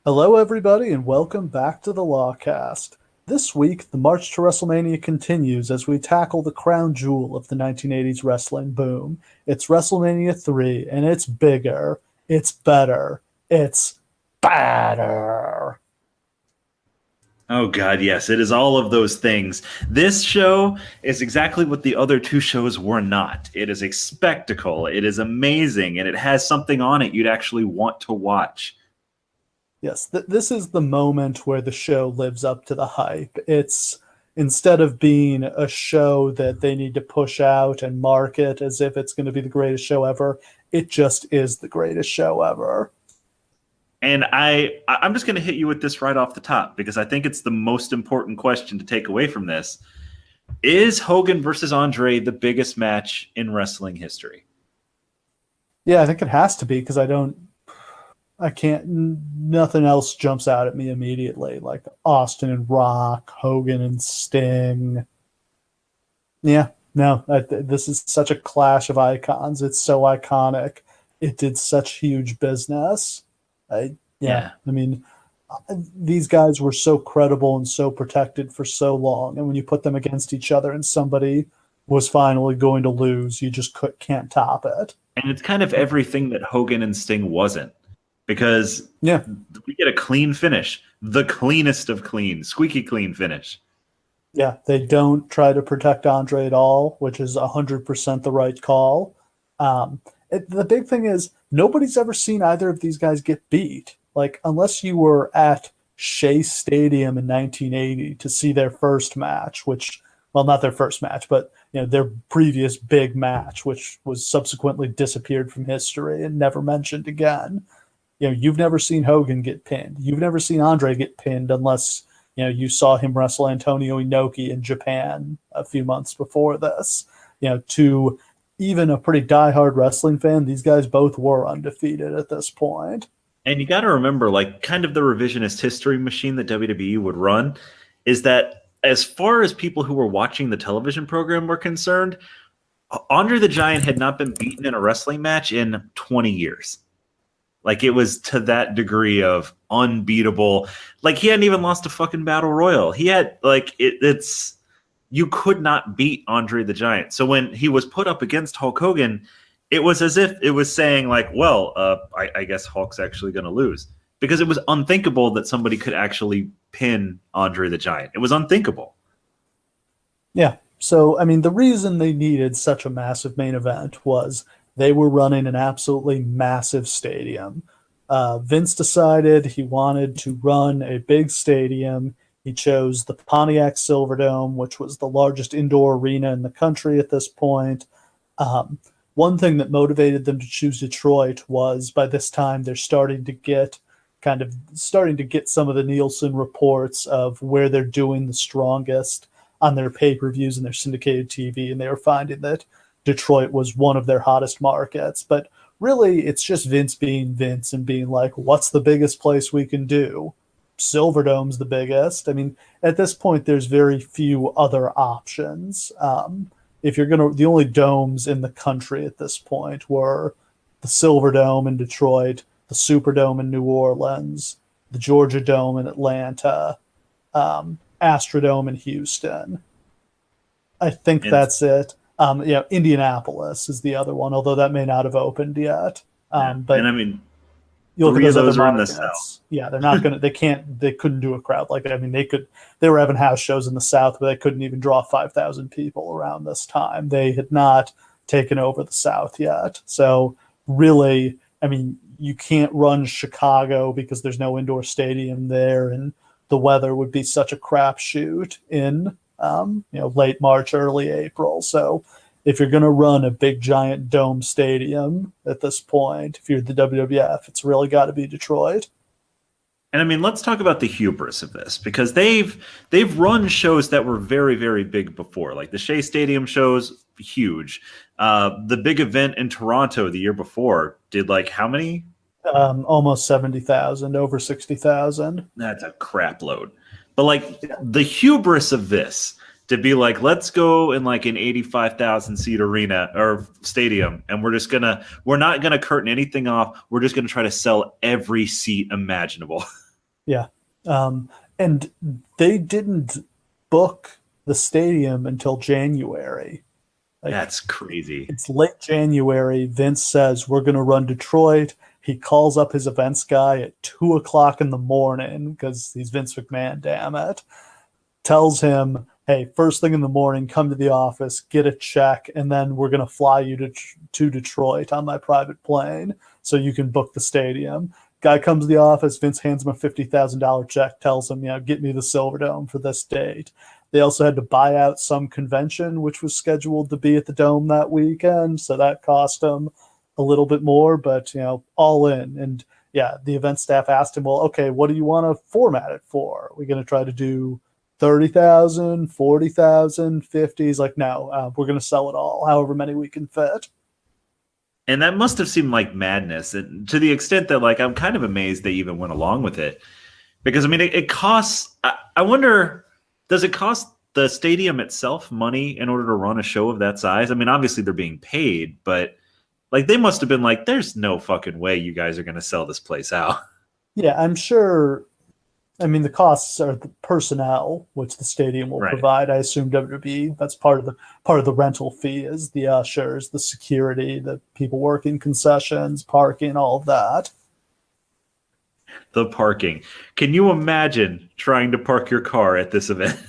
Hello, everybody, and welcome back to the Lawcast. This week, the march to WrestleMania continues as we tackle the crown jewel of the 1980s wrestling boom. It's WrestleMania 3, and it's bigger, it's better, it's badder. Oh God, yes, it is all of those things. This show is exactly what the other two shows were not. It is a spectacle, it is amazing, and it has something on it you'd actually want to watch. Yes, this is the moment where the show lives up to the hype. It's instead of being a show that they need to push out and market as if it's going to be the greatest show ever, it just is the greatest show ever. And I'm just going to hit you with this right off the top because I think it's the most important question to take away from this. Is Hogan versus Andre the biggest match in wrestling history? Yeah, I think it has to be because nothing else jumps out at me immediately, like Austin and Rock, Hogan and Sting. Yeah, no, this is such a clash of icons. It's so iconic. It did such huge business. Yeah. I mean, these guys were so credible and so protected for so long. And when you put them against each other and somebody was finally going to lose, you just can't top it. And it's kind of everything that Hogan and Sting wasn't. Because we get a clean finish, the cleanest of clean, squeaky clean finish. Yeah, they don't try to protect Andre at all, which is 100% the right call. The big thing is nobody's ever seen either of these guys get beat. Like, unless you were at Shea Stadium in 1980 to see their first match, not their first match, but their previous big match, which was subsequently disappeared from history and never mentioned again. You've never seen Hogan get pinned. You've never seen Andre get pinned unless, you saw him wrestle Antonio Inoki in Japan a few months before this. To even a pretty diehard wrestling fan, these guys both were undefeated at this point. And you got to remember, kind of the revisionist history machine that WWE would run is that as far as people who were watching the television program were concerned, Andre the Giant had not been beaten in a wrestling match in 20 years. It was to that degree of unbeatable. He hadn't even lost a fucking battle royal. He had you could not beat Andre the Giant. So when he was put up against Hulk Hogan, it was as if it was saying I guess Hulk's actually going to lose, because it was unthinkable that somebody could actually pin Andre the Giant. It was unthinkable. Yeah. So, I mean, the reason they needed such a massive main event was they were running an absolutely massive stadium. Vince decided he wanted to run a big stadium. He chose the Pontiac Silverdome, which was the largest indoor arena in the country at this point. One thing that motivated them to choose Detroit was by this time they're starting to get some of the Nielsen reports of where they're doing the strongest on their pay-per-views and their syndicated TV, and they were finding that Detroit was one of their hottest markets. But really, it's just Vince being Vince and being like, what's the biggest place we can do? Silverdome's the biggest. I mean, at this point, there's very few other options. The only domes in the country at this point were the Silverdome in Detroit, the Superdome in New Orleans, the Georgia Dome in Atlanta, Astrodome in Houston. I think that's it. Indianapolis is the other one, although that may not have opened yet. But and I mean, you look three at of those those are in markets, the South. Yeah, they're not gonna. They couldn't do a crowd like that. I mean, they were having house shows in the South, but they couldn't even draw 5,000 people around this time. They had not taken over the South yet. So really, I mean, you can't run Chicago because there's no indoor stadium there, and the weather would be such a crapshoot in late March, early April. So if you're going to run a big giant dome stadium at this point, if you're the WWF, it's really got to be Detroit. And I mean, let's talk about the hubris of this, because they've run shows that were very, very big before, like the Shea Stadium shows, huge. The big event in Toronto the year before did how many? Almost 70,000, over 60,000. That's a crap load. But the hubris of this to be let's go in an 85,000 seat arena or stadium, and we're not gonna curtain anything off. We're just gonna try to sell every seat imaginable. Yeah. And they didn't book the stadium until January. Like, That's crazy. it's late January. Vince says, we're going to run Detroit. He calls up his events guy at 2 o'clock in the morning because he's Vince McMahon, damn it. Tells him, hey, first thing in the morning, come to the office, get a check, and then we're going to fly you to Detroit on my private plane so you can book the stadium. Guy comes to the office, Vince hands him a $50,000 check, tells him, get me the Silverdome for this date. They also had to buy out some convention, which was scheduled to be at the Dome that weekend, so that cost them a little bit more, but, all in. And, the event staff asked him, well, okay, what do you want to format it for? Are we going to try to do 30,000, 40,000, 50? He's like, no, we're going to sell it all, however many we can fit. And that must have seemed like madness, and to the extent that, like, I'm kind of amazed they even went along with it. Because, I mean, it costs... I wonder, does it cost the stadium itself money in order to run a show of that size? I mean, obviously they're being paid, but, like, they must have been like, there's no fucking way you guys are going to sell this place out. Yeah, I'm sure... I mean, the costs are the personnel, which the stadium will provide. I assume WWE, that's part of the rental fee, is the ushers, the security, the people working concessions, parking, all of that. The parking. Can you imagine trying to park your car at this event?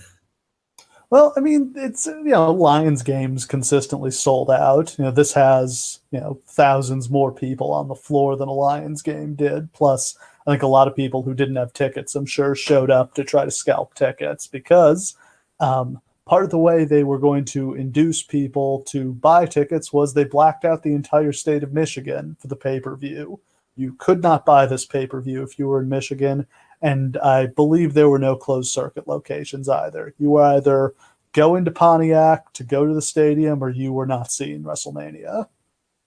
Well, I mean, it's, Lions games consistently sold out. This has, thousands more people on the floor than a Lions game did. Plus, I think a lot of people who didn't have tickets, I'm sure, showed up to try to scalp tickets because part of the way they were going to induce people to buy tickets was they blacked out the entire state of Michigan for the pay-per-view. You could not buy this pay-per-view if you were in Michigan, and I believe there were no closed circuit locations either. You were either going to Pontiac to go to the stadium or you were not seeing WrestleMania.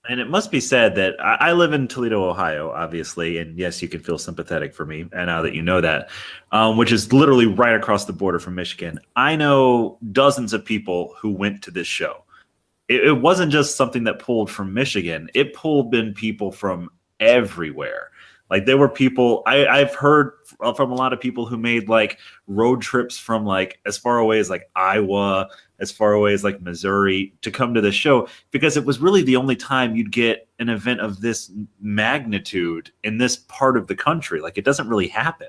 And it must be said that I live in Toledo, Ohio, obviously, and yes, you can feel sympathetic for me, and now that you know that, which is literally right across the border from Michigan. I know dozens of people who went to this show. It wasn't just something that pulled from Michigan. It pulled in people from everywhere. Like, there were people I've heard from a lot of people who made, like, road trips from, like, as far away as, like, Iowa, as far away as, like, Missouri, to come to the show, because it was really the only time you'd get an event of this magnitude in this part of the country. Like, it doesn't really happen.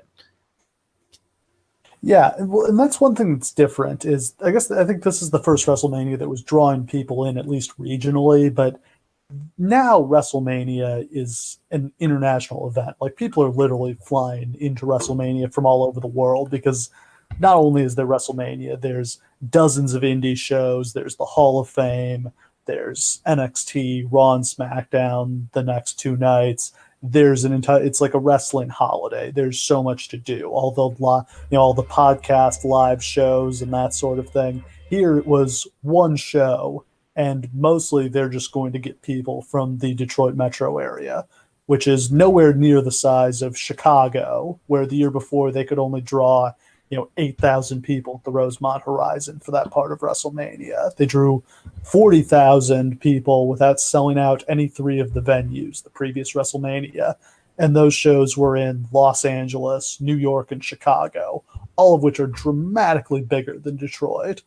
Yeah, well, and that's one thing that's different is, I think this is the first WrestleMania that was drawing people in, at least regionally, but now WrestleMania is an international event. Like, people are literally flying into WrestleMania from all over the world because not only is there WrestleMania, there's dozens of indie shows, there's the Hall of Fame, there's NXT, Raw and SmackDown the next 2 nights. There's it's like a wrestling holiday. There's so much to do. All the podcast live shows and that sort of thing. Here it was one show, and mostly they're just going to get people from the Detroit metro area, which is nowhere near the size of Chicago, where the year before they could only draw 8,000 people at the Rosemont Horizon for that part of WrestleMania. They drew 40,000 people without selling out any 3 of the venues the previous WrestleMania, and those shows were in Los Angeles, New York, and Chicago, all of which are dramatically bigger than Detroit.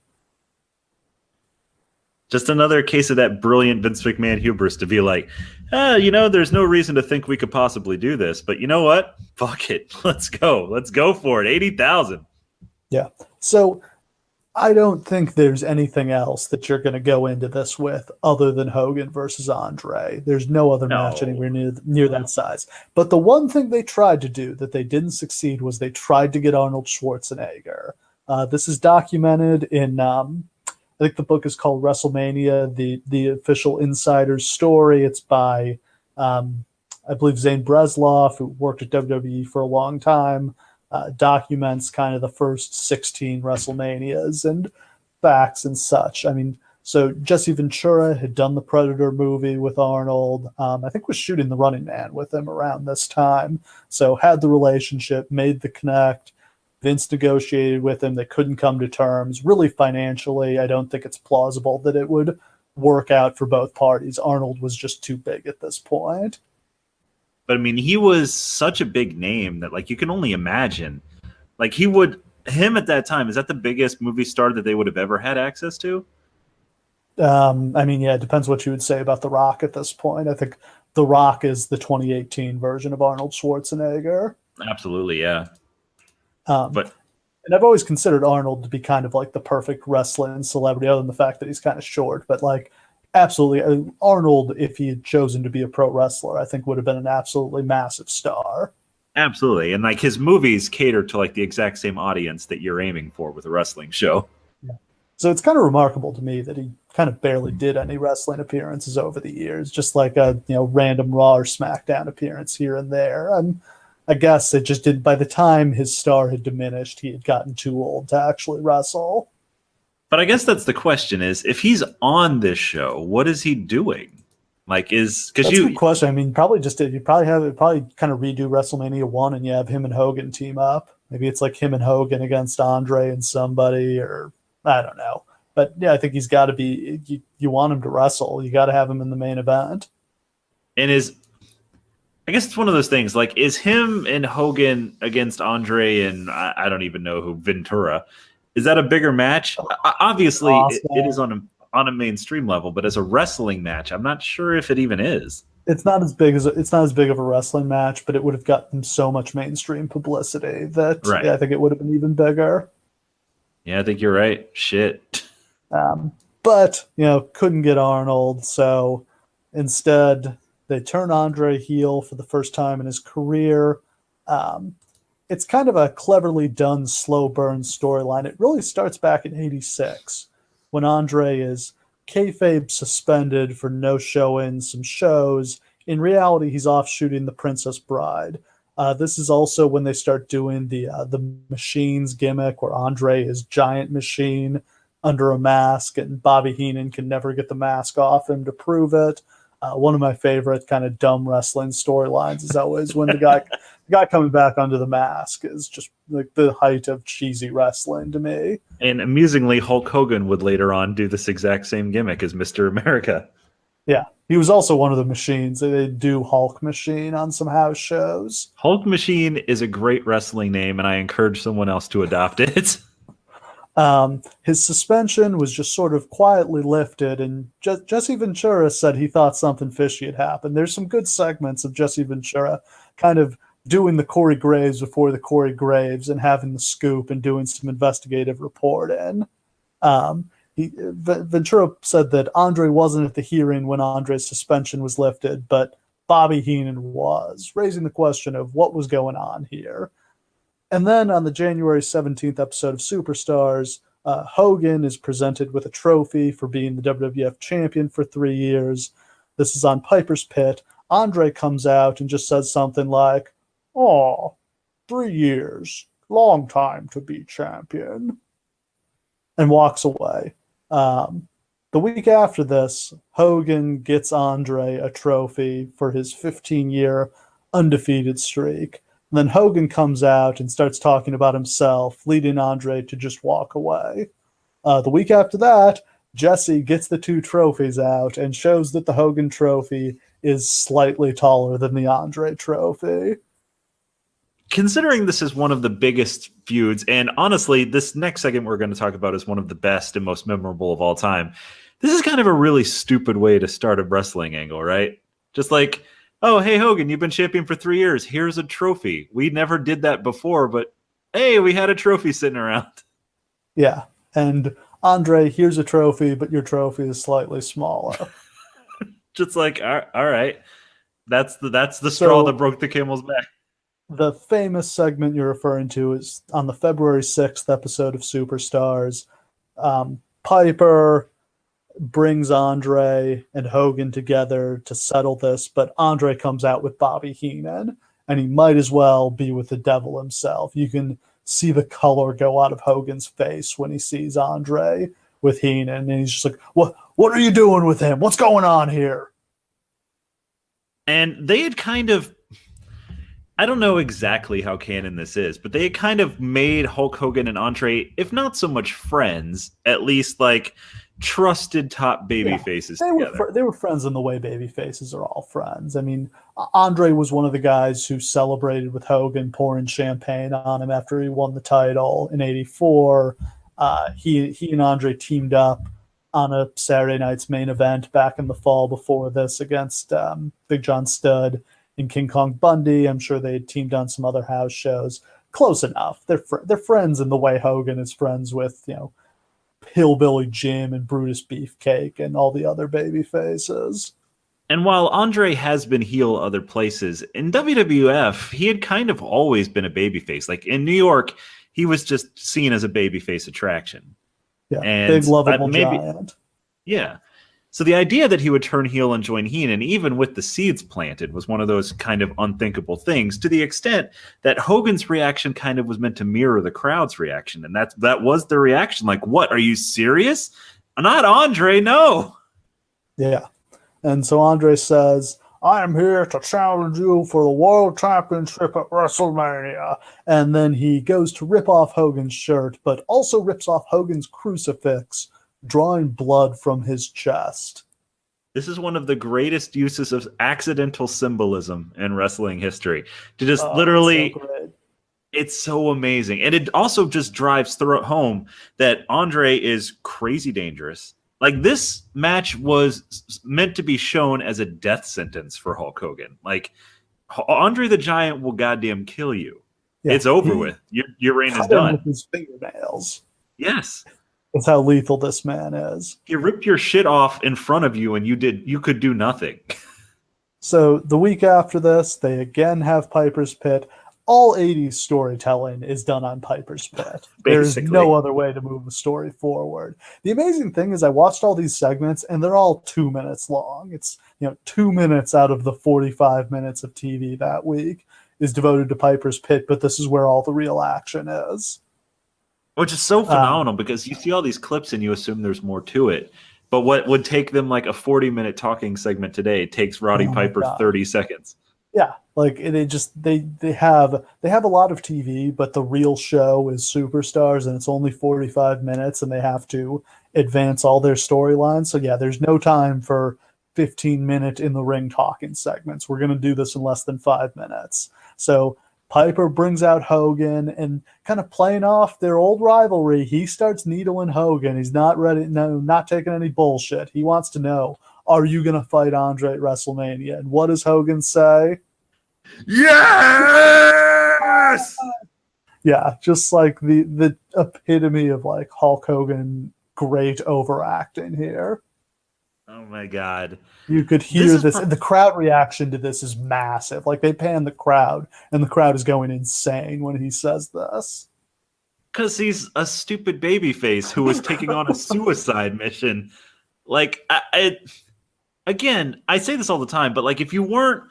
Just another case of that brilliant Vince McMahon hubris to be like, there's no reason to think we could possibly do this, but you know what? Fuck it. Let's go. Let's go for it. 80,000. Yeah. So I don't think there's anything else that you're going to go into this with other than Hogan versus Andre. There's no other match anywhere near that size. But the one thing they tried to do that they didn't succeed was they tried to get Arnold Schwarzenegger. This is documented in... I think the book is called WrestleMania, the official insider's story. It's by, I believe, Zane Breslov, who worked at WWE for a long time, documents kind of the first 16 WrestleManias and facts and such. I mean, so Jesse Ventura had done the Predator movie with Arnold. I think was shooting The Running Man with him around this time. So had the relationship, made the connect. Vince negotiated with him. They couldn't come to terms. Really, financially, I don't think it's plausible that it would work out for both parties. Arnold was just too big at this point. But I mean, he was such a big name that like you can only imagine. Like him at that time, is that the biggest movie star that they would have ever had access to? I mean, yeah, it depends what you would say about The Rock at this point. I think The Rock is the 2018 version of Arnold Schwarzenegger. Absolutely, yeah. Um, But and I've always considered Arnold to be kind of like the perfect wrestling celebrity, other than the fact that he's kind of short. But like, absolutely, Arnold, if he had chosen to be a pro wrestler, I think would have been an absolutely massive star. absolutely. And like his movies cater to like the exact same audience that you're aiming for with a wrestling show. Yeah. So it's kind of remarkable to me that he kind of barely did any wrestling appearances over the years, just like a random Raw or SmackDown appearance here and there. I guess it just did. By the time his star had diminished, he had gotten too old to actually wrestle. But I guess that's the question: is if he's on this show, what is he doing? Like, is because That's a good question. I mean, probably just you probably kind of redo WrestleMania 1 and you have him and Hogan team up. Maybe it's like him and Hogan against Andre and somebody, or I don't know. But yeah, I think he's got to be. You want him to wrestle, you got to have him in the main event. and is I guess it's one of those things. Like, is him and Hogan against Andre and I don't even know who Ventura? Is that a bigger match? Obviously, Awesome. it is on a mainstream level, but as a wrestling match, I'm not sure if it even is. It's not as big of a wrestling match, but it would have gotten so much mainstream publicity that Right. yeah, I think it would have been even bigger. Yeah, I think you're right. Shit. But couldn't get Arnold, so instead they turn Andre heel for the first time in his career. It's kind of a cleverly done slow burn storyline. It really starts back in '86 when Andre is kayfabe suspended for no showing some shows. In reality, he's off shooting The Princess Bride. This is also when they start doing the machines gimmick, where Andre is giant machine under a mask, and Bobby Heenan can never get the mask off him to prove it. One of my favorite kind of dumb wrestling storylines is always when the guy coming back under the mask is just like the height of cheesy wrestling to me. And amusingly, Hulk Hogan would later on do this exact same gimmick as Mr. America. Yeah, he was also one of the machines. They do Hulk Machine on some house shows. Hulk Machine is a great wrestling name, and I encourage someone else to adopt it. His suspension was just sort of quietly lifted, and Jesse Ventura said he thought something fishy had happened. There's some good segments of Jesse Ventura kind of doing the Corey Graves before the Corey Graves and having the scoop and doing some investigative reporting. Ventura said that Andre wasn't at the hearing when Andre's suspension was lifted, but Bobby Heenan was, raising the question of what was going on here. And then on the January 17th episode of Superstars, Hogan is presented with a trophy for being the WWF champion for 3 years. This is on Piper's Pit. Andre comes out and just says something like, "Oh, 3 years. Long time to be champion." And walks away. The week after this, Hogan gets Andre a trophy for his 15-year undefeated streak. And then Hogan comes out and starts talking about himself, leading Andre to just walk away. The week after that, Jesse gets the 2 trophies out and shows that the Hogan trophy is slightly taller than the Andre trophy. Considering this is one of the biggest feuds, and honestly, this next segment we're going to talk about is one of the best and most memorable of all time, this is kind of a really stupid way to start a wrestling angle, right? Just like, oh, hey, Hogan, you've been champion for 3 years. Here's a trophy. We never did that before, but hey, we had a trophy sitting around. Yeah. And Andre, here's a trophy, but your trophy is slightly smaller. Just like, all right. That's the straw that broke the camel's back. The famous segment you're referring to is on the February 6th episode of Superstars. Piper brings Andre and Hogan together to settle this, but Andre comes out with Bobby Heenan, and he might as well be with the devil himself. You can see the color go out of Hogan's face when he sees Andre with Heenan, and he's just like, what are you doing with him? What's going on here? And they had kind of, I don't know exactly how canon this is, but they had kind of made Hulk Hogan and Andre, if not so much friends, at least like trusted top baby faces together. They were friends in the way baby faces are all friends. I mean, Andre was one of the guys who celebrated with Hogan, pouring champagne on him after he won the title in '84. He and Andre teamed up on a Saturday night's main event back in the fall before this against Big John Studd and King Kong Bundy. I'm sure they had teamed on some other house shows. Close enough. They're friends in the way Hogan is friends with, Hillbilly Jim and Brutus Beefcake and all the other baby faces. And while Andre has been heel other places, in WWF, he had kind of always been a babyface. Like in New York, he was just seen as a babyface attraction. Yeah, and big lovable giant. Yeah. So the idea that he would turn heel and join Heenan, even with the seeds planted, was one of those kind of unthinkable things, to the extent that Hogan's reaction kind of was meant to mirror the crowd's reaction. And that was the reaction. Like, what? Are you serious? Not Andre, no. Yeah. And so Andre says, I am here to challenge you for the World Championship at WrestleMania. And then he goes to rip off Hogan's shirt, but also rips off Hogan's crucifix, drawing blood from his chest. This is one of the greatest uses of accidental symbolism in wrestling history. To just literally, it's so amazing. And it also just drives home that Andre is crazy dangerous. Like, this match was meant to be shown as a death sentence for Hulk Hogan. Like, Andre the Giant will goddamn kill you. Yeah, it's over with. Your reign is done. With his fingernails. Yes. That's how lethal this man is. He ripped your shit off in front of you, and you could do nothing. So the week after this, they again have Piper's Pit. All 80s storytelling is done on Piper's Pit. There's no other way to move the story forward. The amazing thing is I watched all these segments, and they're all 2 minutes long. It's 2 minutes out of the 45 minutes of TV that week is devoted to Piper's Pit, but this is where all the real action is. Which is so phenomenal because you see all these clips and you assume there's more to it. But what would take them like a 40-minute talking segment today takes Roddy Piper 30 seconds. Yeah, like they have a lot of TV, but the real show is Superstars, and it's only 45 minutes, and they have to advance all their storylines. So yeah, there's no time for 15-minute in the ring talking segments. We're gonna do this in less than 5 minutes. So Piper brings out Hogan and kind of playing off their old rivalry. He starts needling Hogan. He's not ready. No, not taking any bullshit. He wants to know, are you going to fight Andre at WrestleMania? And what does Hogan say? Yes! Yeah, just like the epitome of like Hulk Hogan great overacting here. Oh my God. You could hear this. The crowd reaction to this is massive. Like they pan the crowd, and the crowd is going insane when he says this. Because he's a stupid babyface who was taking on a suicide mission. Like, again, I say this all the time, but like if you weren't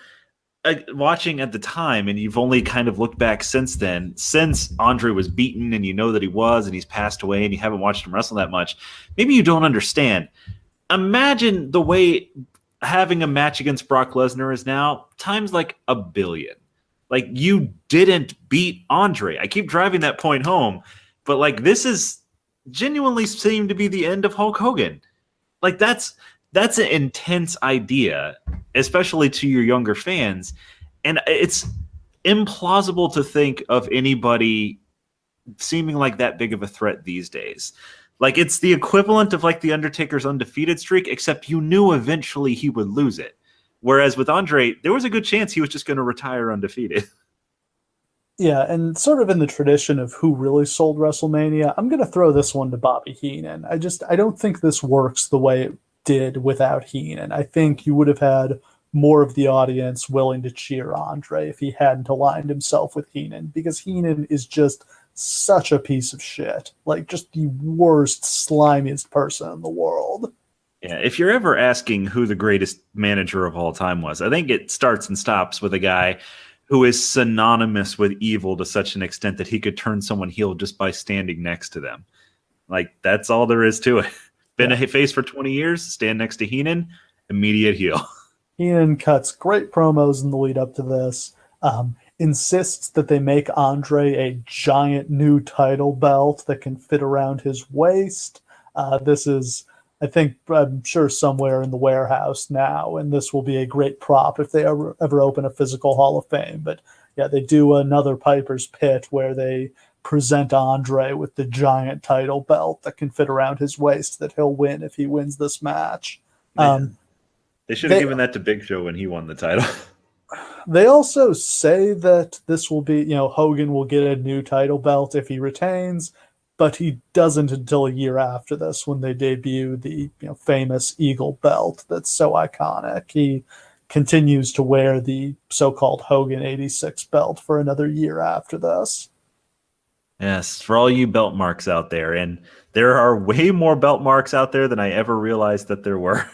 watching at the time and you've only kind of looked back since then, since Andre was beaten and you know that he was and he's passed away and you haven't watched him wrestle that much, maybe you don't understand. Imagine the way having a match against Brock Lesnar is now times like a billion. Like, you didn't beat Andre. I keep driving that point home, but like this is genuinely seemed to be the end of Hulk Hogan. Like that's an intense idea, especially to your younger fans. And it's implausible to think of anybody seeming like that big of a threat these days. Like, it's the equivalent of like the Undertaker's undefeated streak, except you knew eventually he would lose it. Whereas with Andre, there was a good chance he was just going to retire undefeated. Yeah, and sort of in the tradition of who really sold WrestleMania, I'm going to throw this one to Bobby Heenan. I don't think this works the way it did without Heenan. I think you would have had more of the audience willing to cheer Andre if he hadn't aligned himself with Heenan, because Heenan is just such a piece of shit. Like, just the worst, slimiest person in the world. Yeah, if you're ever asking who the greatest manager of all time was, I think it starts and stops with a guy who is synonymous with evil to such an extent that he could turn someone heel just by standing next to them. Like, that's all there is to it. Been a face for 20 years, stand next to Heenan, immediate heel. Heenan cuts great promos in the lead up to this. Insists that they make Andre a giant new title belt that can fit around his waist. This is I think I'm sure somewhere in the warehouse now, and this will be a great prop if they ever open a physical Hall of Fame. But yeah, they do another Piper's Pit where they present Andre with the giant title belt that can fit around his waist that he'll win if he wins this match. They should have given that to Big Show when he won the title. They also say that this will be, Hogan will get a new title belt if he retains, but he doesn't until a year after this when they debut the famous Eagle belt that's so iconic. He continues to wear the so-called Hogan 86 belt for another year after this. Yes, for all you belt marks out there, and there are way more belt marks out there than I ever realized that there were.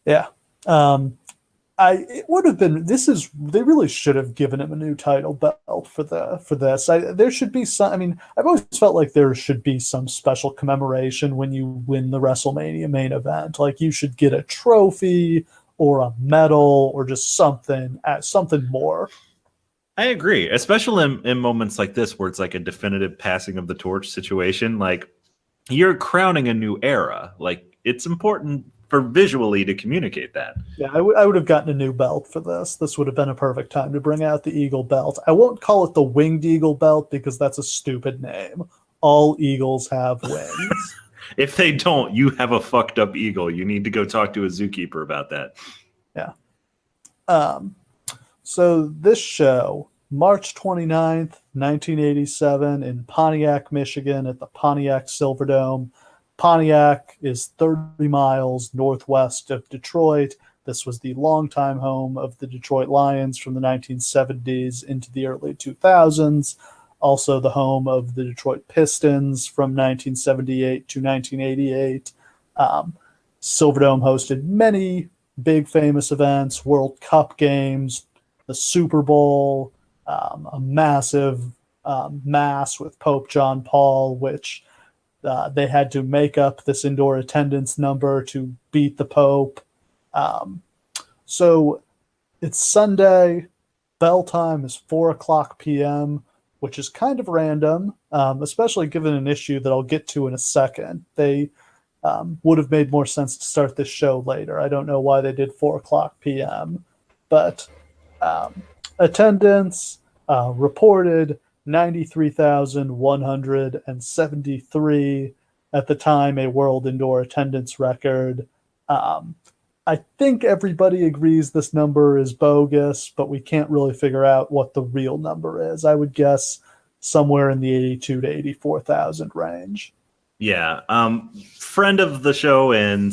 Yeah. It would have been. They really should have given him a new title belt for this. There should be some. I mean, I've always felt like there should be some special commemoration when you win the WrestleMania main event. Like you should get a trophy or a medal or just something more. I agree, especially in moments like this where it's like a definitive passing of the torch situation. Like you're crowning a new era. Like it's important for visually to communicate that. Yeah, I would have gotten a new belt for this. This would have been a perfect time to bring out the Eagle belt. I won't call it the Winged Eagle belt because that's a stupid name. All eagles have wings. If they don't, you have a fucked up eagle. You need to go talk to a zookeeper about that. Yeah. So this show, March 29th, 1987 in Pontiac, Michigan at the Pontiac Silverdome. Pontiac is 30 miles northwest of Detroit. This was the longtime home of the Detroit Lions from the 1970s into the early 2000s. Also the home of the Detroit Pistons from 1978 to 1988. Silverdome hosted many big famous events, World Cup games, the Super Bowl, a massive mass with Pope John Paul, which they had to make up this indoor attendance number to beat the Pope. So it's Sunday. Bell time is 4:00 p.m., which is kind of random, especially given an issue that I'll get to in a second. They would have made more sense to start this show later. I don't know why they did 4:00 p.m., but attendance reported 93,173 at the time, a world indoor attendance record. I think everybody agrees this number is bogus, but we can't really figure out what the real number is. I would guess somewhere in the 82 to 84,000 range. Yeah. Friend of the show and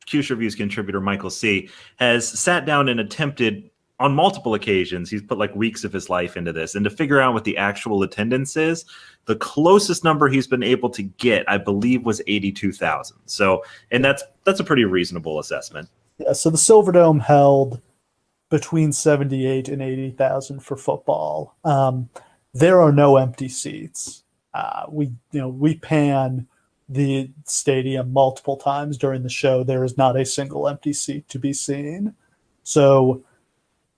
Q's Reviews contributor Michael C. has sat down and attempted on multiple occasions. He's put like weeks of his life into this, and to figure out what the actual attendance is, the closest number he's been able to get, I believe, was 82,000. So, and that's a pretty reasonable assessment. Yeah. So the Silverdome held between 78 and 80,000 for football. There are no empty seats. We pan the stadium multiple times during the show. There is not a single empty seat to be seen. So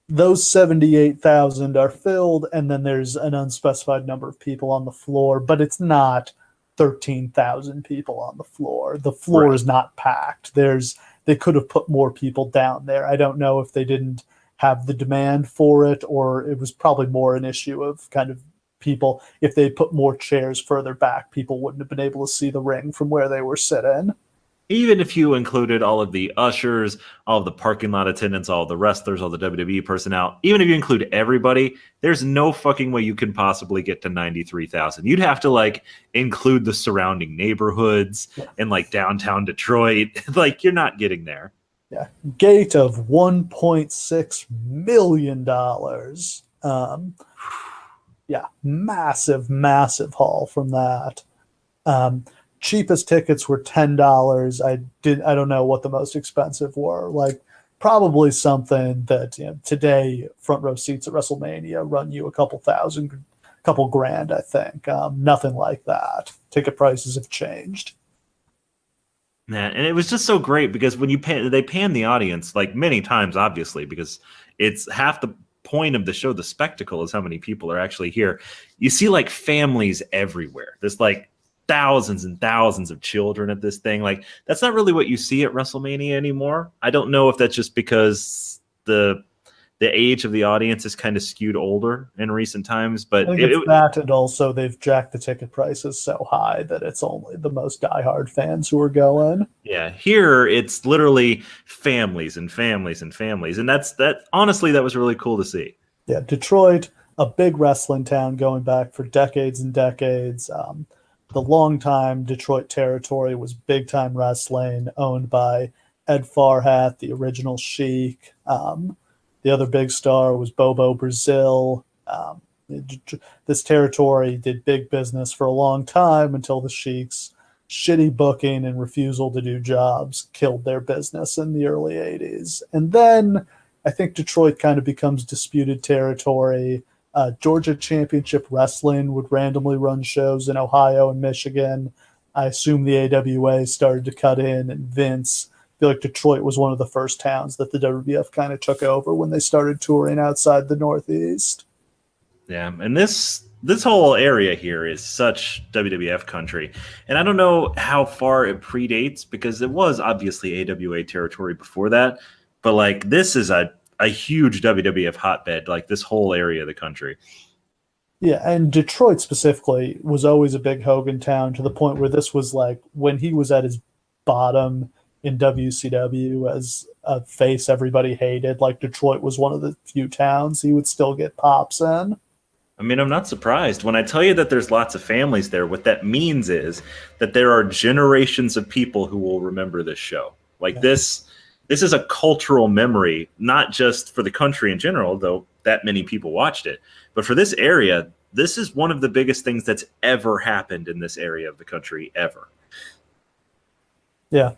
those 78,000 are filled, and then there's an unspecified number of people on the floor, but it's not 13,000 people on the floor. The floor Right. is not packed. They could have put more people down there. I don't know if they didn't have the demand for it, or it was probably more an issue of kind of people. If they put more chairs further back, people wouldn't have been able to see the ring from where they were sitting. Even if you included all of the ushers, all of the parking lot attendants, all of the wrestlers, all the WWE personnel, even if you include everybody, there's no fucking way you can possibly get to 93,000. You'd have to like include the surrounding neighborhoods and like downtown Detroit. Like you're not getting there. Yeah. Gate of $1.6 million. Yeah. Massive, massive haul from that. Cheapest tickets were $10. I don't know what the most expensive were. Like probably something that today front row seats at WrestleMania run you a couple grand, I think. Nothing like that. Ticket prices have changed. Man, and it was just so great because when they pan the audience like many times, obviously, because it's half the point of the show. The spectacle is how many people are actually here. You see like families everywhere. There's like thousands and thousands of children at this thing. Like, that's not really what you see at WrestleMania anymore. I don't know if that's just because the age of the audience is kind of skewed older in recent times, but I think it's that, and also they've jacked the ticket prices so high that it's only the most diehard fans who are going. Yeah, here it's literally families and families and families, and that honestly, that was really cool to see. Yeah, Detroit, a big wrestling town going back for decades and decades. The longtime Detroit territory was big time wrestling, owned by Ed Farhat, the original Sheik. The other big star was Bobo Brazil. This territory did big business for a long time until the Sheik's shitty booking and refusal to do jobs killed their business in the early 80s. And then I think Detroit kind of becomes disputed territory. Georgia Championship Wrestling would randomly run shows in Ohio and Michigan. I assume the AWA started to cut in, and Vince, I feel like Detroit was one of the first towns that the WWF kind of took over when they started touring outside the Northeast. Yeah, and this whole area here is such WWF country. And I don't know how far it predates, because it was obviously AWA territory before that. But like, this is a huge WWF hotbed, like this whole area of the country. Yeah, and Detroit specifically was always a big Hogan town, to the point where this was like when he was at his bottom in WCW as a face everybody hated. Like, Detroit was one of the few towns he would still get pops in. I mean, I'm not surprised. When I tell you that there's lots of families there, what that means is that there are generations of people who will remember this show. Like, this is a cultural memory, not just for the country in general, though that many people watched it, but for this area. This is one of the biggest things that's ever happened in this area of the country, ever. Yeah,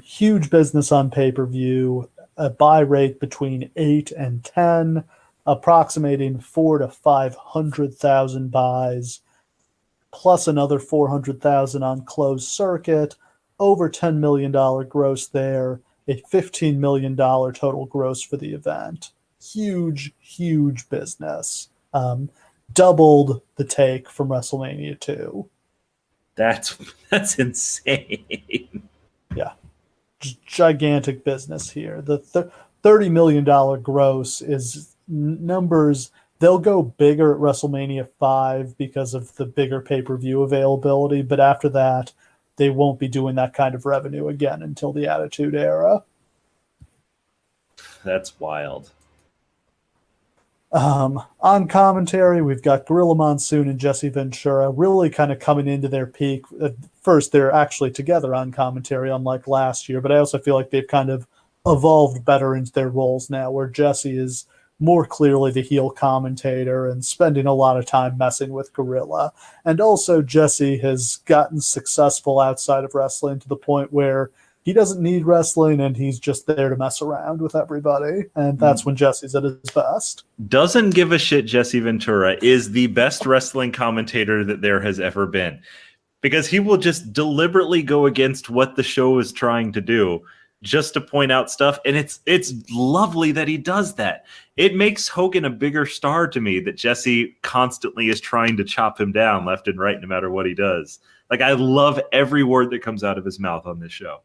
huge business on pay-per-view, a buy rate between 8 and 10, approximating 400,000 to 500,000 buys, plus another 400,000 on closed circuit, over $10 million gross there, a $15 million total gross for the event. Huge, huge business. Doubled the take from WrestleMania 2. That's insane. Yeah, gigantic business here. The $30 million gross is numbers. They'll go bigger at WrestleMania 5 because of the bigger pay-per-view availability, but after that, they won't be doing that kind of revenue again until the Attitude Era. That's wild. On commentary, we've got Gorilla Monsoon and Jesse Ventura really kind of coming into their peak. At first, they're actually together on commentary, unlike last year, but I also feel like they've kind of evolved better into their roles now, where Jesse is more clearly the heel commentator and spending a lot of time messing with Gorilla. And also, Jesse has gotten successful outside of wrestling to the point where he doesn't need wrestling, and he's just there to mess around with everybody. And that's when Jesse's at his best. Doesn't give a shit Jesse Ventura is the best wrestling commentator that there has ever been, because he will just deliberately go against what the show is trying to do just to point out stuff. And it's lovely that he does that. It makes Hogan a bigger star to me that Jesse constantly is trying to chop him down left and right, no matter what he does. Like, I love every word that comes out of his mouth on this show.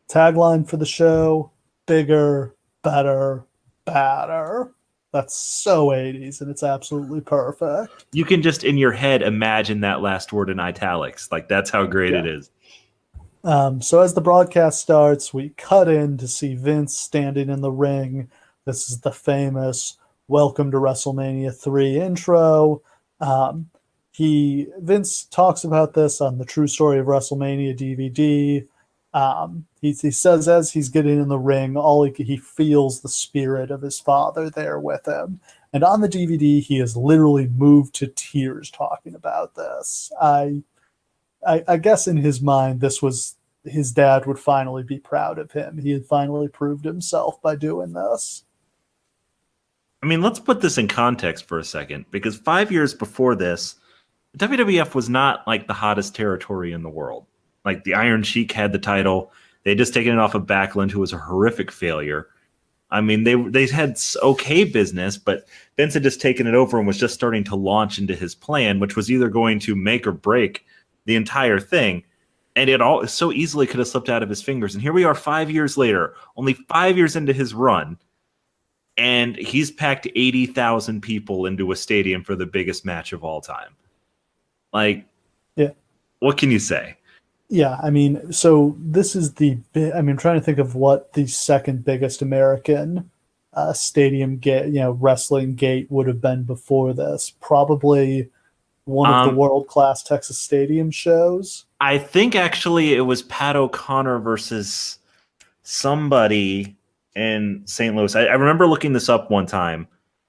Tagline for the show: bigger, better, badder. That's so 80s, and it's absolutely perfect. You can just in your head imagine that last word in italics. Like, that's how great it is. So as the broadcast starts, we cut in to see Vince standing in the ring. This is the famous Welcome to WrestleMania 3 intro. Vince talks about this on the True Story of WrestleMania DVD. He says as he's getting in the ring, he feels the spirit of his father there with him. And on the DVD, he is literally moved to tears talking about this. I guess in his mind, this was his dad would finally be proud of him. He had finally proved himself by doing this. I mean, let's put this in context for a second, because 5 years before this, WWF was not like the hottest territory in the world. Like, the Iron Sheik had the title. They had just taken it off of Backlund, who was a horrific failure. I mean, they had okay business, but Vince had just taken it over and was just starting to launch into his plan, which was either going to make or break the entire thing. And it all so easily could have slipped out of his fingers. And here we are 5 years later, only 5 years into his run, and he's packed 80,000 people into a stadium for the biggest match of all time. Like, yeah, what can you say? Yeah, I mean, so this is I'm trying to think of what the second biggest American stadium wrestling gate would have been before this. Probably one of the world-class Texas Stadium shows. I think actually it was Pat O'Connor versus somebody in St. Louis. I remember looking this up one time.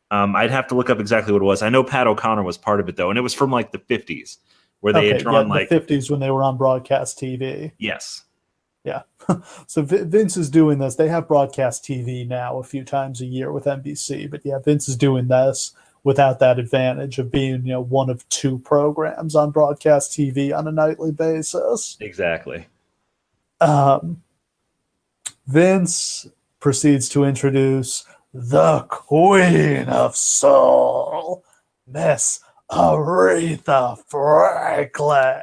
I'd have to look up exactly what it was. I know Pat O'Connor was part of it, though, and it was from like the 50s, where they had drawn the 50s when they were on broadcast TV. Yes. Yeah. So Vince is doing this. They have broadcast TV now a few times a year with NBC, but yeah, Vince is doing this without that advantage of being, one of two programs on broadcast TV on a nightly basis. Exactly. Vince proceeds to introduce the Queen of Soul, Miss Aretha Franklin.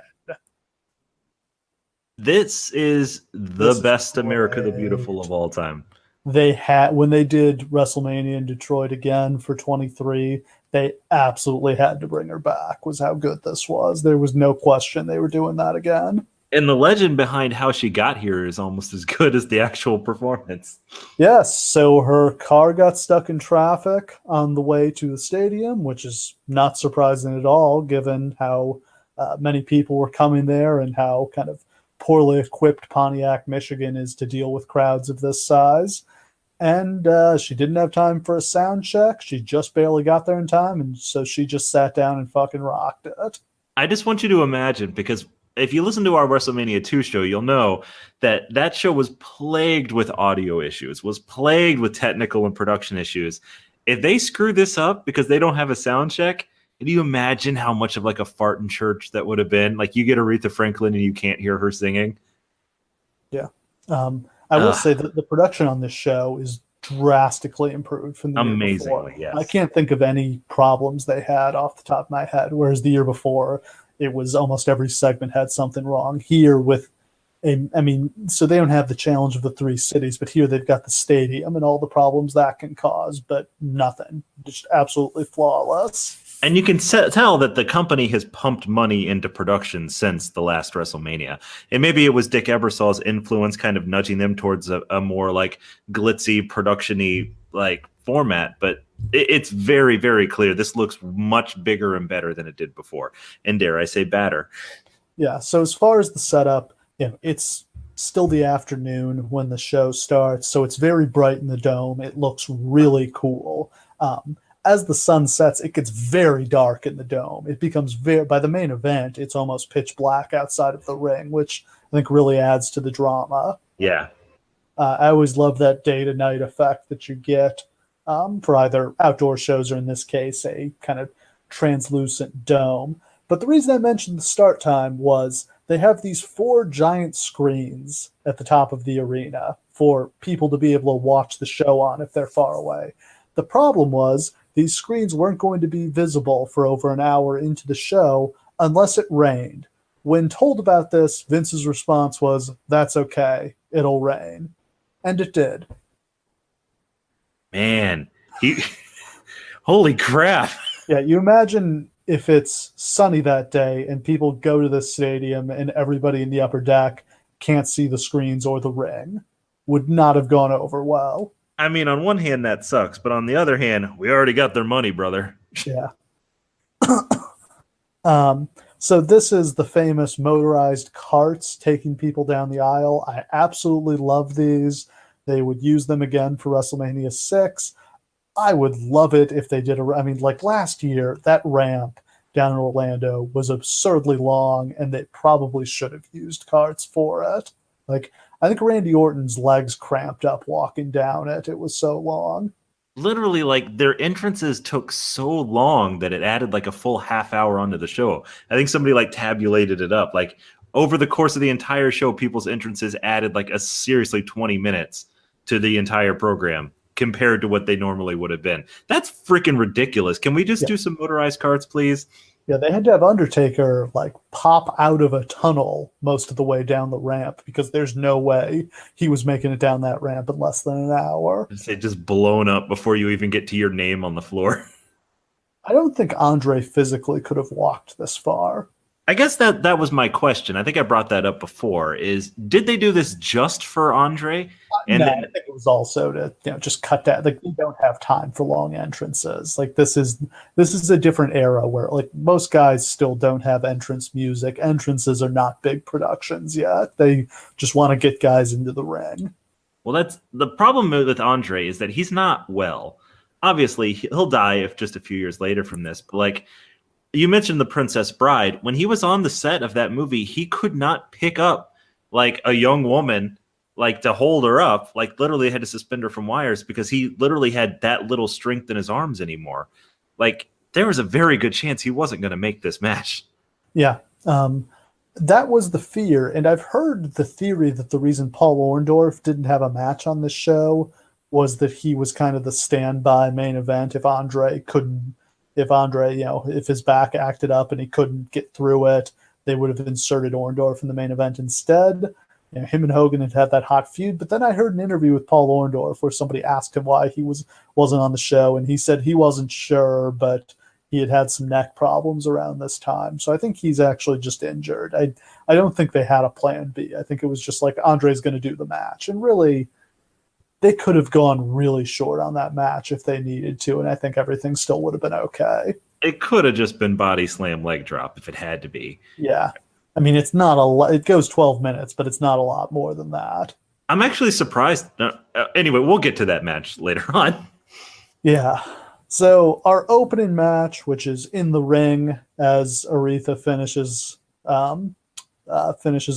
This is the best America the Beautiful of all time. When they did WrestleMania in Detroit again for 23, they absolutely had to bring her back, was how good this was. There was no question they were doing that again. And the legend behind how she got here is almost as good as the actual performance. Yes, so her car got stuck in traffic on the way to the stadium, which is not surprising at all, given how many people were coming there and how kind of poorly equipped Pontiac, Michigan is to deal with crowds of this size. And she didn't have time for a sound check. She just barely got there in time, and so she just sat down and fucking rocked it. I just want you to imagine, because if you listen to our WrestleMania 2 show, you'll know that show was plagued with audio issues, was plagued with technical and production issues. If they screw this up because they don't have a sound check, can you imagine how much of like a fart in church that would have been? Like, you get Aretha Franklin and you can't hear her singing. Yeah. I will say that the production on this show is drastically improved from the year before. Yes. I can't think of any problems they had off the top of my head, whereas the year before, it was almost every segment had something wrong. Here so they don't have the challenge of the three cities, but here they've got the stadium and all the problems that can cause, but nothing. Just absolutely flawless. And you can tell that the company has pumped money into production since the last WrestleMania. And maybe it was Dick Ebersol's influence kind of nudging them towards a more like glitzy, production-y like format. But it's very, very clear. This looks much bigger and better than it did before. And dare I say, badder. Yeah, so as far as the setup, it's still the afternoon when the show starts. So it's very bright in the dome. It looks really cool. As the sun sets, it gets very dark in the dome. It becomes by the main event, it's almost pitch black outside of the ring, which I think really adds to the drama. Yeah. I always love that day to night effect that you get for either outdoor shows or in this case, a kind of translucent dome. But the reason I mentioned the start time was they have these 4 giant screens at the top of the arena for people to be able to watch the show on if they're far away. The problem was these screens weren't going to be visible for over an hour into the show unless it rained. When told about this, Vince's response was, "That's okay, it'll rain." And it did. Man, holy crap. Yeah, you imagine if it's sunny that day and people go to the stadium and everybody in the upper deck can't see the screens or the ring. Would not have gone over well. I mean, on one hand, that sucks, but on the other hand, we already got their money, brother. Yeah. So this is the famous motorized carts taking people down the aisle. I absolutely love these. They would use them again for WrestleMania 6. I would love it if they did like last year, that ramp down in Orlando was absurdly long, and they probably should have used carts for it. Like, I think Randy Orton's legs cramped up walking down it. It was so long. Literally, like, their entrances took so long that it added like a full half hour onto the show. I think somebody like tabulated it up. Like, over the course of the entire show, people's entrances added like a seriously 20 minutes to the entire program compared to what they normally would have been. That's freaking ridiculous. Can we just do some motorized carts, please? Yeah, they had to have Undertaker like pop out of a tunnel most of the way down the ramp because there's no way he was making it down that ramp in less than an hour. Say just blown up before you even get to your name on the floor. I don't think Andre physically could have walked this far. I guess that was my question. I think I brought that up before. Is did they do this just for Andre? And No, then I think it was also to just cut down. Like, we don't have time for long entrances. Like, this is a different era where like most guys still don't have entrance music. Entrances are not big productions yet. They just want to get guys into the ring. well, that's the problem with Andre is that he's not well. Obviously, he'll die if just a few years later from this. But like you mentioned, the Princess Bride. When he was on the set of that movie, he could not pick up like a young woman like to hold her up. Like literally had to suspend her from wires because he literally had that little strength in his arms anymore. Like there was a very good chance he wasn't going to make this match. Yeah. That was the fear. And I've heard the theory that the reason Paul Orndorff didn't have a match on this show was that he was kind of the standby main event if Andre couldn't, if his back acted up and he couldn't get through it, they would have inserted Orndorff in the main event instead. Him and Hogan had that hot feud. But then I heard an interview with Paul Orndorff where somebody asked him why he wasn't on the show, and he said he wasn't sure, but he had some neck problems around this time. So I think he's actually just injured. I don't think they had a plan B. I think it was just like Andre's going to do the match. And really, they could have gone really short on that match if they needed to, and I think everything still would have been okay. It could have just been body slam leg drop if it had to be. Yeah. I mean, it's not a lot. It goes 12 minutes, but it's not a lot more than that. I'm actually surprised. Anyway, we'll get to that match later on. Yeah. So our opening match, which is in the ring as Aretha finishes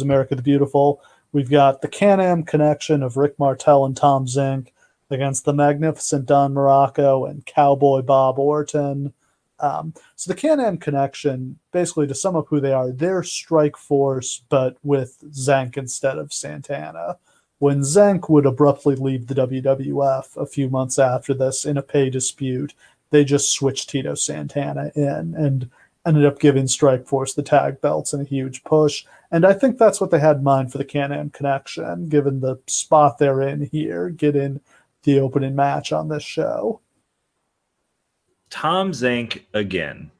America the Beautiful. We've got the Can-Am connection of Rick Martel and Tom Zink against the magnificent Don Muraco and Cowboy Bob Orton. So the Can-Am connection, basically to sum up who they are, they're Strike Force, but with Zank instead of Santana. When Zank would abruptly leave the WWF a few months after this in a pay dispute, they just switched Tito Santana in and ended up giving Strike Force the tag belts in a huge push. And I think that's what they had in mind for the Can-Am connection, given the spot they're in here, getting the opening match on this show. Tom Zank again.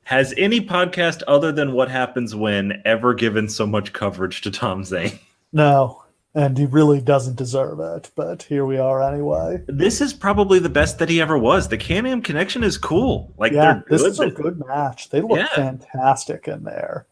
Has any podcast other than What Happens When ever given so much coverage to Tom Zank? No, and he really doesn't deserve it, but here we are anyway. This is probably the best that he ever was. The Can-Am connection is cool. Like Yeah, they're good. this is a good match. They look fantastic in there.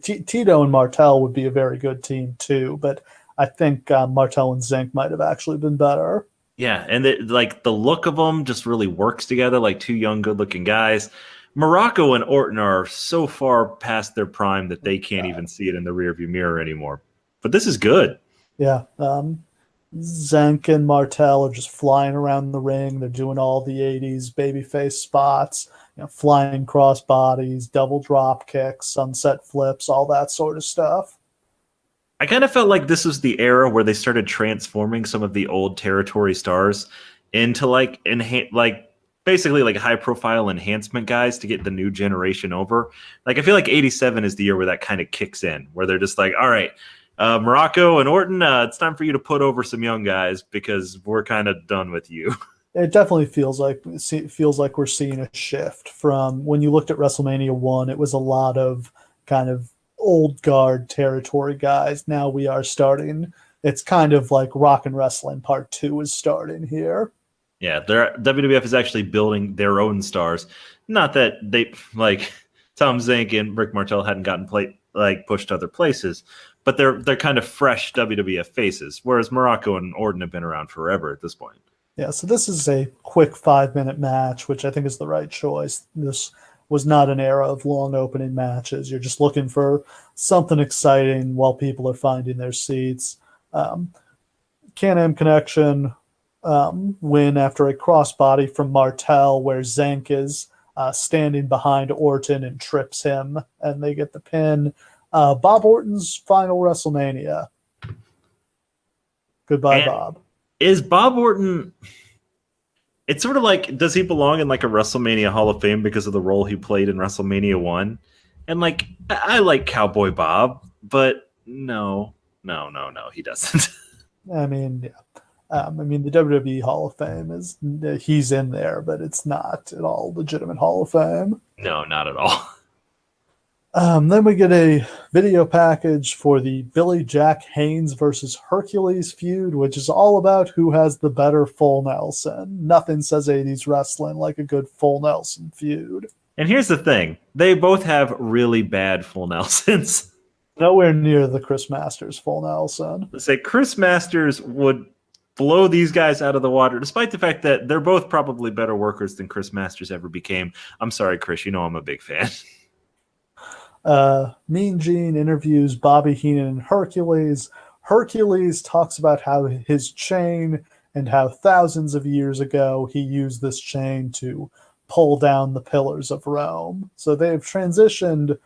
Tito and Martel would be a very good team too, but I think Martel and Zink might have actually been better. Yeah, and the look of them just really works together, like two young, good-looking guys. Muraco and Orton are so far past their prime that they can't even see it in the rearview mirror anymore. But this is good. Yeah, Zank and Martel are just flying around the ring. They're doing all the '80s babyface spots, flying cross bodies, double drop kicks, sunset flips, all that sort of stuff. I kind of felt like this was the era where they started transforming some of the old territory stars into basically like high profile enhancement guys to get the new generation over. Like I feel like '87 is the year where that kind of kicks in, where they're just like, all right, Muraco and Orton, it's time for you to put over some young guys because we're kind of done with you. It definitely feels like we're seeing a shift from when you looked at WrestleMania 1. It was a lot of kind of old guard territory guys. Now we are starting. It's kind of like Rock and Wrestling Part 2 is starting here. Yeah, WWF is actually building their own stars. Not that they like Tom Zink and Rick Martel hadn't gotten pushed to other places, but they're kind of fresh WWF faces. Whereas Muraco and Orton have been around forever at this point. Yeah, so this is a quick 5-minute match, which I think is the right choice. This was not an era of long opening matches. You're just looking for something exciting while people are finding their seats. Can-Am connection win after a crossbody from Martel where Zank is standing behind Orton and trips him, and they get the pin. Bob Orton's final WrestleMania. Goodbye, Bob. Is Bob Orton... It's sort of like, does he belong in like a WrestleMania Hall of Fame because of the role he played in WrestleMania 1? And like, I like Cowboy Bob, but no, he doesn't. I mean, yeah. I mean, the WWE Hall of Fame is he's in there, but it's not at all legitimate Hall of Fame. No, not at all. Then we get a video package for the Billy Jack Haynes versus Hercules feud, which is all about who has the better full Nelson. Nothing says 80s wrestling like a good full Nelson feud. And here's the thing. They both have really bad full Nelsons. Nowhere near the Chris Masters full Nelson. Let's say Chris Masters would blow these guys out of the water, despite the fact that they're both probably better workers than Chris Masters ever became. I'm sorry, Chris. You know I'm a big fan. Mean Gene interviews Bobby Heenan and Hercules. Hercules talks about how his chain and how thousands of years ago he used this chain to pull down the pillars of Rome. So they've transitioned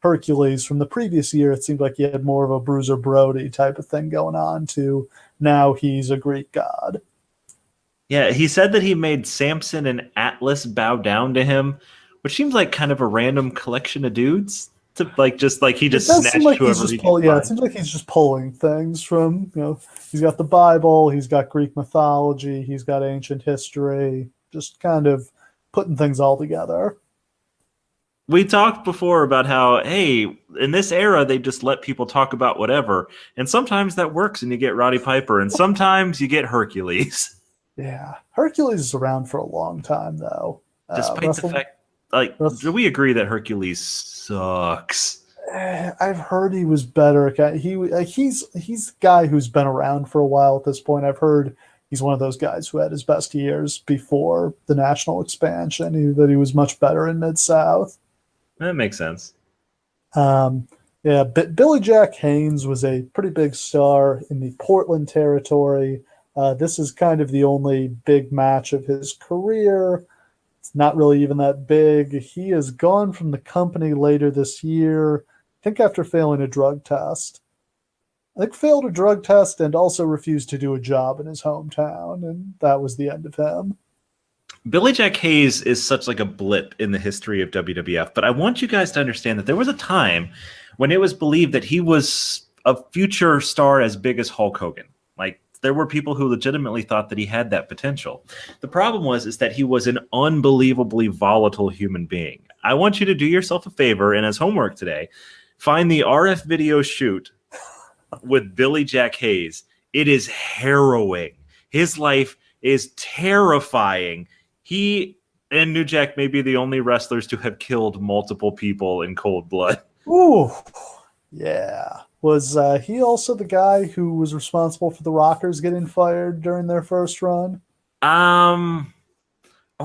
Hercules from the previous year. It seemed like he had more of a Bruiser Brody type of thing going on to now he's a Greek god. Yeah, he said that he made Samson and Atlas bow down to him, which seems like kind of a random collection of dudes. To like just like he just snatched like whoever he could it seems like he's just pulling things from, he's got the Bible, he's got Greek mythology, he's got ancient history, just kind of putting things all together. We talked before about how, hey, in this era, they just let people talk about whatever. And sometimes that works and you get Roddy Piper, and sometimes you get Hercules. Yeah. Hercules is around for a long time, though. Despite the fact, do we agree that Hercules sucks? I've heard he was better. He's a guy who's been around for a while at this point. I've heard he's one of those guys who had his best years before the national expansion, that he was much better in Mid-South. That makes sense. Billy Jack Haynes was a pretty big star in the Portland territory. This is kind of the only big match of his career. It's not really even that big. He is gone from the company later this year, I think after failing a drug test. Failed a drug test and also refused to do a job in his hometown, and that was the end of him. Billy Jack Haynes is such like a blip in the history of WWF, but I want you guys to understand that there was a time when it was believed that he was a future star as big as Hulk Hogan. Like, there were people who legitimately thought that he had that potential. The problem is that he was an unbelievably volatile human being. I want you to do yourself a favor, and as homework today, find the RF video shoot with Billy Jack Haynes. It is harrowing. His life is terrifying. He and New Jack may be the only wrestlers to have killed multiple people in cold blood. Ooh, yeah. Was he also the guy who was responsible for the Rockers getting fired during their first run? Oh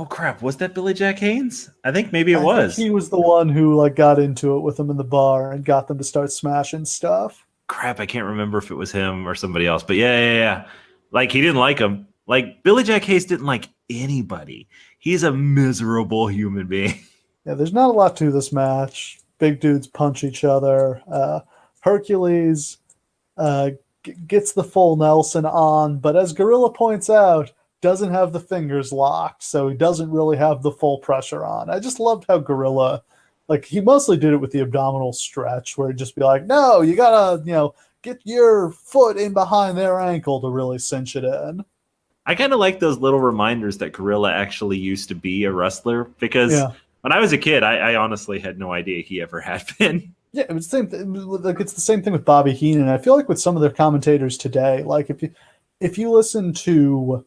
crap, was that Billy Jack Haynes? I think maybe it was. He was the one who got into it with them in the bar and got them to start smashing stuff. Crap, I can't remember if it was him or somebody else, but yeah. Like, he didn't like him. Like, Billy Jack Haynes didn't like anybody. He's a miserable human being. Yeah, there's not a lot to this match. Big dudes punch each other. Hercules gets the full Nelson on, but as Gorilla points out, doesn't have the fingers locked, so he doesn't really have the full pressure on. I just loved how Gorilla, he mostly did it with the abdominal stretch, where he'd just be like, no, you gotta, get your foot in behind their ankle to really cinch it in. I kind of like those little reminders that Gorilla actually used to be a wrestler, because when I was a kid, I honestly had no idea he ever had been. Yeah, it was the same. It's the same thing with Bobby Heenan. I feel like with some of their commentators today, if you listen to,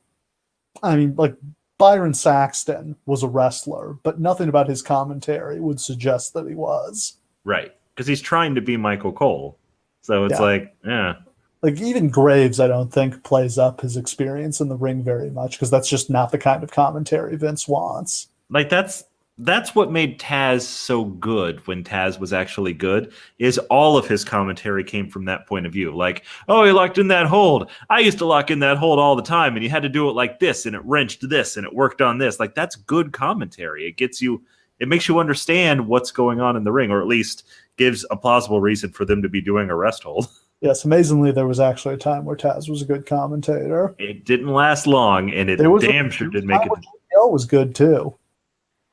Byron Saxton was a wrestler, but nothing about his commentary would suggest that he was. Right, because he's trying to be Michael Cole. So it's even Graves, I don't think, plays up his experience in the ring very much, because that's just not the kind of commentary Vince wants. That's what made Taz so good when Taz was actually good, is all of his commentary came from that point of view. Like, oh, he locked in that hold. I used to lock in that hold all the time, and you had to do it like this, and it wrenched this, and it worked on this. Like, that's good commentary. It makes you understand what's going on in the ring, or at least gives a plausible reason for them to be doing a rest hold. Yes, amazingly, there was actually a time where Taz was a good commentator. It didn't last long, and it damn sure did make it. JBL was good too.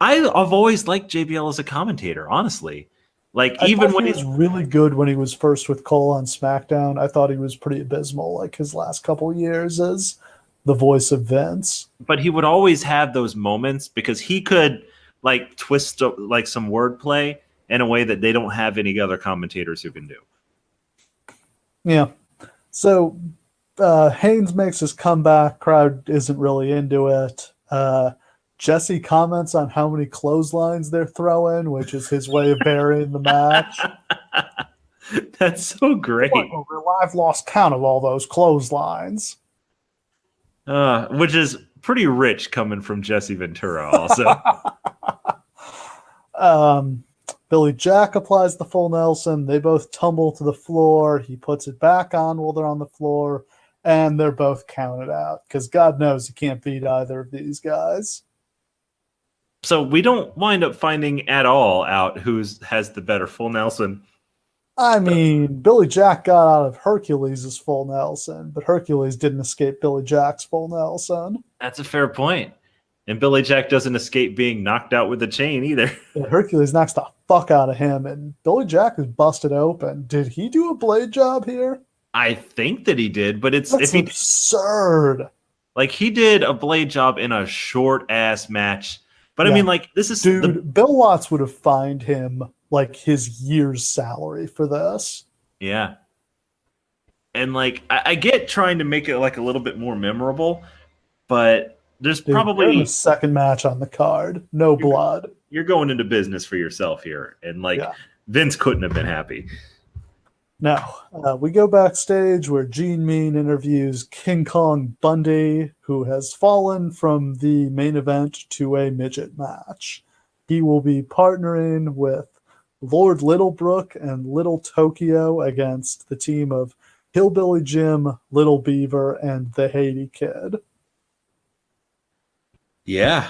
I've always liked JBL as a commentator, honestly. Like I even thought when he was really good when he was first with Cole on SmackDown. I thought he was pretty abysmal, like his last couple years as the voice of Vince. but he would always have those moments because he could like twist like some wordplay in a way that they don't have any other commentators who can do. Yeah. So Haynes makes his comeback. Crowd isn't really into it. Jesse comments on how many clotheslines they're throwing, which is his way of burying the match. That's so great. I've lost count of all those clotheslines. Which is pretty rich coming from Jesse Ventura also. Billy Jack applies the full Nelson. They both tumble to the floor. He puts it back on while they're on the floor, and they're both counted out because God knows you can't beat either of these guys. So we don't wind up finding at all out who has the better full Nelson. I mean, Billy Jack got out of Hercules' full Nelson, but Hercules didn't escape Billy Jack's full Nelson. That's a fair point. And Billy Jack doesn't escape being knocked out with a chain either. Yeah, Hercules knocks the fuck out of him, and Billy Jack is busted open. Did he do a blade job here? I think that he did, but it's That's absurd. Like he did a blade job in a short ass match. But yeah. I mean, like this is Bill Watts would have fined him like his year's salary for this. Yeah. And like I get trying to make it like a little bit more memorable, but there's probably the second match on the card. No blood. You're going into business for yourself here. And like Vince couldn't have been happy. No. We go backstage where Gene Mean interviews King Kong Bundy, who has fallen from the main event to a midget match. He will be partnering with Lord Littlebrook and Little Tokyo against the team of Hillbilly Jim, Little Beaver, and the Haiti Kid. Yeah.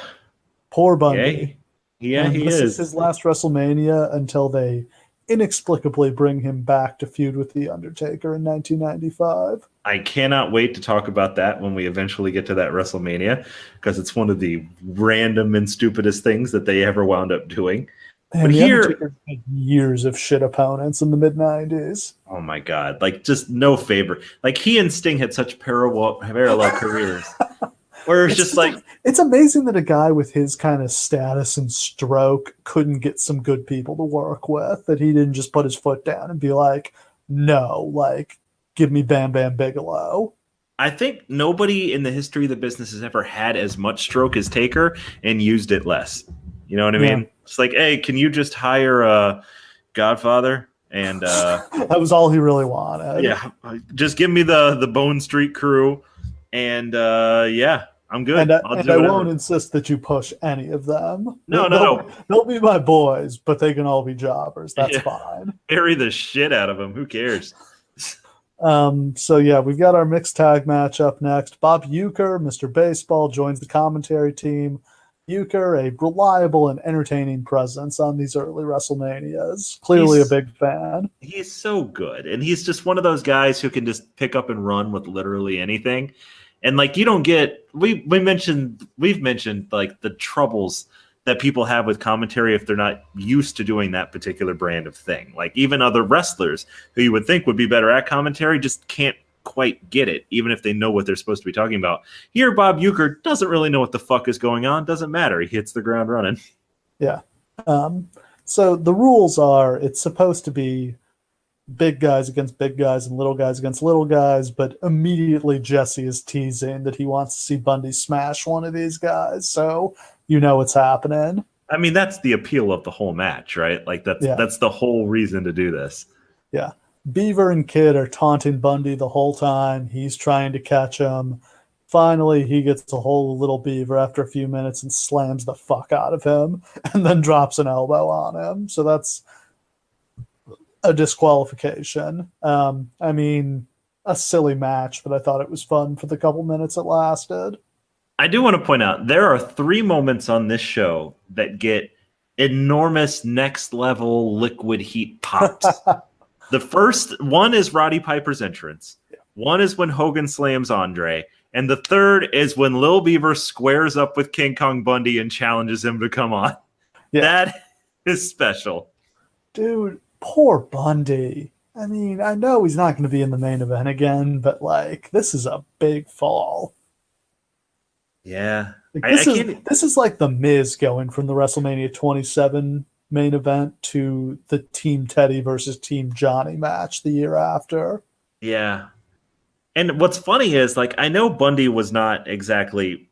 Poor Bundy. Yeah, he this is. This is his last WrestleMania until they inexplicably bring him back to feud with The Undertaker in 1995. I cannot wait to talk about that when we eventually get to that WrestleMania, because it's one of the random and stupidest things that they ever wound up doing. And but here, years of shit opponents in the mid-90s. Oh my God. Like, just no favor. Like, he and Sting had such parallel careers. Where it's just like... It's amazing that a guy with his kind of status and stroke couldn't get some good people to work with, that he didn't just put his foot down and be like, no, like, give me Bam Bam Bigelow. I think nobody in the history of the business has ever had as much stroke as Taker and used it less. You know what I mean? It's like, hey, can you just hire a Godfather? And that was all he really wanted. Yeah, just give me the Bone Street crew, and I'm good. And I won't insist that you push any of them. No. They'll be my boys, but they can all be jobbers. That's fine. Bury the shit out of them. Who cares? So we've got our mixed tag match up next. Bob Uecker, Mr. Baseball, joins the commentary team. Uecker, a reliable and entertaining presence on these early WrestleManias. Clearly a big fan. He's so good. And he's just one of those guys who can just pick up and run with literally anything. And like, you don't get, we've mentioned like the troubles that people have with commentary if they're not used to doing that particular brand of thing. Like even other wrestlers who you would think would be better at commentary just can't quite get it, even if they know what they're supposed to be talking about. Here, Bob Uecker doesn't really know what the fuck is going on. Doesn't matter. He hits the ground running. Yeah. So the rules are, it's supposed to be big guys against big guys and little guys against little guys, but immediately Jesse is teasing that he wants to see Bundy smash one of these guys. So you know what's happening. I mean, that's the appeal of the whole match, right? Like that's the whole reason to do this. Yeah. Beaver and Kid are taunting Bundy the whole time. He's trying to catch him. Finally, he gets a hold of Little Beaver after a few minutes and slams the fuck out of him and then drops an elbow on him. So that's a disqualification. I mean, a silly match, but I thought it was fun for the couple minutes it lasted. I do want to point out, there are 3 moments on this show that get enormous next level liquid heat pops. The first one is Roddy Piper's entrance. One is when Hogan slams Andre. And the third is when Lil Beaver squares up with King Kong Bundy and challenges him to come on. Yeah. That is special. Dude, poor Bundy. I mean, I know he's not going to be in the main event again, but, like, this is a big fall. Yeah. Like, this is like the Miz going from the WrestleMania 27 main event to the Team Teddy versus Team Johnny match the year after. Yeah. And what's funny is, like, I know Bundy was not exactly,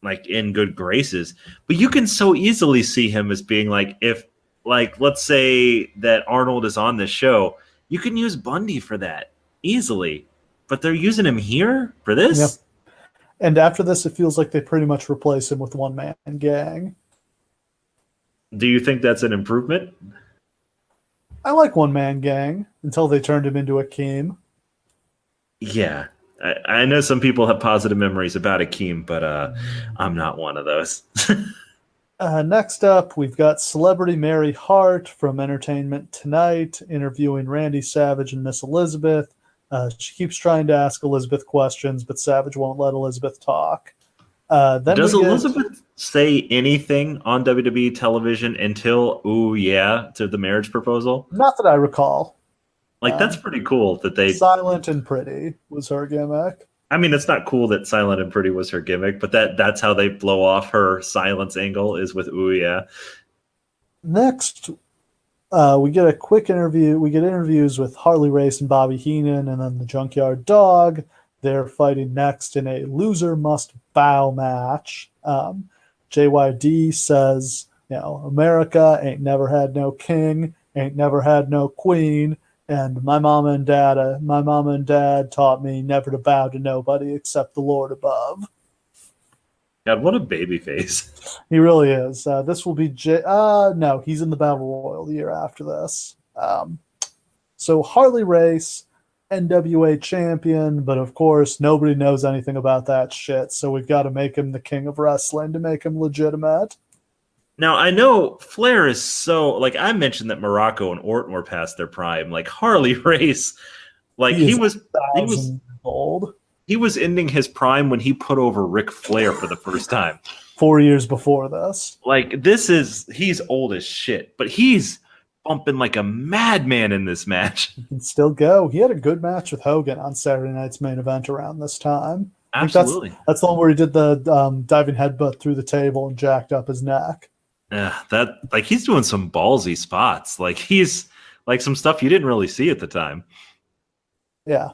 like, in good graces, but you can so easily see him as being, like, if, like, let's say that Arnold is on this show, you can use Bundy for that easily. But they're using him here for this? Yep. And after this, it feels like they pretty much replace him with one-man gang. Do you think that's an improvement? I like one-man gang until they turned him into Akeem. Yeah. I know some people have positive memories about Akeem, but I'm not one of those. Next up, we've got Celebrity Mary Hart from Entertainment Tonight interviewing Randy Savage and Miss Elizabeth. She keeps trying to ask Elizabeth questions, but Savage won't let Elizabeth talk. Does Elizabeth say anything on WWE television until, ooh, yeah, to the marriage proposal? Not that I recall. Like, that's pretty cool that they... Silent and Pretty was her gimmick. I mean, it's not cool that Silent and Pretty was her gimmick, but that's how they blow off her silence angle is with ooh, yeah. Next, we get a quick interview. We get interviews with Harley Race and Bobby Heenan, and then the Junkyard Dog. They're fighting next in a loser must bow match. JYD says, America ain't never had no king, ain't never had no queen, and my mama and dad taught me never to bow to nobody except the Lord above. God, what a baby face. He really is. This will be no, he's in the Battle Royal the year after this. So Harley Race, NWA champion, but of course nobody knows anything about that shit, so we've got to make him the king of wrestling to make him legitimate. Now, I know Flair is so... Like, I mentioned that Muraco and Orton were past their prime. Like, Harley Race, like, he was old. He was ending his prime when he put over Ric Flair for the first time. 4 years before this. Like, he's old as shit, but he's bumping like a madman in this match. He can still go. He had a good match with Hogan on Saturday night's main event around this time. Absolutely. That's the one where he did the diving headbutt through the table and jacked up his neck. Yeah, he's doing some ballsy spots. Like, he's like some stuff you didn't really see at the time. Yeah.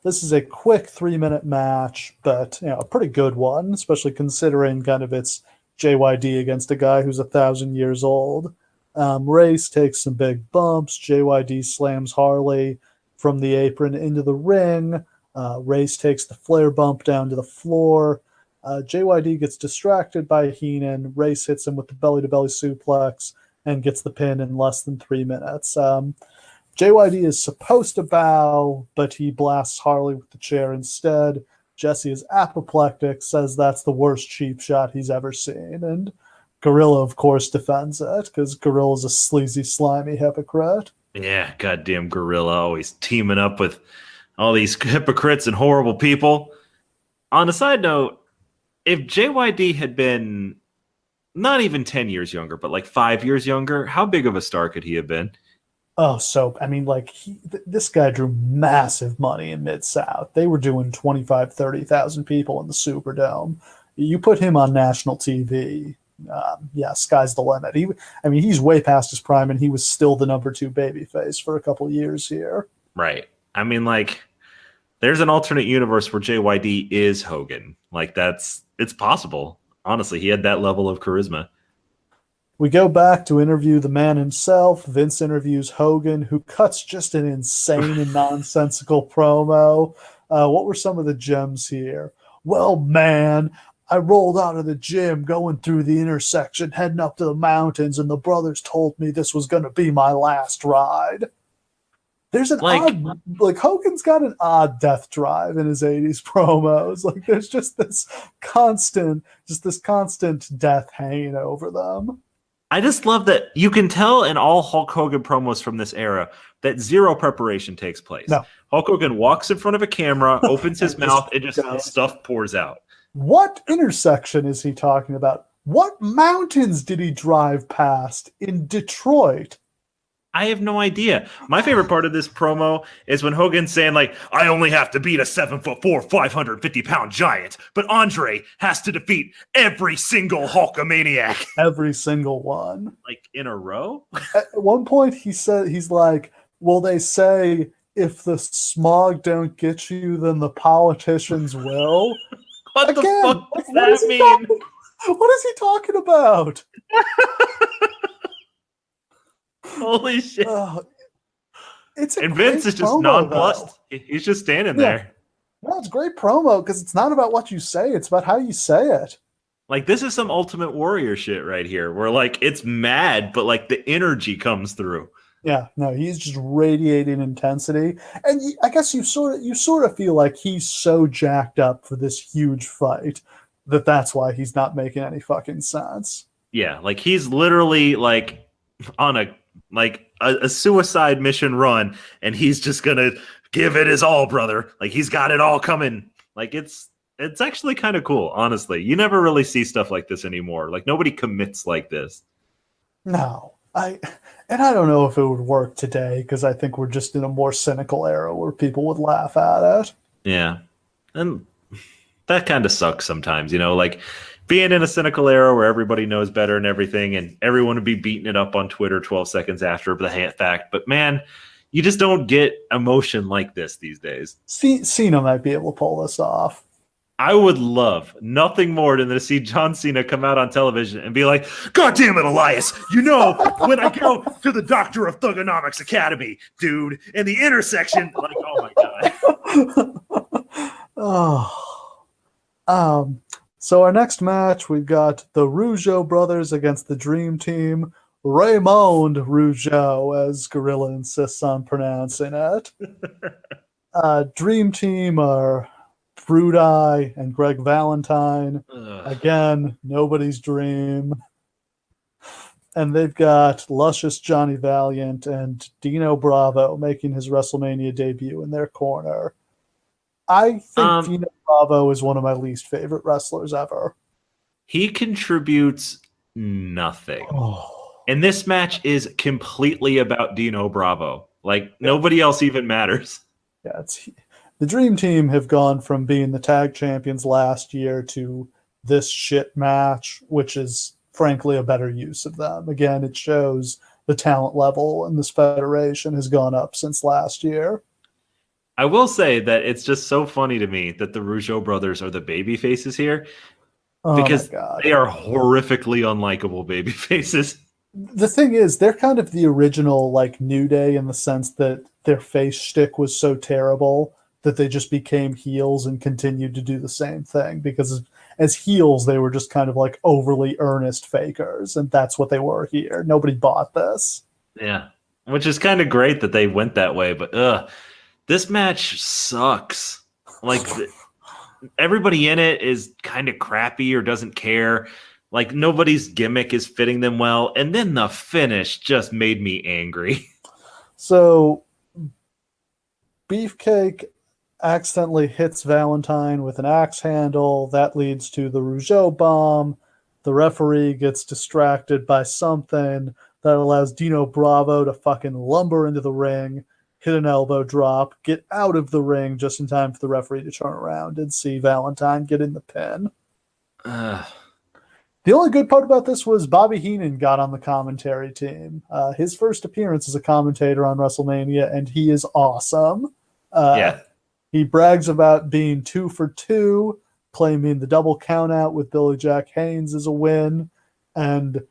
This is a quick 3-minute match, but a pretty good one, especially considering kind of it's JYD against a guy who's 1,000 years old. Race takes some big bumps. JYD slams Harley from the apron into the ring. Race takes the Flair bump down to the floor. JYD gets distracted by Heenan. Race hits him with the belly-to-belly suplex and gets the pin in less than 3 minutes. JYD is supposed to bow, but he blasts Harley with the chair instead. Jesse is apoplectic, says that's the worst cheap shot he's ever seen. And Gorilla, of course, defends it because Gorilla's a sleazy, slimy hypocrite. Yeah, goddamn Gorilla, always teaming up with all these hypocrites and horrible people. On a side note, if JYD had been not even 10 years younger, but like 5 years younger, how big of a star could he have been? Oh, so, I mean, like, this guy drew massive money in Mid-South. They were doing 25,000, 30,000 people in the Superdome. You put him on national TV, sky's the limit. He's way past his prime, and he was still the number 2 babyface for a couple years here. Right. I mean, like, there's an alternate universe where JYD is Hogan. Like, it's possible. Honestly, he had that level of charisma. We go back to interview the man himself. Vince interviews Hogan, who cuts just an insane and nonsensical promo. What were some of the gems here? Well, man, I rolled out of the gym going through the intersection, heading up to the mountains, and the brothers told me this was going to be my last ride. There's an odd, like, Hogan's got an odd death drive in his 80s promos. Like, there's just this constant death hanging over them. I just love that you can tell in all Hulk Hogan promos from this era that zero preparation takes place. No. Hulk Hogan walks in front of a camera, opens his mouth, and just goes. stuff pours out. What intersection is he talking about? What mountains did he drive past in Detroit? I have no idea. My favorite part of this promo is when Hogan's saying, like, I only have to beat a 7'4", 550-pound giant, but Andre has to defeat every single Hulkamaniac. Every single one. Like, in a row? At one point, he's like, well, they say if the smog don't get you, then the politicians will. What Again, the fuck does that mean? What is he talking about? Holy shit. And Vince is just nonplussed. He's just standing there. No, it's a great promo because it's not about what you say. It's about how you say it. Like, this is some Ultimate Warrior shit right here where, like, it's mad, but, like, the energy comes through. Yeah, no, he's just radiating intensity. And I guess you sort of feel like he's so jacked up for this huge fight that's why he's not making any fucking sense. Yeah, like, he's literally, like, on a suicide mission run, and he's just gonna give it his all, brother. Like, he's got it all coming. Like, it's actually kind of cool, honestly. You never really see stuff like this anymore. Like, nobody commits like this. No, I don't know if it would work today because I think we're just in a more cynical era where people would laugh at it. Yeah, and that kind of sucks sometimes, you know, like being in a cynical era where everybody knows better and everything, and everyone would be beating it up on Twitter 12 seconds after the fact. But man, you just don't get emotion like this these days. Cena might be able to pull this off. I would love nothing more than to see John Cena come out on television and be like, God damn it, Elias, you know, when I go to the Doctor of Thugonomics Academy, dude, in the intersection, like, oh my God. So our next match, we've got the Rougeau brothers against the Dream Team. Raymond Rougeau, as Gorilla insists on pronouncing it. Dream Team are Brudai and Greg Valentine. Again, nobody's dream. And they've got luscious Johnny Valiant and Dino Bravo making his WrestleMania debut in their corner. I think Dino Bravo is one of my least favorite wrestlers ever. He contributes nothing. And this match is completely about Dino Bravo. Like, nobody else even matters. Yeah, the Dream Team have gone from being the tag champions last year to this shit match, which is frankly a better use of them. Again, it shows the talent level in this federation has gone up since last year. I will say that it's just so funny to me that the Rougeau brothers are the baby faces here because they are horrifically unlikable baby faces. The thing is, they're kind of the original like New Day in the sense that their face shtick was so terrible that they just became heels and continued to do the same thing because as heels, they were just kind of like overly earnest fakers, and that's what they were here. Nobody bought this. Yeah, which is kind of great that they went that way, but this match sucks. Like, everybody in it is kind of crappy or doesn't care. Like, nobody's gimmick is fitting them well. And then the finish just made me angry. So, Beefcake accidentally hits Valentine with an axe handle. That leads to the Rougeau bomb. The referee gets distracted by something that allows Dino Bravo to fucking lumber into the ring, hit an elbow drop, get out of the ring just in time for the referee to turn around and see Valentine get in the pin. The only good part about this was Bobby Heenan got on the commentary team. His first appearance as a commentator on WrestleMania, and he is awesome. He brags about being 2 for 2, claiming the double countout with Billy Jack Haynes is a win, and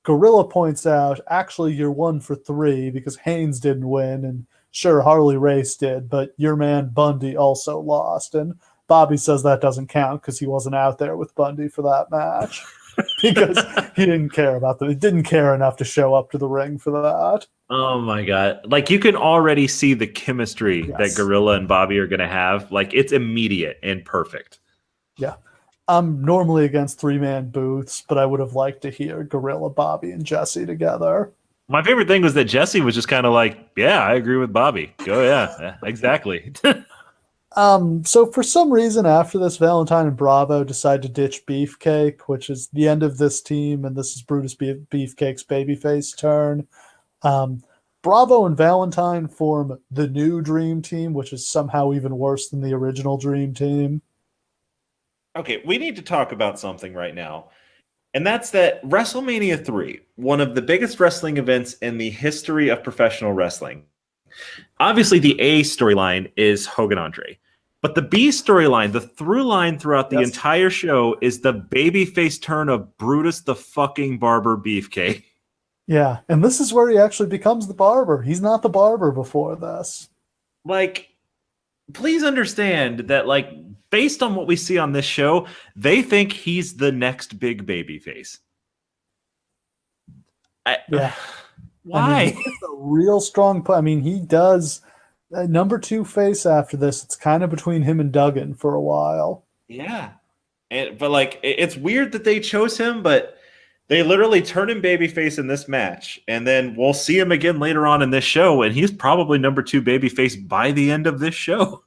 Gorilla points out, actually, you're 1 for 3 because Haynes didn't win, and sure, Harley Race did, but your man Bundy also lost. And Bobby says that doesn't count because he wasn't out there with Bundy for that match because he didn't care about them. He didn't care enough to show up to the ring for that. Oh my God. Like, you can already see the chemistry that Gorilla and Bobby are going to have. Like, it's immediate and perfect. Yeah. I'm normally against three-man booths, but I would have liked to hear Gorilla, Bobby, and Jesse together. My favorite thing was that Jesse was just kind of like, yeah, I agree with Bobby. Go, yeah, exactly. So for some reason, after this, Valentine and Bravo decide to ditch Beefcake, which is the end of this team, and this is Beefcake's babyface turn. Um, Bravo and Valentine form the new Dream Team, which is somehow even worse than the original Dream Team. Okay, we need to talk about something right now. And that's that WrestleMania 3, one of the biggest wrestling events in the history of professional wrestling. Obviously, the A storyline is Hogan Andre. But the B storyline, the through line throughout the entire show, is the babyface turn of Brutus the fucking Barber Beefcake. Yeah, and this is where he actually becomes the barber. He's not the barber before this. Like, please understand that, like, based on what we see on this show, they think he's the next big babyface. Yeah. Why? I mean, he's a real strong. I mean, he does number two face after this. It's kind of between him and Duggan for a while. Yeah, but like, it's weird that they chose him, but they literally turn him babyface in this match, and then we'll see him again later on in this show, and he's probably number two babyface by the end of this show.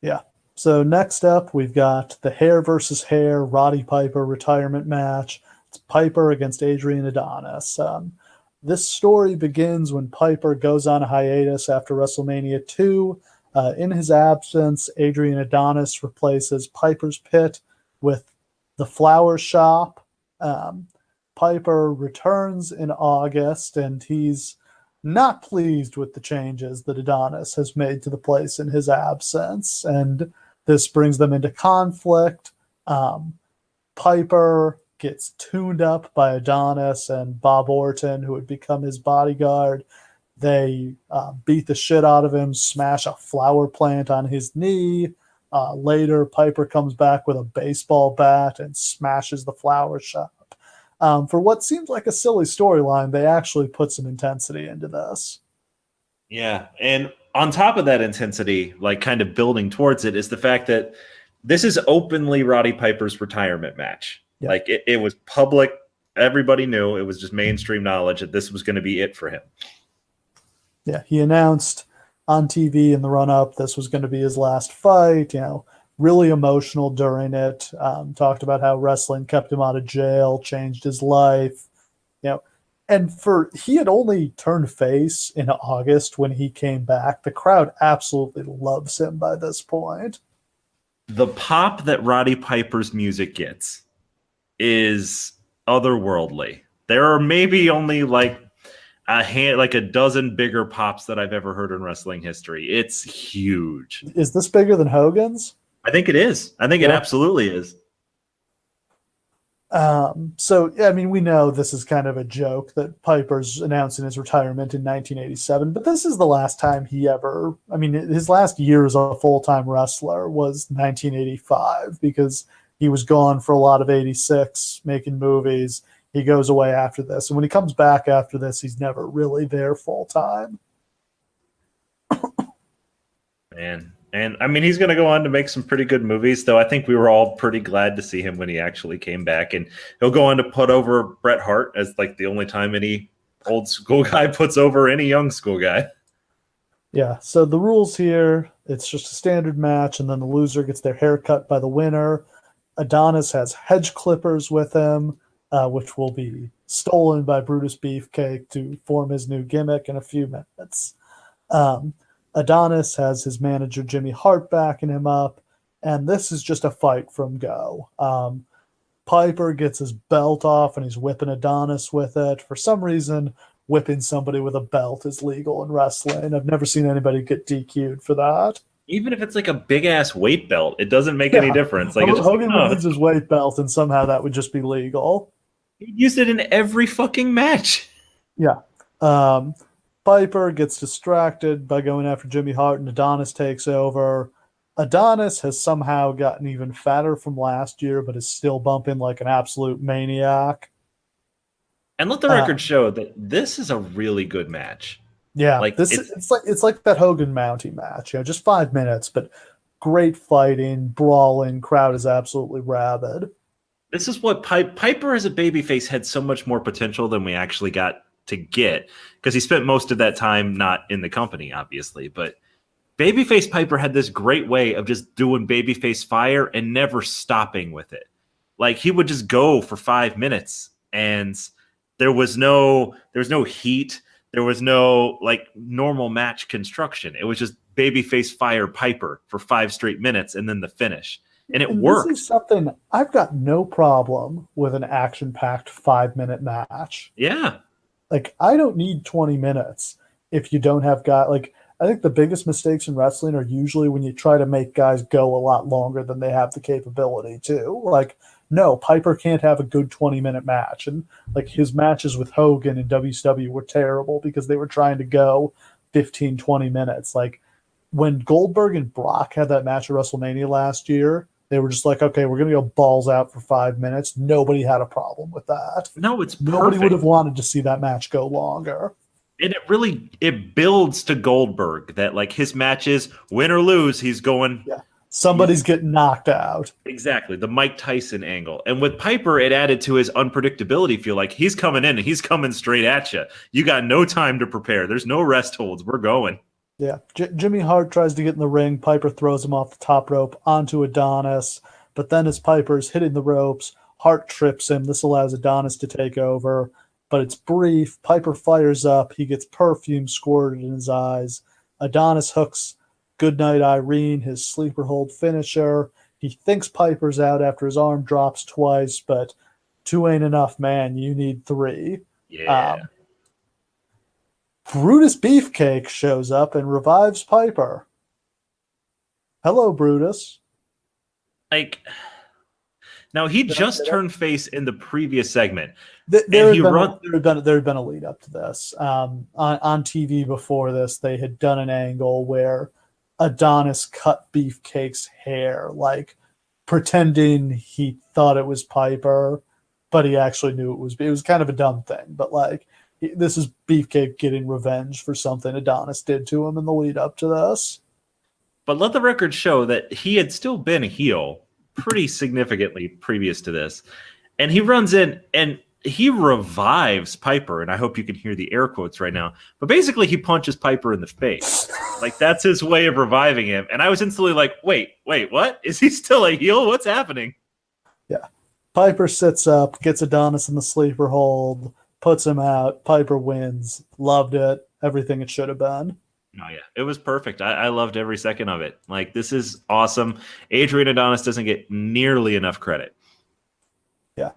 Yeah. So next up, we've got the hair versus hair Roddy Piper retirement match. It's Piper against Adrian Adonis. This story begins when Piper goes on a hiatus after WrestleMania 2. In his absence, Adrian Adonis replaces Piper's Pit with the Flower Shop. Piper returns in August, and he's not pleased with the changes that Adonis has made to the place in his absence, and this brings them into conflict. Piper gets tuned up by Adonis and Bob Orton, who would become his bodyguard. They beat the shit out of him, smash a flower plant on his knee. Later, Piper comes back with a baseball bat and smashes the flower shop. For what seems like a silly storyline, they actually put some intensity into this. Yeah, and on top of that intensity, like kind of building towards it, is the fact that this is openly Roddy Piper's retirement match. Yeah. Like, it was public. Everybody knew. It was just mainstream knowledge that this was going to be it for him. Yeah, he announced on TV in the run-up this was going to be his last fight, really emotional during it. Talked about how wrestling kept him out of jail, changed his life, and he had only turned face in August when he came back. The crowd absolutely loves him by this point. The pop that Roddy Piper's music gets is otherworldly. There are maybe only like a dozen bigger pops that I've ever heard in wrestling history. It's huge. Is this bigger than Hogan's? I think it is. I think it absolutely is. So, I mean, we know this is kind of a joke that Piper's announcing his retirement in 1987, but this is the last time his last year as a full-time wrestler was 1985, because he was gone for a lot of 86, making movies. He goes away after this. And when he comes back after this, he's never really there full-time. Man. And I mean, he's going to go on to make some pretty good movies, though. I think we were all pretty glad to see him when he actually came back. And he'll go on to put over Bret Hart as like the only time any old school guy puts over any young school guy. Yeah. So the rules here, it's just a standard match, and then the loser gets their hair cut by the winner. Adonis has hedge clippers with him, which will be stolen by Brutus Beefcake to form his new gimmick in a few minutes. Adonis has his manager Jimmy Hart backing him up, and this is just a fight from go. Piper gets his belt off, and he's whipping Adonis with it. For some reason, whipping somebody with a belt is legal in wrestling. I've never seen anybody get DQ'd for that. Even if it's like a big-ass weight belt, it doesn't make any difference. Like, Hogan would use his weight belt, and somehow that would just be legal. He used it in every fucking match. Yeah. Piper gets distracted by going after Jimmy Hart, and Adonis takes over. Adonis has somehow gotten even fatter from last year, but is still bumping like an absolute maniac. And let the record show that this is a really good match. Yeah, like it's like that Hogan Mountie match. Just 5 minutes, but great fighting, brawling, crowd is absolutely rabid. This is what Piper as a babyface had so much more potential than we actually got to get, because he spent most of that time not in the company, obviously. But babyface Piper had this great way of just doing babyface fire and never stopping with it. Like, he would just go for 5 minutes, and there was no heat. There was no like normal match construction. It was just babyface fire Piper for 5 straight minutes and then the finish. And it worked. This is something I've got no problem with, an action-packed 5-minute match. Yeah. Like, I don't need 20 minutes if you don't have guys. Like, I think the biggest mistakes in wrestling are usually when you try to make guys go a lot longer than they have the capability to. Like, no, Piper can't have a good 20-minute match. And, like, his matches with Hogan and WCW were terrible because they were trying to go 15, 20 minutes. Like, when Goldberg and Brock had that match at WrestleMania last year, they were just like, okay, we're going to go balls out for 5 minutes. Nobody had a problem with that. No, it's perfect. Nobody would have wanted to see that match go longer. And it builds to Goldberg that, like, his matches, win or lose, he's going. Yeah. Somebody's getting knocked out. Exactly. The Mike Tyson angle. And with Piper, it added to his unpredictability. Feel like he's coming in and he's coming straight at you. You got no time to prepare. There's no rest holds. We're going. Yeah. Jimmy Hart tries to get in the ring. Piper throws him off the top rope onto Adonis. But then as Piper's hitting the ropes, Hart trips him. This allows Adonis to take over. But it's brief. Piper fires up. He gets perfume squirted in his eyes. Adonis hooks Goodnight Irene, his sleeper hold finisher. He thinks Piper's out after his arm drops twice, but 2 ain't enough, man. You need 3. Yeah. Brutus Beefcake shows up and revives Piper. Hello, Brutus. Like, now he just turned face in the previous segment. There had been a lead up to this. On TV before this, they had done an angle where Adonis cut Beefcake's hair, like pretending he thought it was Piper, but he actually knew it was. It was kind of a dumb thing, but like, this is Beefcake getting revenge for something Adonis did to him in the lead up to this. But let the record show that he had still been a heel pretty significantly previous to this. And he runs in and he revives Piper, and I hope you can hear the air quotes right now. But basically, he punches Piper in the face. Like, that's his way of reviving him. And I was instantly like, wait, what? Is he still a heel? What's happening? Yeah. Piper sits up, gets Adonis in the sleeper hold, puts him out. Piper wins. Loved it. Everything it should have been. Oh, yeah. It was perfect. I loved every second of it. Like, this is awesome. Adrian Adonis doesn't get nearly enough credit. Yeah.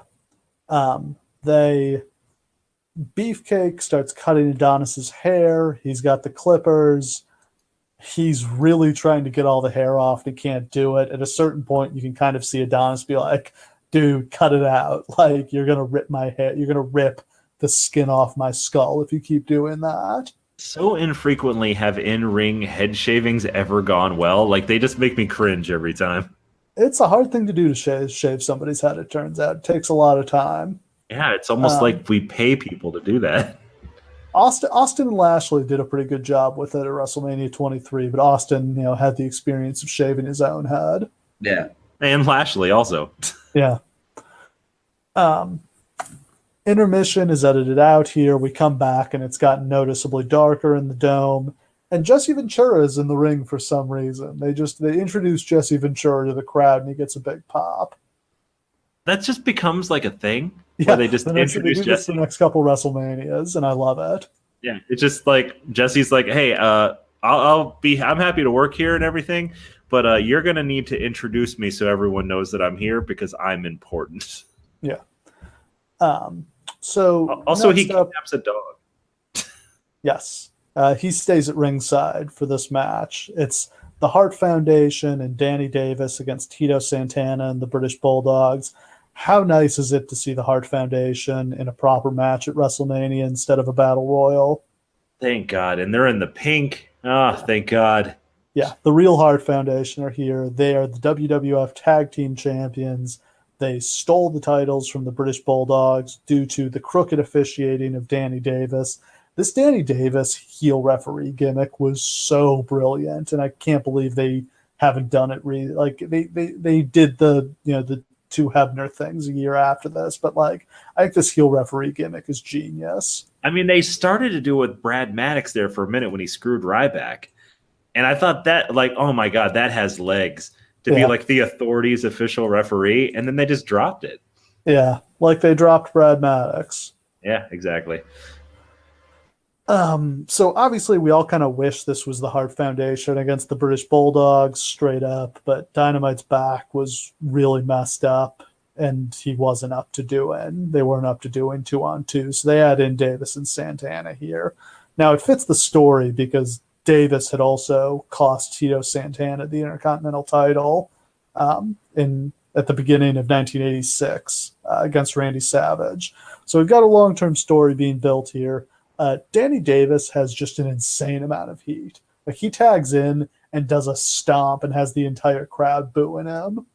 Beefcake starts cutting Adonis's hair. He's got the clippers. He's really trying to get all the hair off. He can't do it. At a certain point, you can kind of see Adonis be like, dude, cut it out. Like, you're going to rip my hair. You're going to rip the skin off my skull if you keep doing that. So infrequently have in-ring head shavings ever gone well. Like, they just make me cringe every time. It's a hard thing to do to shave somebody's head, it turns out. It takes a lot of time. Yeah, it's almost like we pay people to do that. Austin and Lashley did a pretty good job with it at WrestleMania 23, but Austin, had the experience of shaving his own head. Yeah. And Lashley also. Yeah. Intermission is edited out here. We come back, and it's gotten noticeably darker in the dome. And Jesse Ventura is in the ring for some reason. They introduce Jesse Ventura to the crowd, and he gets a big pop. That just becomes like a thing. Yeah, where they just introduce Jesse. The next couple WrestleManias, and I love it. Yeah, it's just like Jesse's like, hey, I'm happy to work here and everything, but you're gonna need to introduce me so everyone knows that I'm here because I'm important. Yeah. So also he kidnaps a dog. Yes. He stays at ringside for this match. It's the Hart Foundation and Danny Davis against Tito Santana and the British Bulldogs. How nice is it to see the Hart Foundation in a proper match at WrestleMania instead of a battle royal? Thank God. And they're in the pink. Thank God. Yeah, the real Hart Foundation are here. They are the WWF Tag Team Champions. They stole the titles from the British Bulldogs due to the crooked officiating of Danny Davis. This Danny Davis heel referee gimmick was so brilliant, and I can't believe they haven't done it really. Like they did the the two Hebner things a year after this, but like I think this heel referee gimmick is genius. I mean, they started to do it with Brad Maddox there for a minute when he screwed Ryback. And I thought that, like, oh my God, that has legs to be like the Authority's official referee. And then they just dropped it. Yeah, like they dropped Brad Maddox. Yeah, exactly. So obviously we all kind of wish this was the Hart Foundation against the British Bulldogs straight up, but Dynamite's back was really messed up and he wasn't up to doing. They weren't up to doing 2-on-2, so they add in Davis and Santana here. Now it fits the story because Davis had also cost Tito Santana the Intercontinental title at the beginning of 1986 against Randy Savage. So we've got a long-term story being built here. Danny Davis has just an insane amount of heat. Like he tags in and does a stomp and has the entire crowd booing him.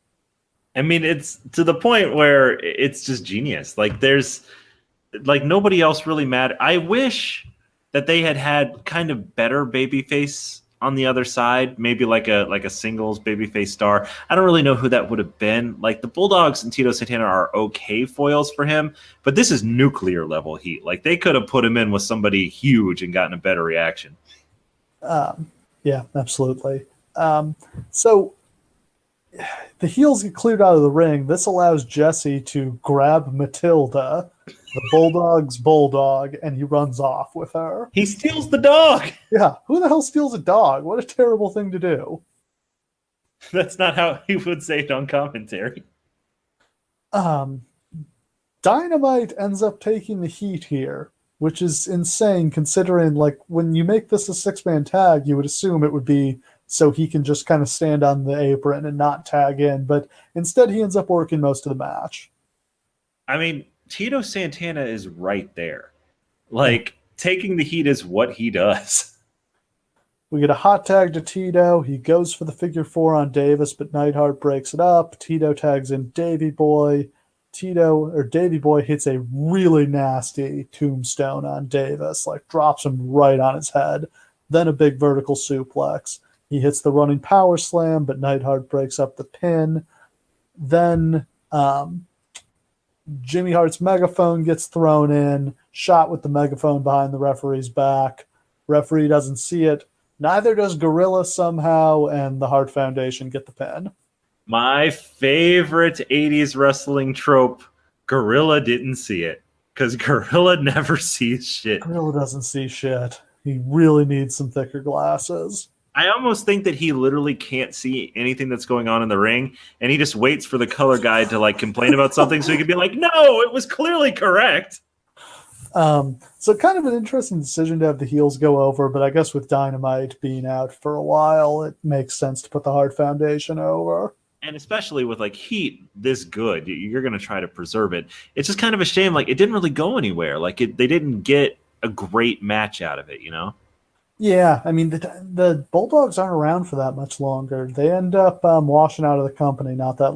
I mean, it's to the point where it's just genius. Like there's like nobody else really mattered. I wish that they had kind of better babyface on the other side, maybe like a singles babyface star. I don't really know who that would have been. Like the Bulldogs and Tito Santana are okay foils for him, but this is nuclear level heat. Like they could have put him in with somebody huge and gotten a better reaction. Yeah, absolutely. So the heels get cleared out of the ring. This allows Jesse to grab Matilda, the Bulldog's bulldog, and he runs off with her. He steals the dog. Yeah, who the hell steals a dog? What a terrible thing to do. That's not how he would say it on commentary. Dynamite ends up taking the heat here, which is insane considering, like, when you make this a six-man tag, you would assume it would be so he can just kind of stand on the apron and not tag in, but instead he ends up working most of the match. I mean, Tito Santana is right there. Like, taking the heat is what he does. We get a hot tag to Tito. He goes for the figure four on Davis, but Neidhart breaks it up. Tito tags in Davey Boy. Davey Boy hits a really nasty tombstone on Davis, like drops him right on his head. Then a big vertical suplex. He hits the running power slam, but Neidhart breaks up the pin. Then Jimmy Hart's megaphone gets thrown in, shot with the megaphone behind the referee's back. Referee doesn't see it. Neither does Gorilla somehow, and the Hart Foundation get the pin. My favorite 80s wrestling trope, Gorilla didn't see it. Because Gorilla never sees shit. Gorilla doesn't see shit. He really needs some thicker glasses. I almost think that he literally can't see anything that's going on in the ring, and he just waits for the color guy to like complain about something so he can be like, no, it was clearly correct. So kind of an interesting decision to have the heels go over, but I guess with Dynamite being out for a while, it makes sense to put the Hart Foundation over. And especially with like heat this good, you're going to try to preserve it. It's just kind of a shame. Like it didn't really go anywhere. Like they didn't get a great match out of it, you know? Yeah, I mean, the Bulldogs aren't around for that much longer. They end up washing out of the company. Not that,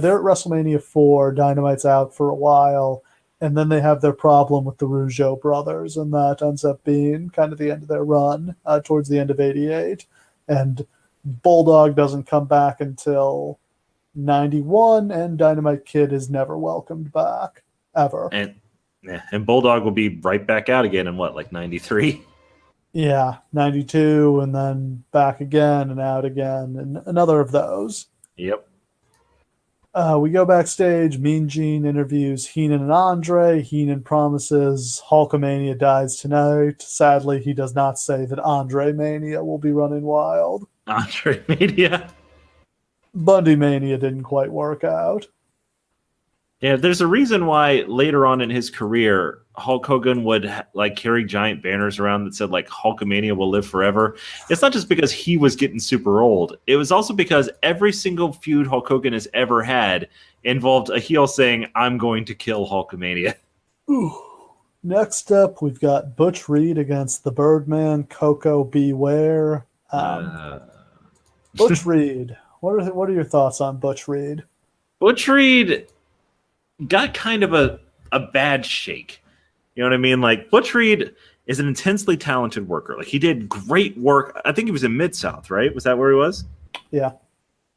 they're at WrestleMania 4, Dynamite's out for a while, and then they have their problem with the Rougeau brothers, and that ends up being kind of the end of their run towards the end of 88. And Bulldog doesn't come back until 91, and Dynamite Kid is never welcomed back, ever. And Bulldog will be right back out again in what, like 93? Yeah, 92, and then back again and out again, and another of those. Yep. We go backstage. Mean Gene interviews Heenan and Andre. Heenan promises Hulkamania dies tonight. Sadly, he does not say that Andre Mania will be running wild. Andre Mania. Bundy Mania didn't quite work out. Yeah, there's a reason why later on in his career, Hulk Hogan would like carry giant banners around that said like Hulkamania will live forever. It's not just because he was getting super old. It was also because every single feud Hulk Hogan has ever had involved a heel saying, I'm going to kill Hulkamania. Ooh. Next up, we've got Butch Reed against the Birdman, Coco Beware. Butch Reed. What are your thoughts on Butch Reed? Butch Reed got kind of a bad shake. You know what I mean? Like, Butch Reed is an intensely talented worker. Like, he did great work. I think he was in Mid-South, right? Was that where he was? Yeah.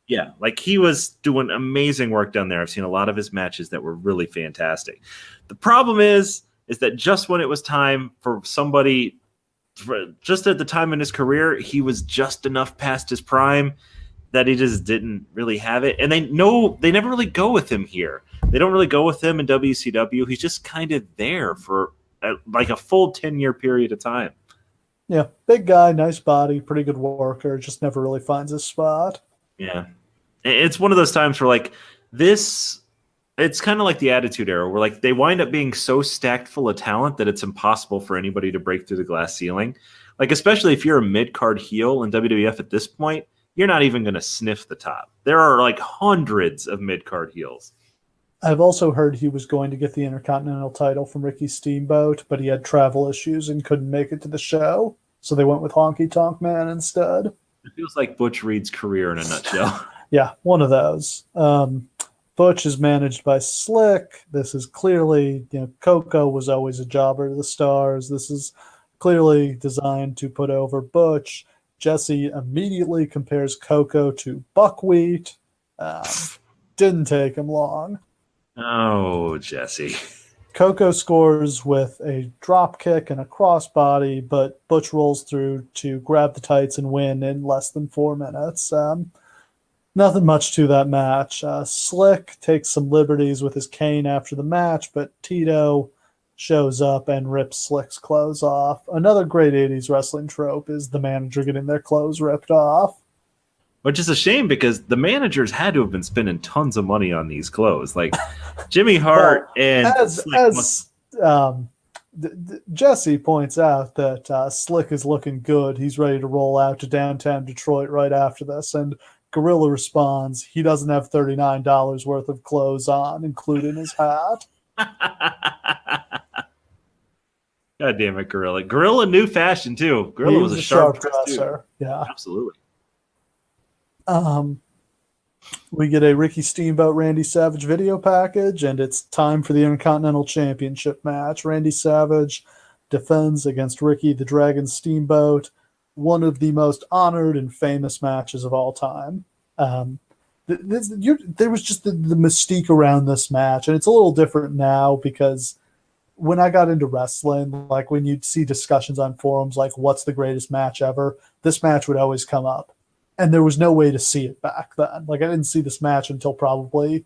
Yeah, like he was doing amazing work down there. I've seen a lot of his matches that were really fantastic. The problem is that just when it was time for somebody, just at the time in his career, he was just enough past his prime that he just didn't really have it. And they never really go with him here. They don't really go with him in WCW. He's just kind of there for like a full 10-year period of time. Yeah, big guy, nice body, pretty good worker, just never really finds his spot. Yeah. It's one of those times where like this, it's kind of like the Attitude Era where like they wind up being so stacked full of talent that it's impossible for anybody to break through the glass ceiling. Like, especially if you're a mid-card heel in WWF at this point, you're not even going to sniff the top. There are like hundreds of mid-card heels. I've also heard he was going to get the Intercontinental title from Ricky Steamboat, but he had travel issues and couldn't make it to the show. So they went with Honky Tonk Man instead. It feels like Butch Reed's career in a nutshell. Yeah, one of those. Butch is managed by Slick. This is clearly, Coco was always a jobber to the stars. This is clearly designed to put over Butch. Jesse immediately compares Coco to buckwheat. Didn't take him long. Oh, Jesse. Coco scores with a drop kick and a crossbody, but Butch rolls through to grab the tights and win in less than 4 minutes. Nothing much to that match. Slick takes some liberties with his cane after the match, but Tito shows up and rips Slick's clothes off. Another great 80s wrestling trope is the manager getting their clothes ripped off. Which is a shame because the managers had to have been spending tons of money on these clothes. Like Jimmy Hart Jesse points out that Slick is looking good. He's ready to roll out to downtown Detroit right after this. And Gorilla responds, he doesn't have $39 worth of clothes on, including his hat. God damn it, Gorilla. Gorilla knew fashion, too. Gorilla was a sharp dresser. Yeah. Absolutely. We get a Ricky Steamboat Randy Savage video package, and it's time for the Intercontinental Championship match. Randy Savage defends against Ricky the Dragon Steamboat, one of the most honored and famous matches of all time. There was just the mystique around this match, and it's a little different now because when I got into wrestling, like when you'd see discussions on forums like what's the greatest match ever, this match would always come up. And there was no way to see it back then. Like I didn't see this match until probably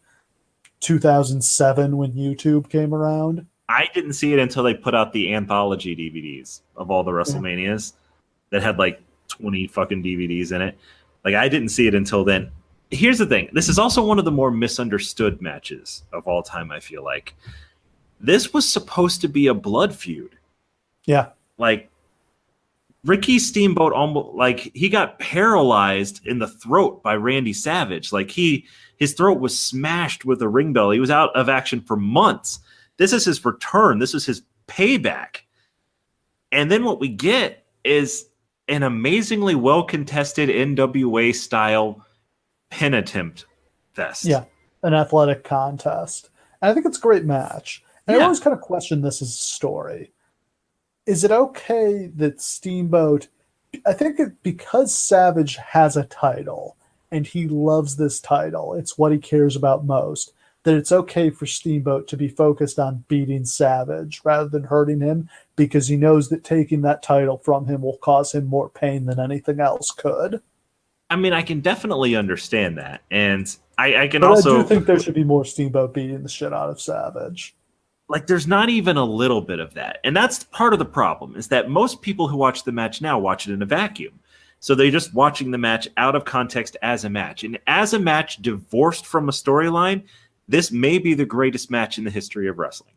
2007 when YouTube came around. I didn't see it until they put out the anthology DVDs of all the WrestleManias that had like 20 fucking DVDs in it. Like I didn't see it until then. Here's the thing. This is also one of the more misunderstood matches of all time, I feel like. This was supposed to be a blood feud. Yeah. Like Ricky Steamboat he got paralyzed in the throat by Randy Savage. Like his throat was smashed with a ring bell. He was out of action for months. This is his return. This is his payback. And then what we get is an amazingly well contested NWA style pin attempt fest. Yeah, an athletic contest. And I think it's a great match. And I always kind of question this as a story. Is it okay that Steamboat, I think because Savage has a title and he loves this title, it's what he cares about most, that it's okay for Steamboat to be focused on beating Savage rather than hurting him because he knows that taking that title from him will cause him more pain than anything else could. I mean, I can definitely understand that. And I can but also... I do think there should be more Steamboat beating the shit out of Savage. Like, there's not even a little bit of that. And that's part of the problem, is that most people who watch the match now watch it in a vacuum. So they're just watching the match out of context as a match. And as a match divorced from a storyline, this may be the greatest match in the history of wrestling.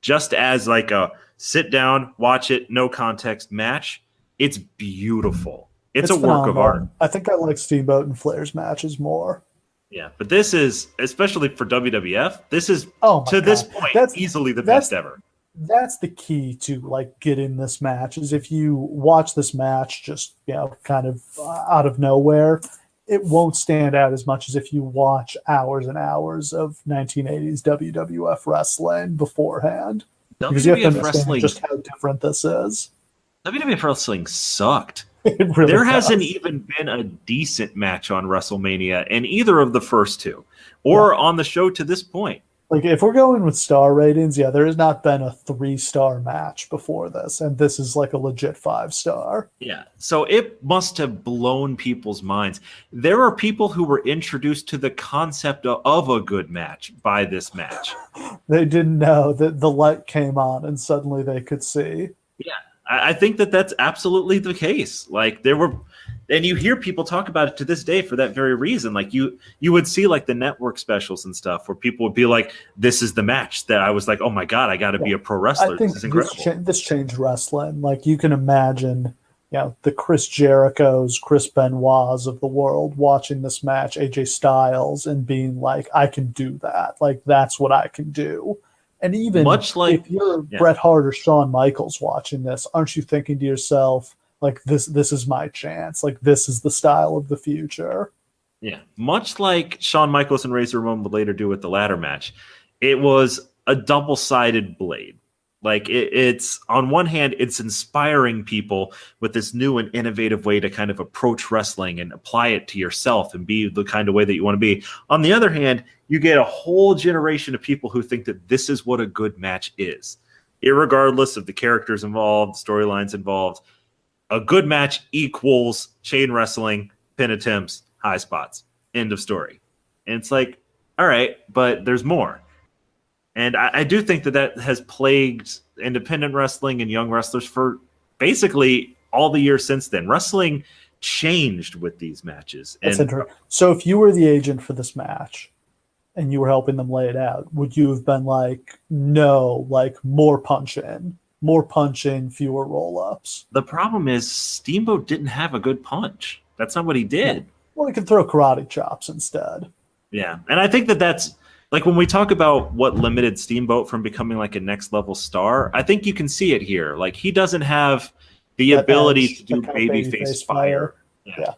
Just as like a sit down, watch it, no context match, it's beautiful. It's a phenomenal. Work of art. I think I like Steamboat and Flair's matches more. Yeah, but this is, especially for WWF, this is, this point, easily the best ever. That's the key to, like, getting this match, is if you watch this match just, kind of out of nowhere, it won't stand out as much as if you watch hours and hours of 1980s WWF wrestling beforehand. Because you have to understand just how different this is. WWF wrestling sucked. It really There hasn't does. even been a decent match on WrestleMania in either of the first two, or on the show to this point. Like, if we're going with star ratings, yeah, there has not been a 3-star match before this, and this is like a legit 5-star. Yeah. So it must have blown people's minds. There are people who were introduced to the concept of a good match by this match. They didn't know that the light came on and suddenly they could see. Yeah. I think that that's absolutely the case. Like there were, and you hear people talk about it to this day for that very reason. Like you would see like the network specials and stuff where people would be like, this is the match that I was like, oh my God, I got to be a pro wrestler. I think This is incredible. this changed wrestling. Like, you can imagine, the Chris Jerichos, Chris Benoits of the world watching this match, AJ Styles, and being like, I can do that. Like, that's what I can do. And even Much like, if you're Bret Hart or Shawn Michaels watching this, aren't you thinking to yourself, like, this is my chance. Like, this is the style of the future. yeah, much like Shawn Michaels and Razor Ramon would later do with the ladder match, it was a double-sided blade. Like it's on one hand, it's inspiring people with this new and innovative way to kind of approach wrestling and apply it to yourself and be the kind of way that you want to be. On the other hand, you get a whole generation of people who think that this is what a good match is, irregardless of the characters involved, storylines involved. A good match equals chain wrestling, pin attempts, high spots. End of story. And it's like, all right, but there's more. And I do think that has plagued independent wrestling and young wrestlers for basically all the years since then. Wrestling changed with these matches. That's interesting. So if you were the agent for this match and you were helping them lay it out, would you have been like, no, like more punching, fewer roll-ups? The problem is Steamboat didn't have a good punch. That's not what he did. Yeah. Well, he could throw karate chops instead. Yeah. And I think that's like when we talk about what limited Steamboat from becoming like a next level star, I think you can see it here. Like he doesn't have the ability to do babyface fire. Yeah.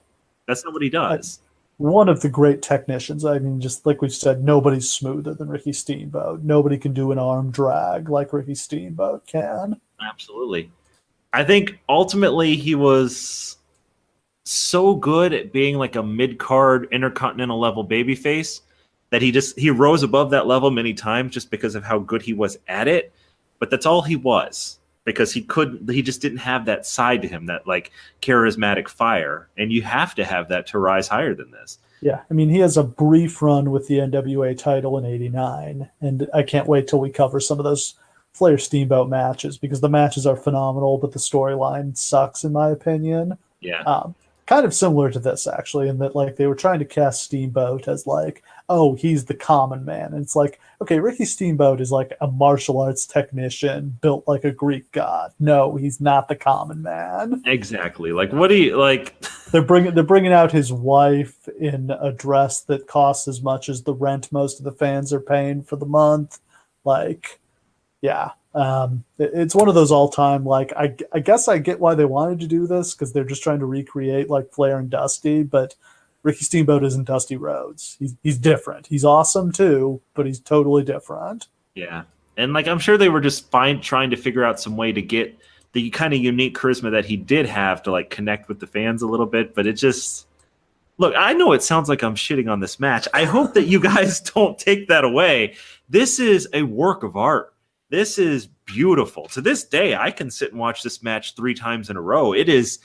That's not what he does. One of the great technicians. I mean, just like we've said, nobody's smoother than Ricky Steamboat. Nobody can do an arm drag like Ricky Steamboat can. Absolutely. I think ultimately he was so good at being like a mid-card Intercontinental level babyface that he rose above that level many times just because of how good he was at it. But that's all he was, because he just didn't have that side to him, that like charismatic fire. And you have to have that to rise higher than this. Yeah. I mean, he has a brief run with the NWA title in '89. And I can't wait till we cover some of those Flair Steamboat matches, because the matches are phenomenal, but the storyline sucks in my opinion. Yeah. Kind of similar to this, actually, in that like they were trying to cast Steamboat as like, oh, he's the common man. And it's like, okay, Ricky Steamboat is like a martial arts technician built like a Greek god. No, he's not the common man. Exactly. Like, what do you like? They're bringing out his wife in a dress that costs as much as the rent most of the fans are paying for the month. Like, yeah. It's one of those all-time, like, I guess I get why they wanted to do this, because they're just trying to recreate like Flair and Dusty, but Ricky Steamboat isn't Dusty Rhodes. He's different. He's awesome too, but he's totally different. Yeah. And like I'm sure they were just trying to figure out some way to get the kind of unique charisma that he did have to like connect with the fans a little bit, but it just look, I know it sounds like I'm shitting on this match. I hope that you guys don't take that away. This is a work of art. This is beautiful. To this day, I can sit and watch this match 3 times in a row. It is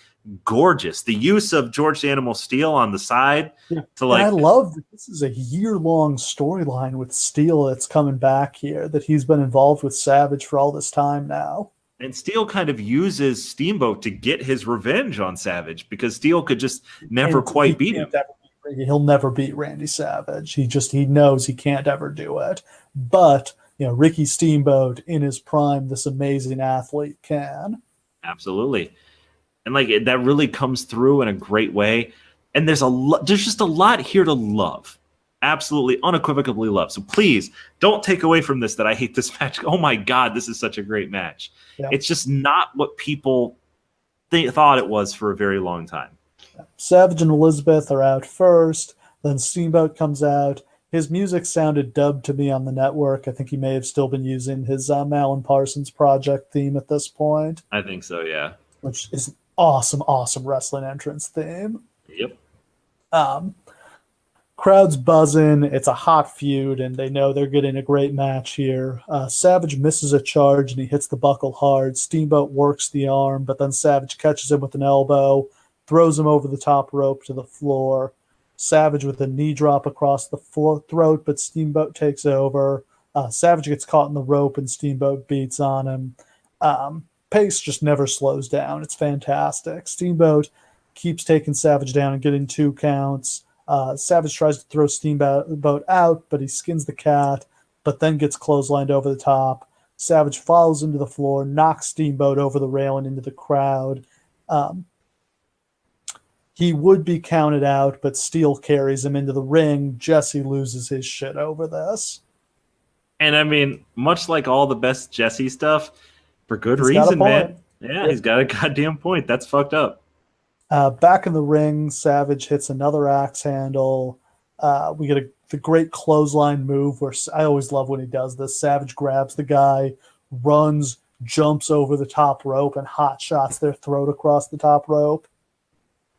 gorgeous. The use of George the Animal Steel on the side to like. And I love that this is a year-long storyline with Steel that's coming back here, that he's been involved with Savage for all this time now. And Steel kind of uses Steamboat to get his revenge on Savage, because Steel could just never quite beat him. He'll never beat Randy Savage. He knows he can't ever do it. But Ricky Steamboat in his prime, this amazing athlete, can. Absolutely. And like that really comes through in a great way. And there's just a lot here to love. Absolutely, unequivocally love. So please don't take away from this that I hate this match. Oh my God, this is such a great match. Yeah. It's just not what people thought it was for a very long time. Savage and Elizabeth are out first. Then Steamboat comes out. His music sounded dubbed to me on the network. I think he may have still been using his Alan Parsons Project theme at this point. I think so, yeah. Which is Awesome wrestling entrance theme. Yep. Um, Crowd's buzzing. It's a hot feud, and they know they're getting a great match here. Savage misses a charge, and he hits the buckle hard. Steamboat works the arm, but then Savage catches him with an elbow, throws him over the top rope to the floor. Savage with a knee drop across the throat, but Steamboat takes over. Savage gets caught in the rope, and Steamboat beats on him. Pace just never slows down. It's fantastic. Steamboat keeps taking Savage down and getting 2 counts. Savage tries to throw Steamboat out, but he skins the cat, but then gets clotheslined over the top. Savage falls into the floor, knocks Steamboat over the railing into the crowd. He would be counted out, but Steele carries him into the ring. Jesse loses his shit over this. And I mean, much like all the best Jesse stuff, for good He's reason, got a man. point. Yeah, he's got a goddamn point. That's fucked up. Back in the ring, Savage hits another axe handle. We get the great clothesline move where I always love when he does this. Savage grabs the guy, runs, jumps over the top rope, and hot shots their throat across the top rope.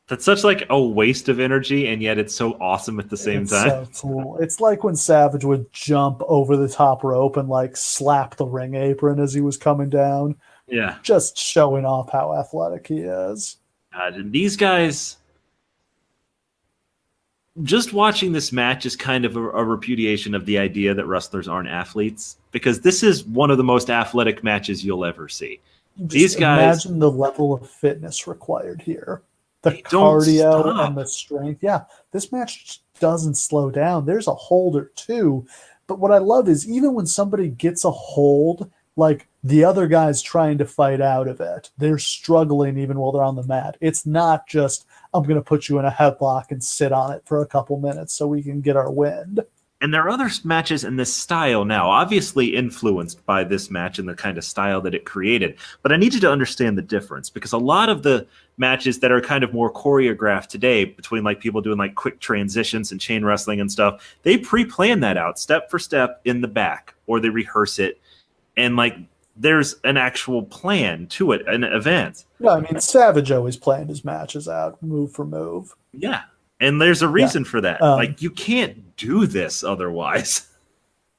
That's such like a waste of energy, and yet it's so awesome at the same time. So cool. It's like when Savage would jump over the top rope and like slap the ring apron as he was coming down. Yeah. Just showing off how athletic he is. These guys, just watching this match is kind of a repudiation of the idea that wrestlers aren't athletes, because this is one of the most athletic matches you'll ever see. These guys, imagine the level of fitness required here. The cardio and the strength. Yeah, this match doesn't slow down. There's a hold or two. But what I love is even when somebody gets a hold, like the other guy's trying to fight out of it. They're struggling even while they're on the mat. It's not just, I'm going to put you in a headlock and sit on it for a couple minutes so we can get our wind. And there are other matches in this style now, obviously influenced by this match and the kind of style that it created. But I need you to understand the difference, because a lot of the matches that are kind of more choreographed today, between like people doing like quick transitions and chain wrestling and stuff, they pre-plan that out step for step in the back, or they rehearse it. And like there's an actual plan to it, an event. Yeah, I mean, Savage always planned his matches out move for move. Yeah. And there's a reason for that. Like, you can't do this otherwise.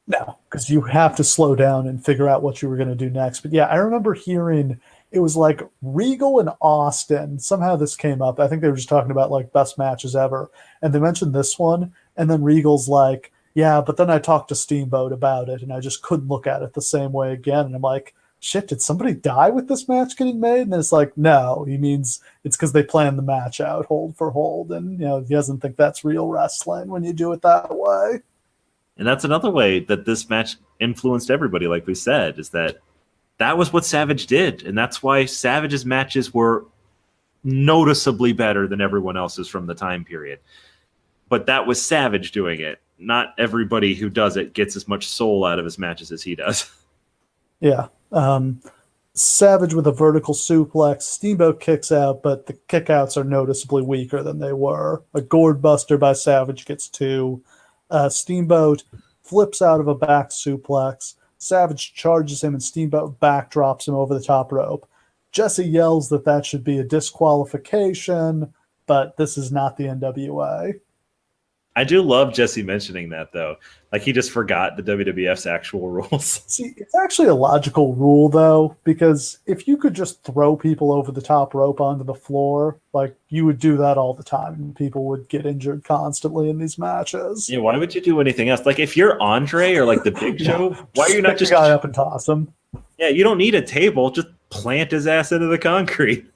No, because you have to slow down and figure out what you were going to do next. But yeah, I remember hearing it was like Regal and Austin. Somehow this came up. I think they were just talking about like best matches ever. And they mentioned this one. And then Regal's like, yeah, but then I talked to Steamboat about it and I just couldn't look at it the same way again. And I'm like, shit, did somebody die with this match getting made? And it's like, no, he means it's because they planned the match out hold for hold. And, you know, he doesn't think that's real wrestling when you do it that way. And that's another way that this match influenced everybody, like we said, is that was what Savage did. And that's why Savage's matches were noticeably better than everyone else's from the time period. But that was Savage doing it. Not everybody who does it gets as much soul out of his matches as he does. Yeah. Savage with a vertical suplex. Steamboat kicks out, but the kickouts are noticeably weaker than they were. A gourd buster by Savage gets 2. Steamboat flips out of a back suplex. Savage charges him, and Steamboat backdrops him over the top rope. Jesse yells that should be a disqualification, but this is not the NWA. I do love Jesse mentioning that, though. Like, he just forgot the WWF's actual rules. See, it's actually a logical rule, though, because if you could just throw people over the top rope onto the floor, like, you would do that all the time, and people would get injured constantly in these matches. Yeah, why would you do anything else? Like, if you're Andre or, like, the Big Show, why are you not just... pick the guy up and toss him? Yeah, you don't need a table. Just plant his ass into the concrete.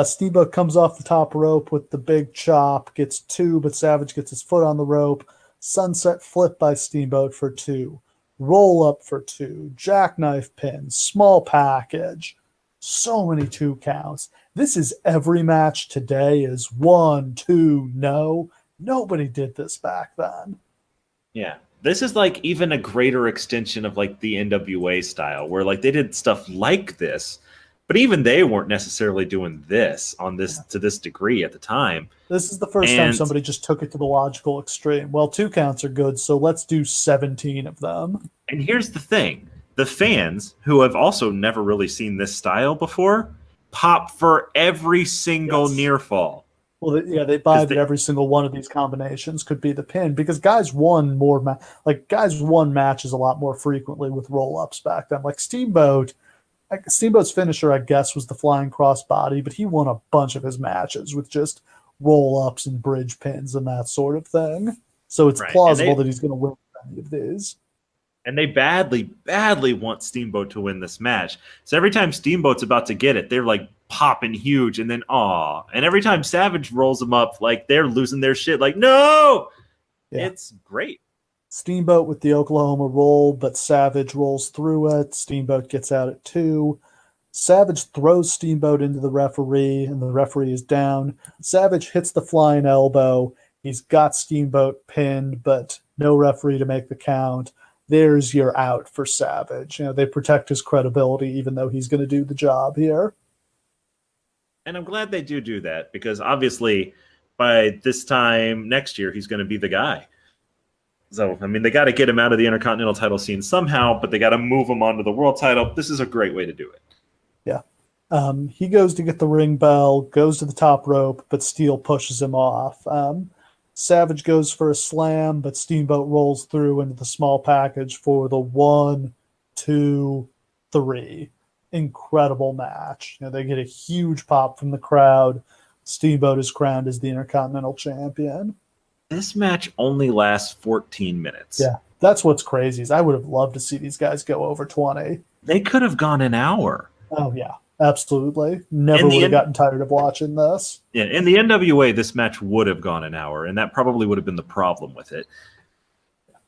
Steamboat comes off the top rope with the big chop, gets 2, but Savage gets his foot on the rope. Sunset flip by Steamboat for 2. Roll up for 2. Jackknife pin. Small package. So many 2 counts. This is every match today is 1, 2, no. Nobody did this back then. Yeah. This is like even a greater extension of like the NWA style, where like they did stuff like this. But even they weren't necessarily doing this on this to this degree at the time. This is the first time somebody just took it to the logical extreme. Well, 2 counts are good, so let's do 17 of them. And here's the thing. The fans, who have also never really seen this style before, pop for every single near fall. Well, they buy that every single one of these combinations could be the pin because guys won matches a lot more frequently with roll-ups back then. Like Steamboat's finisher, I guess, was the flying crossbody, but he won a bunch of his matches with just roll-ups and bridge pins and that sort of thing. So it's plausible that he's going to win any of these. And they badly, badly want Steamboat to win this match. So every time Steamboat's about to get it, they're like popping huge and then and every time Savage rolls them up, like they're losing their shit, like no. It's great. Steamboat with the Oklahoma roll, but Savage rolls through it. Steamboat gets out at 2. Savage throws Steamboat into the referee, and the referee is down. Savage hits the flying elbow. He's got Steamboat pinned, but no referee to make the count. There's your out for Savage. They protect his credibility, even though he's going to do the job here. And I'm glad they do that because obviously by this time next year, he's going to be the guy. So, I mean, they got to get him out of the Intercontinental title scene somehow, but they got to move him onto the world title. This is a great way to do it. Yeah. He goes to get the ring bell, goes to the top rope, but Steele pushes him off. Savage goes for a slam, but Steamboat rolls through into the small package for the 1, 2, 3. Incredible match. They get a huge pop from the crowd. Steamboat is crowned as the Intercontinental Champion. This match only lasts 14 minutes. Yeah, that's what's crazy. Is I would have loved to see these guys go over 20. They could have gone an hour. Oh, yeah. Absolutely. Never would have gotten tired of watching this. Yeah, in the NWA, this match would have gone an hour, and that probably would have been the problem with it.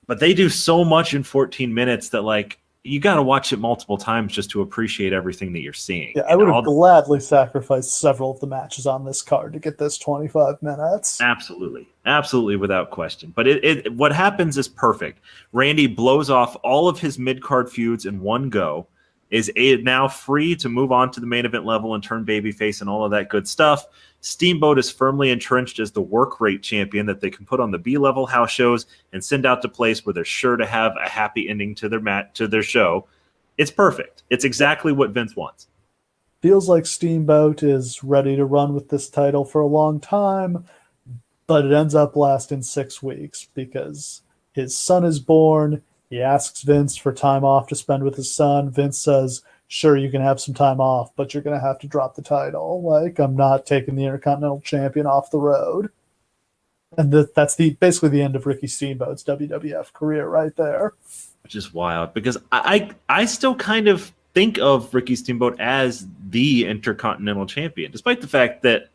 But they do so much in 14 minutes that, like, you got to watch it multiple times just to appreciate everything that you're seeing. Yeah, I would have gladly sacrificed several of the matches on this card to get this 25 minutes. Absolutely. Absolutely, without question. But what happens is perfect. Randy blows off all of his mid-card feuds in one go, is now free to move on to the main event level and turn babyface and all of that good stuff. Steamboat is firmly entrenched as the work rate champion that they can put on the B-level house shows and send out to place where they're sure to have a happy ending to their show. It's perfect. It's exactly what Vince wants. Feels like Steamboat is ready to run with this title for a long time, but it ends up lasting 6 weeks because his son is born. He asks Vince for time off to spend with his son. Vince says, sure, you can have some time off, but you're going to have to drop the title. Like, I'm not taking the Intercontinental Champion off the road. And that's basically the end of Ricky Steamboat's WWF career right there. Which is wild, because I still kind of think of Ricky Steamboat as the Intercontinental Champion, despite the fact that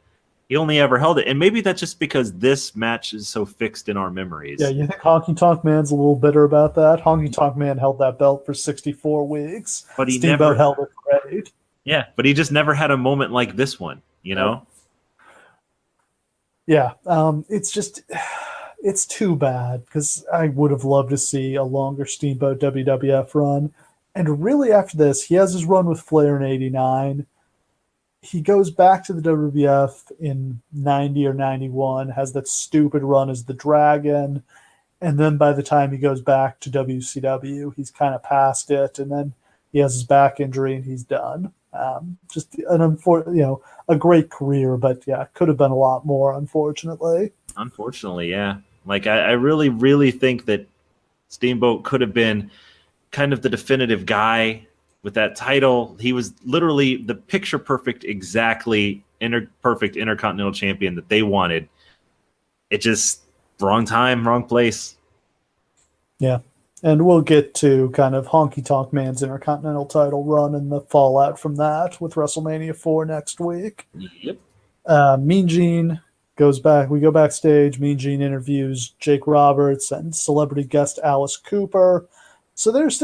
he only ever held it. And maybe that's just because this match is so fixed in our memories. Yeah, you think Honky Tonk Man's a little bitter about that? Honky Tonk Man held that belt for 64 weeks. But Steamboat held it for 8. Yeah, but he just never had a moment like this one, you know? Yeah, it's too bad because I would have loved to see a longer Steamboat WWF run. And really after this, he has his run with Flair in 89. He goes back to the WWF in 90 or 91, has that stupid run as the Dragon, and then by the time he goes back to WCW, he's kind of past it, and then he has his back injury and he's done. Just a great career, but yeah, could have been a lot more, unfortunately. Unfortunately, yeah. Like I really, really think that Steamboat could have been kind of the definitive guy with that title. He was literally the picture perfect, exactly perfect Intercontinental Champion that they wanted. It just wrong time, wrong place. Yeah. And we'll get to kind of Honky Tonk Man's Intercontinental title run and the fallout from that with WrestleMania 4 next week. Yep. Mean Gene goes back. We go backstage. Mean Gene interviews Jake Roberts and celebrity guest Alice Cooper. So there's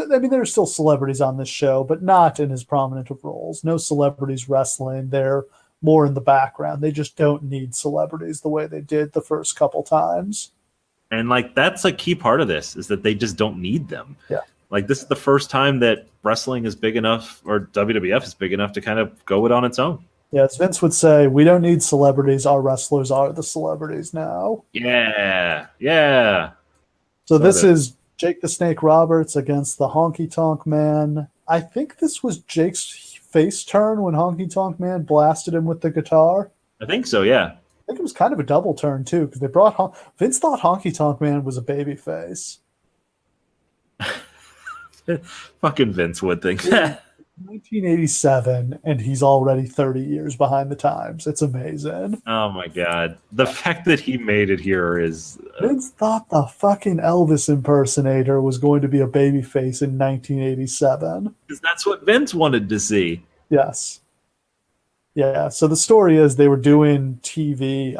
still celebrities on this show, but not in as prominent of roles. No celebrities wrestling. They're more in the background. They just don't need celebrities the way they did the first couple times. And like that's a key part of this is that they just don't need them. Yeah. Like this is the first time that wrestling is big enough, or WWF is big enough to kind of go it on its own. Yeah, as Vince would say, we don't need celebrities. Our wrestlers are the celebrities now. Yeah. Yeah. So this is Jake the Snake Roberts against the Honky Tonk Man. I think this was Jake's face turn when Honky Tonk Man blasted him with the guitar? I think so, yeah. I think it was kind of a double turn too, because they brought Vince thought Honky Tonk Man was a baby face. Fucking Vince would think that. 1987, and he's already 30 years behind the times. It's amazing. Oh my god. The fact that he made it here is... Vince thought the fucking Elvis impersonator was going to be a babyface in 1987. Because that's what Vince wanted to see. Yes. Yeah, so the story is they were doing TV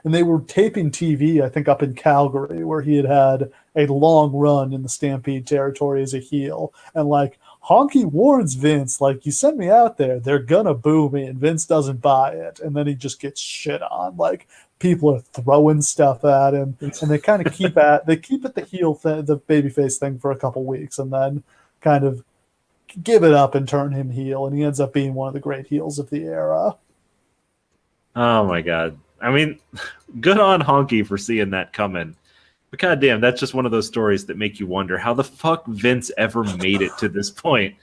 and they were taping TV, I think, up in Calgary, where he had a long run in the Stampede territory as a heel. And, like, Honky warns Vince, like, you sent me out there, they're gonna boo me, and Vince doesn't buy it. And then he just gets shit on. Like, people are throwing stuff at him, and they kind of keep at the heel thing, the babyface thing, for a couple weeks, and then kind of give it up and turn him heel, and he ends up being one of the great heels of the era. Oh my god. I mean, good on Honky for seeing that coming. But goddamn, that's just one of those stories that make you wonder how the fuck Vince ever made it to this point.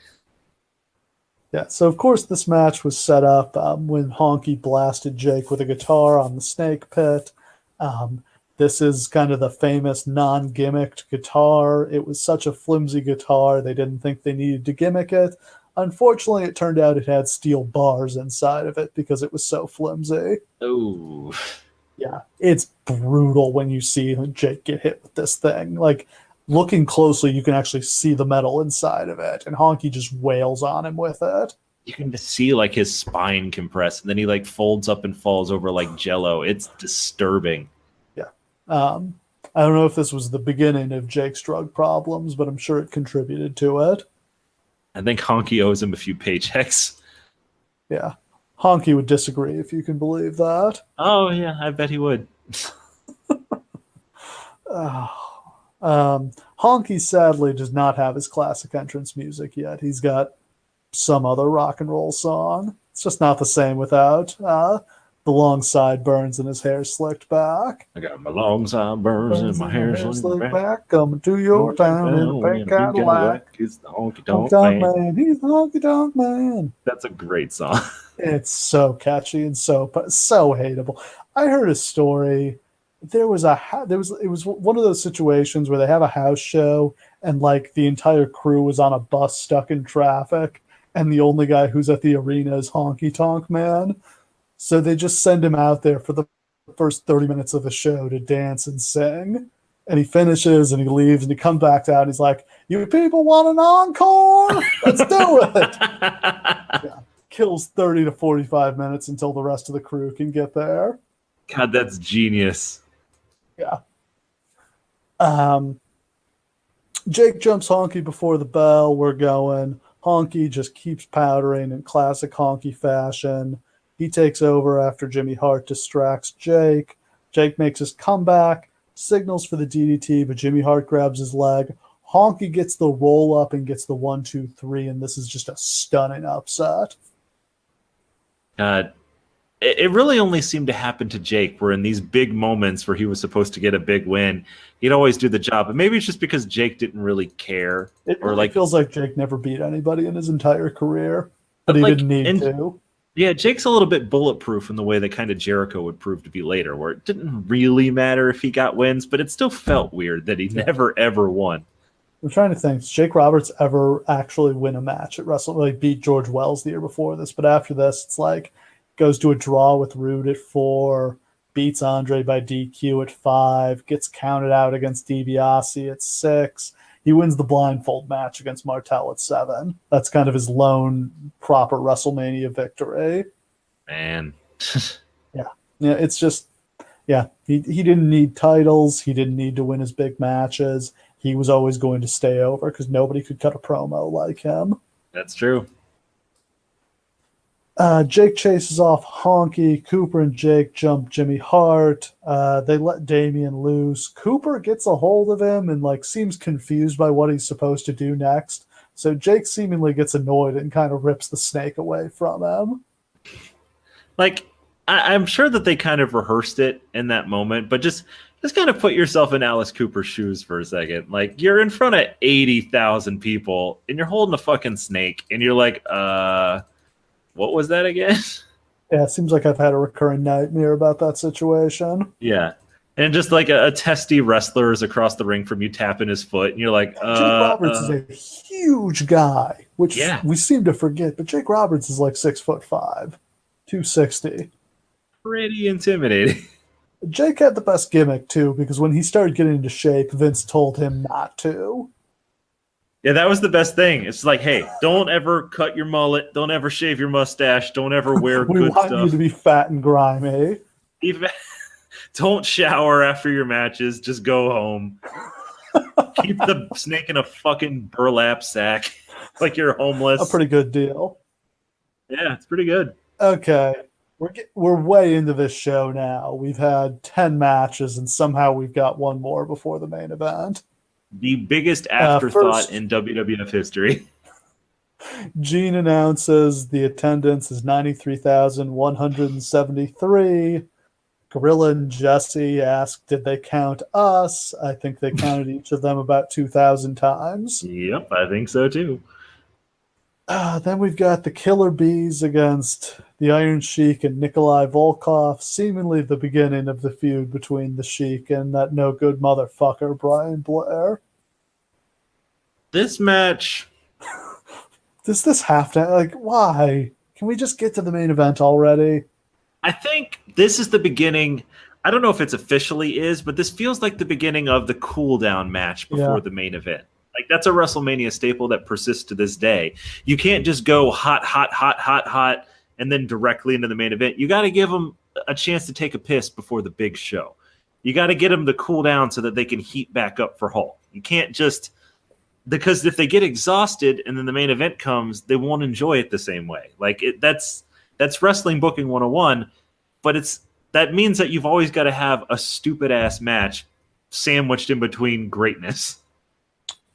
Yeah, so of course this match was set up when Honky blasted Jake with a guitar on the snake pit. This is kind of the famous non-gimmicked guitar. It was such a flimsy guitar, they didn't think they needed to gimmick it. Unfortunately, it turned out it had steel bars inside of it because it was so flimsy. Oh. Yeah, it's brutal when you see Jake get hit with this thing. Like, looking closely, you can actually see the metal inside of it, and Honky just wails on him with it. You can just see, like, his spine compress, and then he, like, folds up and falls over like jello. It's disturbing. Yeah. I don't know if this was the beginning of Jake's drug problems, but I'm sure it contributed to it. I think Honky owes him a few paychecks. Yeah. Honky would disagree, if you can believe that. Oh, yeah, I bet he would. Honky sadly does not have his classic entrance music yet. He's got some other rock and roll song. It's just not the same without the long sideburns and his hair slicked back. I got my long sideburns and my hair slicked back. Coming to your town in a pink Cadillac. He's the honky tonk man. He's the honky tonk man. That's a great song. It's so catchy and so hateable. I heard a story. It was one of those situations where they have a house show and, like, the entire crew was on a bus stuck in traffic, and the only guy who's at the arena is Honky Tonk Man. So they just send him out there for the first 30 minutes of the show to dance and sing. And he finishes and he leaves and he comes back out and he's like, "You people want an encore? Let's do it." Yeah. Kills 30 to 45 minutes until the rest of the crew can get there. God, that's genius. Yeah. Jake jumps Honky before the bell. We're going. Honky just keeps powdering in classic Honky fashion. He takes over after Jimmy Hart distracts Jake. Jake makes his comeback, signals for the DDT, but Jimmy Hart grabs his leg. Honky gets the roll up and gets the 1, 2, 3, and this is just a stunning upset. It really only seemed to happen to Jake, where in these big moments where he was supposed to get a big win, he'd always do the job. And maybe it's just because Jake didn't really care. It feels like Jake never beat anybody in his entire career, but he didn't need to. Yeah, Jake's a little bit bulletproof in the way that kind of Jericho would prove to be later, where it didn't really matter if he got wins, but it still felt weird that he never, ever won. I'm trying to think. Does Jake Roberts ever actually win a match at Wrestle? Like, beat George Wells the year before this, but after this, it's like goes to a draw with Rude at 4, beats Andre by DQ at 5, gets counted out against DiBiase at 6. He wins the blindfold match against Martel at 7. That's kind of his lone proper WrestleMania victory. Man. Yeah, it's just, he didn't need titles. He didn't need to win his big matches. He was always going to stay over because nobody could cut a promo like him. That's true. Jake chases off Honky. Cooper and Jake jump Jimmy Hart. They let Damian loose. Cooper gets a hold of him and, like, seems confused by what he's supposed to do next. So Jake seemingly gets annoyed and kind of rips the snake away from him. Like, I'm sure that they kind of rehearsed it in that moment, but just just kind of put yourself in Alice Cooper's shoes for a second. Like, you're in front of 80,000 people, and you're holding a fucking snake, and you're like, what was that again? Yeah, it seems like I've had a recurring nightmare about that situation. Yeah. And just like a testy wrestler is across the ring from you tapping his foot, and you're like, Jake Roberts is a huge guy, which we seem to forget, but Jake Roberts is like 6'5", 260. Pretty intimidating. Jake had the best gimmick too, because when he started getting into shape, Vince told him not to. Yeah, that was the best thing. It's like, hey, don't ever cut your mullet, don't ever shave your mustache, don't ever wear we good want stuff. You to be fat and grimy. Even don't shower after your matches. Just go home. Keep the snake in a fucking burlap sack like you're homeless. A pretty good deal. Yeah, it's pretty good. Okay. We're way into this show now. We've had 10 matches, and somehow we've got one more before the main event. The biggest afterthought in WWF history. Gene announces the attendance is 93,173. Gorilla and Jesse ask, did they count us? I think they counted each of them about 2,000 times. Yep, I think so too. Then we've got the Killer Bees against the Iron Sheik and Nikolai Volkov, seemingly the beginning of the feud between the Sheik and that no-good motherfucker, Brian Blair. This match... Does this have to... Like, why? Can we just get to the main event already? I think this is the beginning... I don't know if it's officially is, but this feels like the beginning of the cool-down match before the main event. Like, that's a WrestleMania staple that persists to this day. You can't just go hot, hot, hot, hot, hot, and then directly into the main event. You got to give them a chance to take a piss before the big show. You got to get them to cool down so that they can heat back up for Hulk. You can't just... Because if they get exhausted and then the main event comes, they won't enjoy it the same way. Like, that's wrestling booking 101, but that means that you've always got to have a stupid-ass match sandwiched in between greatness.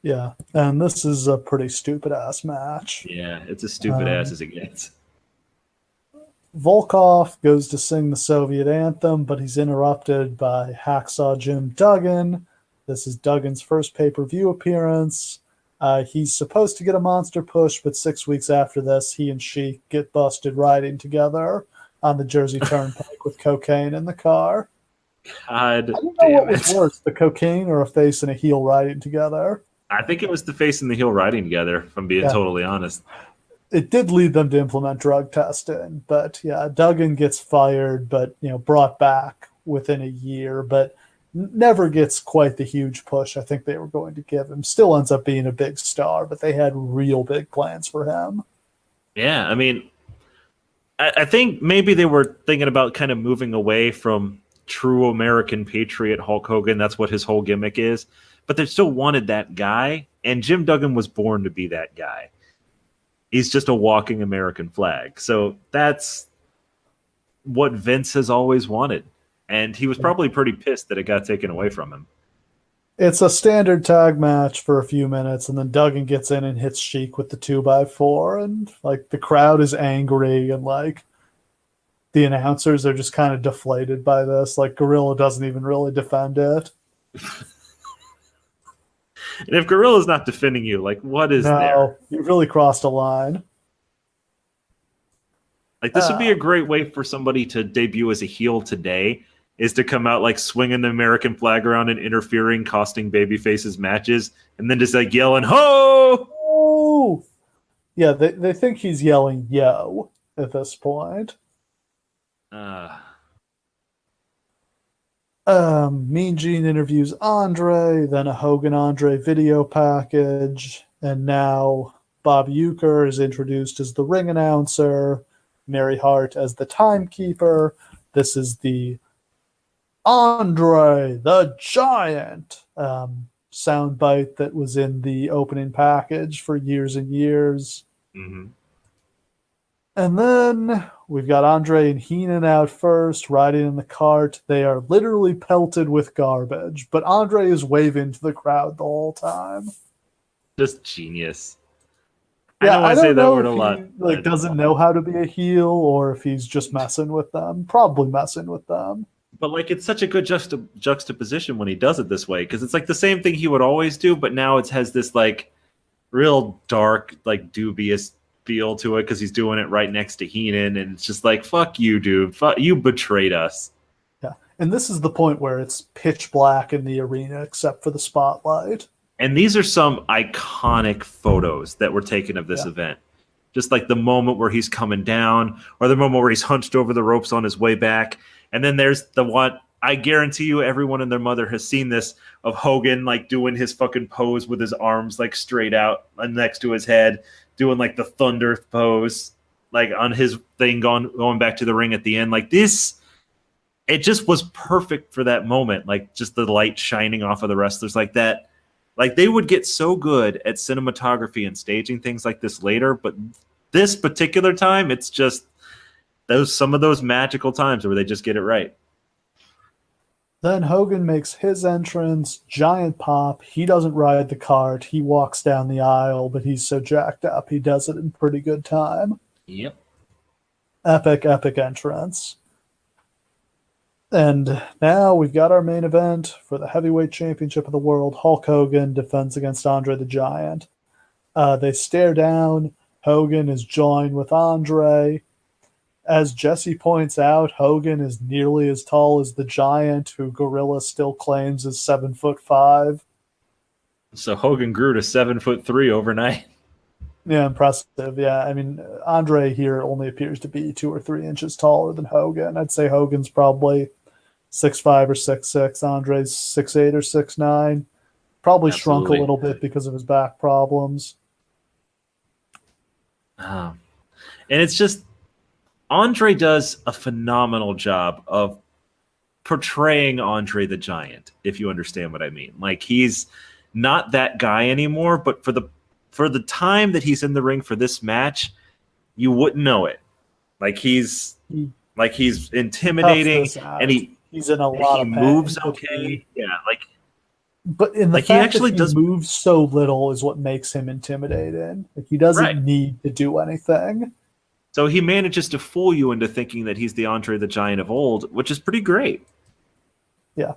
Yeah, and this is a pretty stupid-ass match. Yeah, it's as stupid-ass as it gets. Volkov goes to sing the Soviet anthem, but he's interrupted by Hacksaw Jim Duggan. This is Duggan's first pay-per-view appearance. He's supposed to get a monster push, but 6 weeks after this, he and Sheik get busted riding together on the Jersey Turnpike with cocaine in the car. God I don't know what was worse, the cocaine or a face and a heel riding together. I think it was the face and the heel riding together, if I'm being totally honest. It did lead them to implement drug testing, but yeah, Duggan gets fired, but brought back within a year, but never gets quite the huge push I think they were going to give him. Still ends up being a big star, but they had real big plans for him. Yeah, I mean, I think maybe they were thinking about kind of moving away from true American patriot Hulk Hogan. That's what his whole gimmick is. But they still wanted that guy, and Jim Duggan was born to be that guy. He's just a walking American flag. So that's what Vince has always wanted. And he was probably pretty pissed that it got taken away from him. It's a standard tag match for a few minutes, and then Duggan gets in and hits Sheik with the 2x4, and like the crowd is angry, and like the announcers are just kind of deflated by this. Like Gorilla doesn't even really defend it. And if Gorilla's not defending you, like, what is there? No, you really crossed a line. Like, this would be a great way for somebody to debut as a heel today, is to come out, like, swinging the American flag around and interfering, costing babyfaces matches, and then just, like, yelling, ho! Oh! Yeah, they think he's yelling, yo, at this point. Mean Gene interviews Andre, then a Hogan-Andre video package, and now Bob Uecker is introduced as the ring announcer, Mary Hart as the timekeeper. This is the Andre the Giant soundbite that was in the opening package for years and years. Mm-hmm. And then we've got Andre and Heenan out first, riding in the cart. They are literally pelted with garbage, but Andre is waving to the crowd the whole time. Just genius. Yeah, I don't know if he doesn't know how to be a heel, or if he's just messing with them. Probably messing with them. But like it's such a good juxtaposition when he does it this way because it's like the same thing he would always do, but now it has this like real dark, like dubious feel to it because he's doing it right next to Heenan, and it's just like fuck you, dude, fuck you, betrayed us. Yeah, and this is the point where it's pitch black in the arena except for the spotlight. And these are some iconic photos that were taken of this event. Just like the moment where he's coming down, or the moment where he's hunched over the ropes on his way back. And then there's the one, I guarantee you everyone and their mother has seen this, of Hogan like doing his fucking pose with his arms like straight out next to his head, doing like the thunder pose, like on his thing going back to the ring at the end. Like this, it just was perfect for that moment. Like just the light shining off of the wrestlers like that. Like they would get so good at cinematography and staging things like this later, but this particular time, it's just some of those magical times where they just get it right. Then Hogan makes his entrance, giant pop. He doesn't ride the cart. He walks down the aisle, but he's so jacked up, he does it in pretty good time. Yep. Epic, epic entrance. And now we've got our main event for the heavyweight championship of the world. Hulk Hogan defends against Andre the Giant. They stare down. Hogan is joined with Andre. As Jesse points out, Hogan is nearly as tall as the Giant, who Gorilla still claims is 7'5". So Hogan grew to 7'3" overnight. Yeah, impressive. Yeah, I mean, Andre here only appears to be 2 or 3 inches taller than Hogan. I'd say Hogan's probably 6'5" or 6'6". Andre's 6'8" or 6'9". Probably Absolutely. shrunk a little bit because of his back problems. And it's just, Andre does a phenomenal job of portraying Andre the Giant, if you understand what I mean. Like he's not that guy anymore, but for the time that he's in the ring for this match, you wouldn't know it. Like he's intimidating, and he's in a lot of pain. Moves okay. Yeah, like. But in the like fact he actually that he moves so little is what makes him intimidating. Like he doesn't need to do anything. So he manages to fool you into thinking that he's the Andre the Giant of old, which is pretty great. Yeah.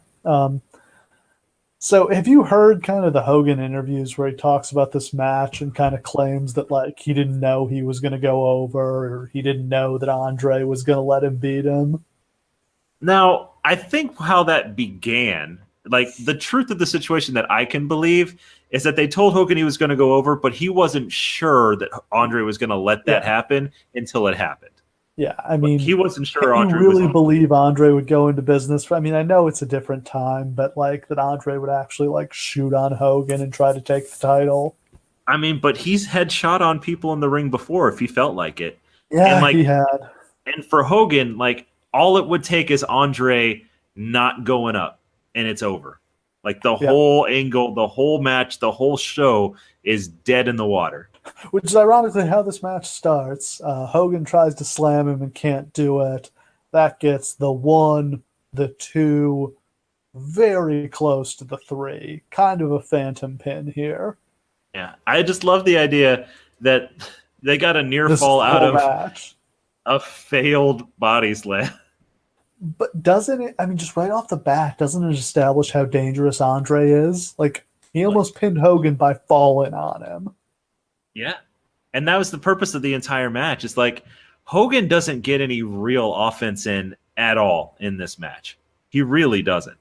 So have you heard kind of the Hogan interviews where he talks about this match and kind of claims that like he didn't know he was going to go over, or he didn't know that Andre was going to let him beat him? Now, I think how that began, like the truth of the situation that I can believe is that they told Hogan he was going to go over, but he wasn't sure that Andre was going to let that happen until it happened. Yeah, I mean, he wasn't sure. Andre really believe Andre would go into business. I mean, I know it's a different time, but like that Andre would actually like shoot on Hogan and try to take the title. I mean, but he's had shot on people in the ring before if he felt like it. Yeah, and, like, he had. And for Hogan, like all it would take is Andre not going up, and it's over. Like the whole angle, the whole match, the whole show is dead in the water. Which is ironically how this match starts. Hogan tries to slam him and can't do it. That gets the 1, the 2, very close to the 3. Kind of a phantom pin here. Yeah, I just love the idea that they got a near fall out of a failed body slam. But doesn't it, I mean, just right off the bat, doesn't it establish how dangerous Andre is? Like, he almost pinned Hogan by falling on him. Yeah. And that was the purpose of the entire match. It's like Hogan doesn't get any real offense in at all in this match. He really doesn't.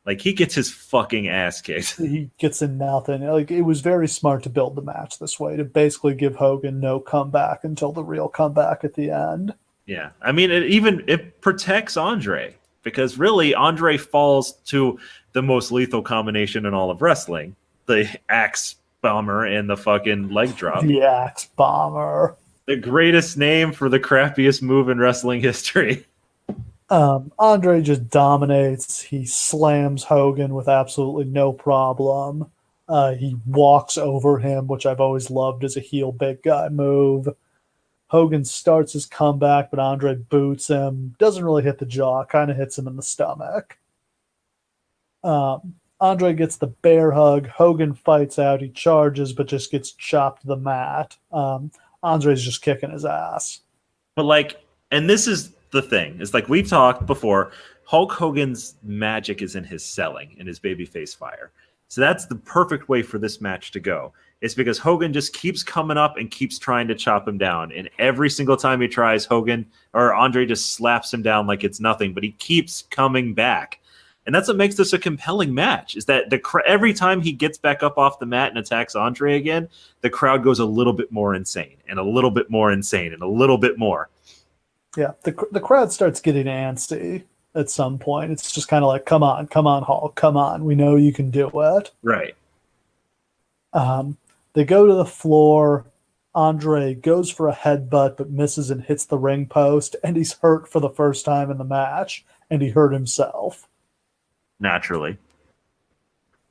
Like, he gets his fucking ass kicked. He gets in nothing. Like, it was very smart to build the match this way, to basically give Hogan no comeback until the real comeback at the end. Yeah. I mean, it protects Andre, because really Andre falls to the most lethal combination in all of wrestling. The axe bomber and the fucking leg drop. The axe bomber. The greatest name for the crappiest move in wrestling history. Andre just dominates. He slams Hogan with absolutely no problem. He walks over him, which I've always loved as a heel big guy move. Hogan starts his comeback, but Andre boots him. Doesn't really hit the jaw, kind of hits him in the stomach. Andre gets the bear hug. Hogan fights out. He charges, but just gets chopped to the mat. Andre's just kicking his ass. But like, and this is the thing. It's like we've talked before. Hulk Hogan's magic is in his selling and his babyface fire. So that's the perfect way for this match to go. It's because Hogan just keeps coming up and keeps trying to chop him down. And every single time he tries, Andre just slaps him down like it's nothing, but he keeps coming back. And that's what makes this a compelling match, is that every time he gets back up off the mat and attacks Andre again, the crowd goes a little bit more insane and a little bit more insane and a little bit more. Yeah, the crowd starts getting antsy at some point. It's just kind of like, come on, Hulk, come on. We know you can do it. Right. They go to the floor. Andre goes for a headbutt but misses and hits the ring post, and he's hurt for the first time in the match, and he hurt himself. Naturally.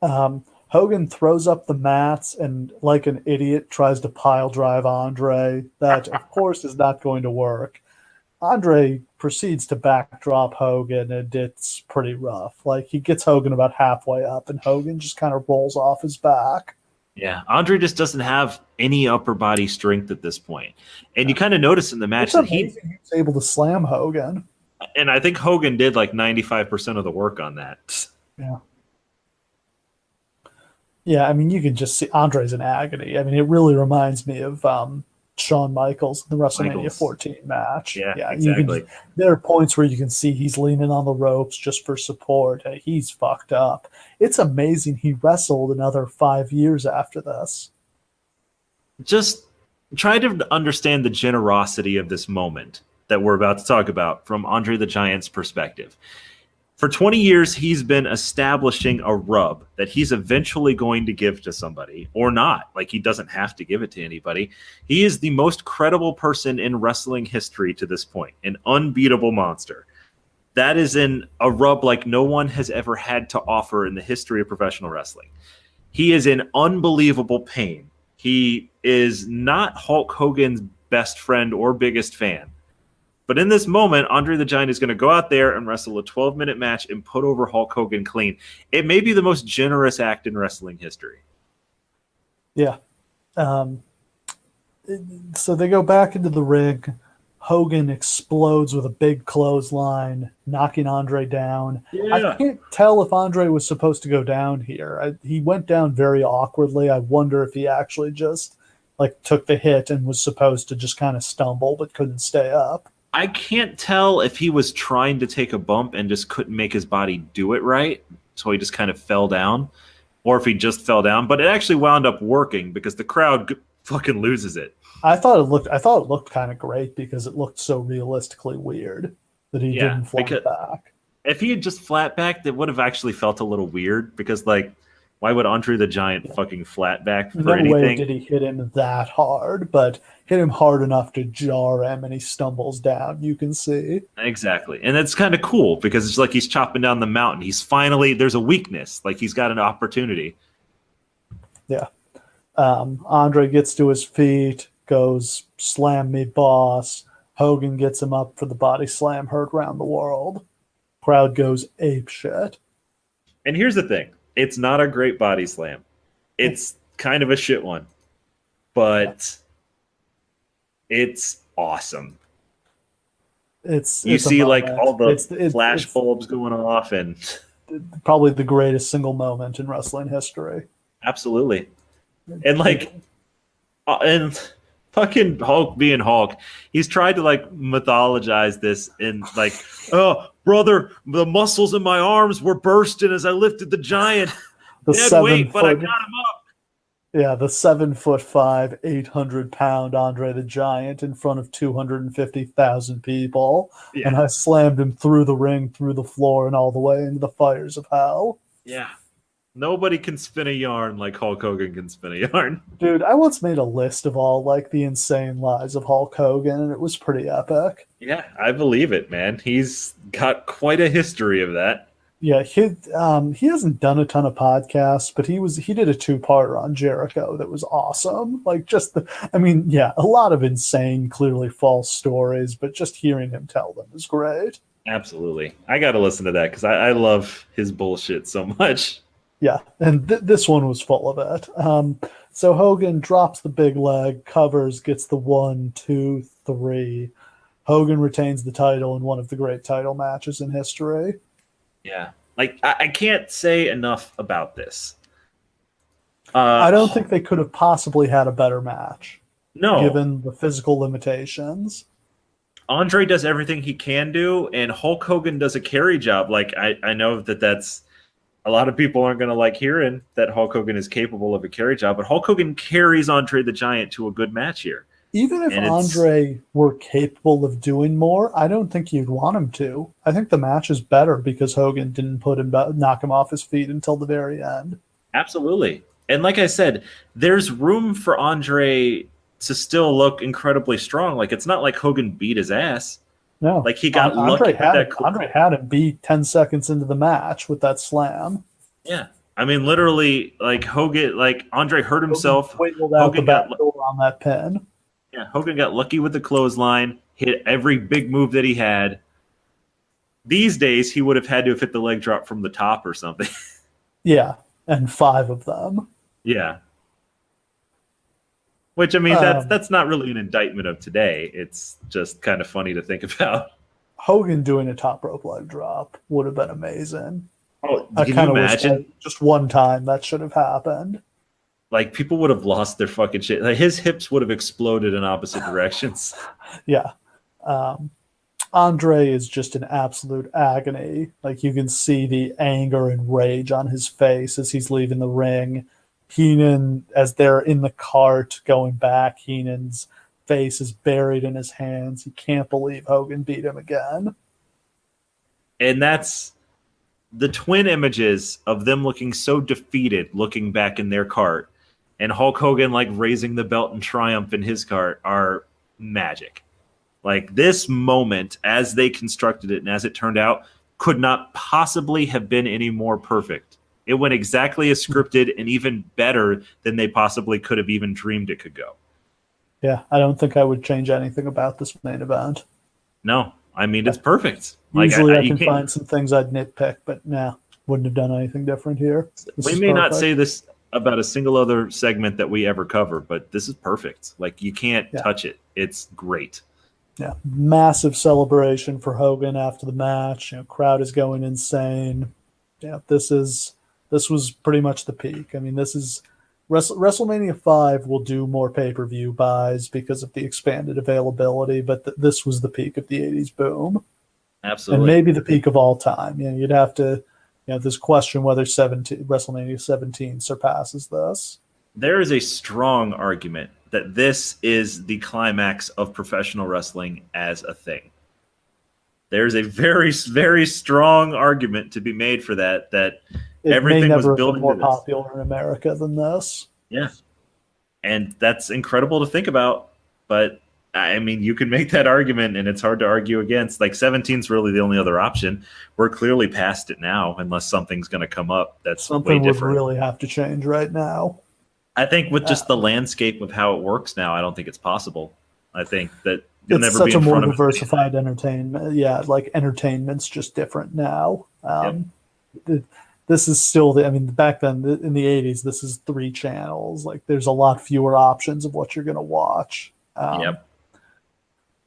Hogan throws up the mats and, like an idiot, tries to pile drive Andre. That, of course, is not going to work. Andre proceeds to backdrop Hogan, and it's pretty rough. Like, he gets Hogan about halfway up, and Hogan just kind of rolls off his back. Yeah, Andre just doesn't have any upper body strength at this point. And you kind of notice in the match that he was able to slam Hogan. And I think Hogan did like 95% of the work on that. Yeah. Yeah, I mean, you can just see Andre's in agony. I mean, it really reminds me of Shawn Michaels in the WrestleMania 14 match. Yeah, exactly. There are points where you can see he's leaning on the ropes just for support. Hey, he's fucked up. It's amazing he wrestled another 5 years after this. Just try to understand the generosity of this moment that we're about to talk about from Andre the Giant's perspective. For 20 years, he's been establishing a rub that he's eventually going to give to somebody, or not. Like, he doesn't have to give it to anybody. He is the most credible person in wrestling history to this point, an unbeatable monster. That is in a rub like no one has ever had to offer in the history of professional wrestling. He is in unbelievable pain. He is not Hulk Hogan's best friend or biggest fan. But in this moment, Andre the Giant is going to go out there and wrestle a 12-minute match and put over Hulk Hogan clean. It may be the most generous act in wrestling history. Yeah. So they go back into the ring. Hogan explodes with a big clothesline, knocking Andre down. Yeah. I can't tell if Andre was supposed to go down here. He went down very awkwardly. I wonder if he actually just took the hit and was supposed to just kind of stumble but couldn't stay up. I can't tell if he was trying to take a bump and just couldn't make his body do it right, so he just kind of fell down, or if he just fell down. But it actually wound up working because the crowd fucking loses it. I thought it looked kind of great because it looked so realistically weird that he didn't flat back. If he had just flat backed, it would have actually felt a little weird because, why would Andre the Giant fucking flat back for anything? No way did he hit him that hard, but hit him hard enough to jar him, and he stumbles down. You can see. Exactly. And that's kind of cool because it's like he's chopping down the mountain. There's a weakness. Like, he's got an opportunity. Yeah. Andre gets to his feet, goes, slam me, boss. Hogan gets him up for the body slam, heard around the world. Crowd goes ape shit. And here's the thing. It's not a great body slam. It's kind of a shit one. But it's awesome. You see all the flash bulbs going off, and probably the greatest single moment in wrestling history. Absolutely. And and fucking Hulk being Hulk, he's tried to mythologize this in oh brother, the muscles in my arms were bursting as I lifted the giant. Dead weight, but I got him up. Yeah, the 7'5", 800-pound Andre the Giant in front of 250,000 people, and I slammed him through the ring, through the floor, and all the way into the fires of hell. Yeah. Nobody can spin a yarn like Hulk Hogan can spin a yarn. Dude, I once made a list of all the insane lies of Hulk Hogan, and it was pretty epic. Yeah, I believe it, man. He's got quite a history of that. Yeah, he hasn't done a ton of podcasts, but he did a 2-parter on Jericho that was awesome. A lot of insane, clearly false stories, but just hearing him tell them is great. Absolutely. I got to listen to that because I love his bullshit so much. Yeah, and this one was full of it. So Hogan drops the big leg, covers, gets the 1, 2, 3. Hogan retains the title in one of the great title matches in history. Yeah. Like, I can't say enough about this. I don't think they could have possibly had a better match, No. given the physical limitations. Andre does everything he can do, and Hulk Hogan does a carry job. Like, I know that's a lot of people aren't going to like hearing that Hulk Hogan is capable of a carry job, but Hulk Hogan carries Andre the Giant to a good match here. Even if Andre were capable of doing more, I don't think you'd want him to. I think the match is better because Hogan didn't knock him off his feet until the very end. Absolutely. And like I said, there's room for Andre to still look incredibly strong. Like, it's not like Hogan beat his ass. No. Like, he got lucky. Andre had him beat 10 seconds into the match with that slam. Yeah. I mean, literally, like, Andre hurt himself. Hogan got the back door on that pin. Yeah, Hogan got lucky with the clothesline, hit every big move that he had. These days, he would have had to have hit the leg drop from the top or something. Yeah, and 5 of them. Yeah. Which, I mean, that's not really an indictment of today. It's just kind of funny to think about. Hogan doing a top rope leg drop would have been amazing. Oh, can you imagine? Just one time that should have happened. Like, people would have lost their fucking shit. Like, his hips would have exploded in opposite directions. Yeah. Andre is just in absolute agony. Like, you can see the anger and rage on his face as he's leaving the ring. Heenan, as they're in the cart going back, Heenan's face is buried in his hands. He can't believe Hogan beat him again. And that's the twin images of them looking so defeated, looking back in their cart, and Hulk Hogan like raising the belt in triumph in his cart are magic. Like, this moment, as they constructed it and as it turned out, could not possibly have been any more perfect. It went exactly as scripted and even better than they possibly could have even dreamed it could go. Yeah, I don't think I would change anything about this main event. No, I mean, it's perfect. Usually I can find some things I'd nitpick, but wouldn't have done anything different here. We may not say this about a single other segment that we ever cover, but this is perfect. Like, you can't touch it. It's great. Yeah, massive celebration for Hogan after the match. Crowd is going insane. Yeah, this was pretty much the peak. I mean, this is WrestleMania 5 will do more pay-per-view buys because of the expanded availability, but this was the peak of the 80s boom. Absolutely. And maybe the peak of all time. You'd have to, this question whether WrestleMania 17 surpasses this. There is a strong argument that this is the climax of professional wrestling as a thing. There's a very, very strong argument to be made for that everything was built more popular in America than this. Yeah. And that's incredible to think about. But, I mean, you can make that argument, and it's hard to argue against. Like, 17's really the only other option. We're clearly past it now, unless something's going to come up that's something way different. Would really have to change right now. I think with just the landscape of how it works now, I don't think it's possible. I think that you'll it's never such be in a more front diversified entertainment. Yeah, like entertainment's just different now. This is still back then in the 80s, this is 3 channels. Like, there's a lot fewer options of what you're going to watch.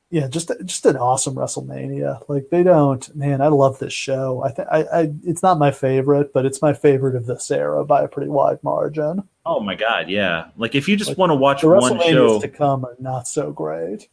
Yeah, just an awesome WrestleMania. Like, I love this show. I it's not my favorite, but it's my favorite of this era by a pretty wide margin. Oh my God, yeah. Like, if you just want to watch one WrestleManias show to come are not so great.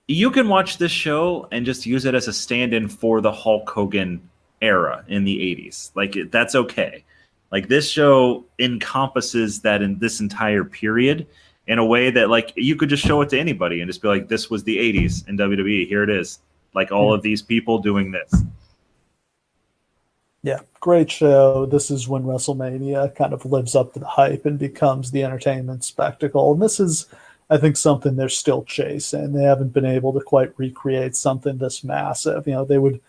You can watch this show and just use it as a stand-in for the Hulk Hogan era in the 80s. Like, that's okay. Like, this show encompasses that in this entire period in a way that, like, you could just show it to anybody and just be like, this was the 80s in WWE. Here it is. Like, all of these people doing this. Yeah, great show. This is when WrestleMania kind of lives up to the hype and becomes the entertainment spectacle. And this is, I think, something they're still chasing. They haven't been able to quite recreate something this massive. They would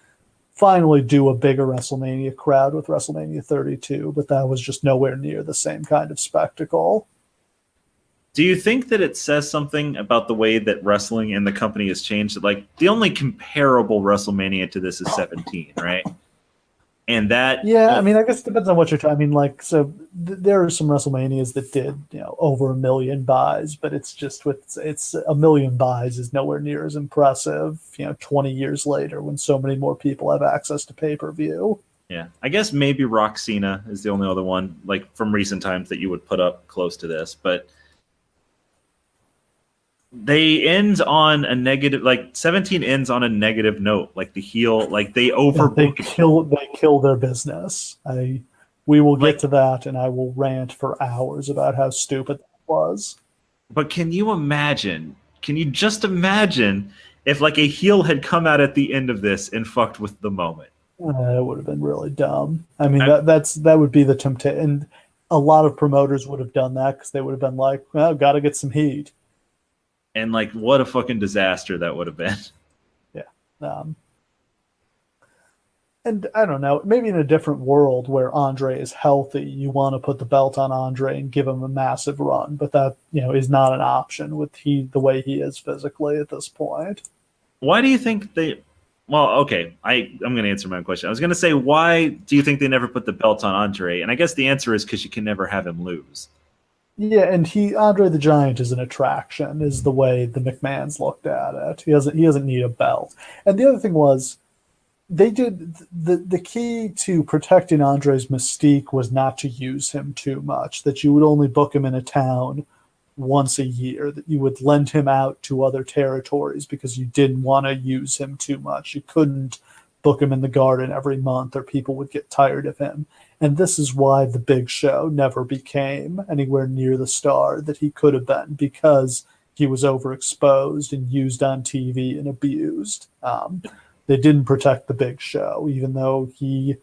finally do a bigger WrestleMania crowd with WrestleMania 32, but that was just nowhere near the same kind of spectacle. Do you think that it says something about the way that wrestling and the company has changed? Like, the only comparable WrestleMania to this is 17, right? And that, Yeah, I mean, I guess it depends on what you're talking. I mean, like, so there are some WrestleManias that did, over 1 million buys, but it's just it's 1 million buys is nowhere near as impressive, 20 years later when so many more people have access to pay-per-view. yeah, I guess maybe Roxina is the only other one, like from recent times, that you would put up close to this. But they end on a negative, like 17 ends on a negative note. Like the heel, like they Yeah, overbook it. they kill their business. We will get Like, to that, and I will rant for hours about how stupid that was. but can you imagine? Can you just imagine if like a heel had come out at the end of this and fucked with the moment? It would have been really dumb. I mean, I, that would be the temptation. And a lot of promoters would have done that because they would have been like, "Well, got to get some heat." and like, what a fucking disaster that would have been. Yeah. Um, and I don't know, maybe in a different world where Andre is healthy, you want to put the belt on Andre and give him a massive run, but that is not an option with the way he is physically at this point. Why do you think they? Well, okay, I'm going to answer my own question. I was going to say, why do you think they never put the belt on Andre? And I guess the answer is because you can never have him lose. Yeah, and Andre the Giant is an attraction, is the way the McMahons looked at it. He doesn't need a belt. And the other thing was, they did the key to protecting Andre's mystique was not to use him too much. That you would only book him in a town once a year. That you would lend him out to other territories because you didn't want to use him too much. You couldn't book him in the Garden every month, or people would get tired of him. And this is why the Big Show never became anywhere near the star that he could have been, because he was overexposed and used on TV and abused. They didn't protect the Big Show, even though he,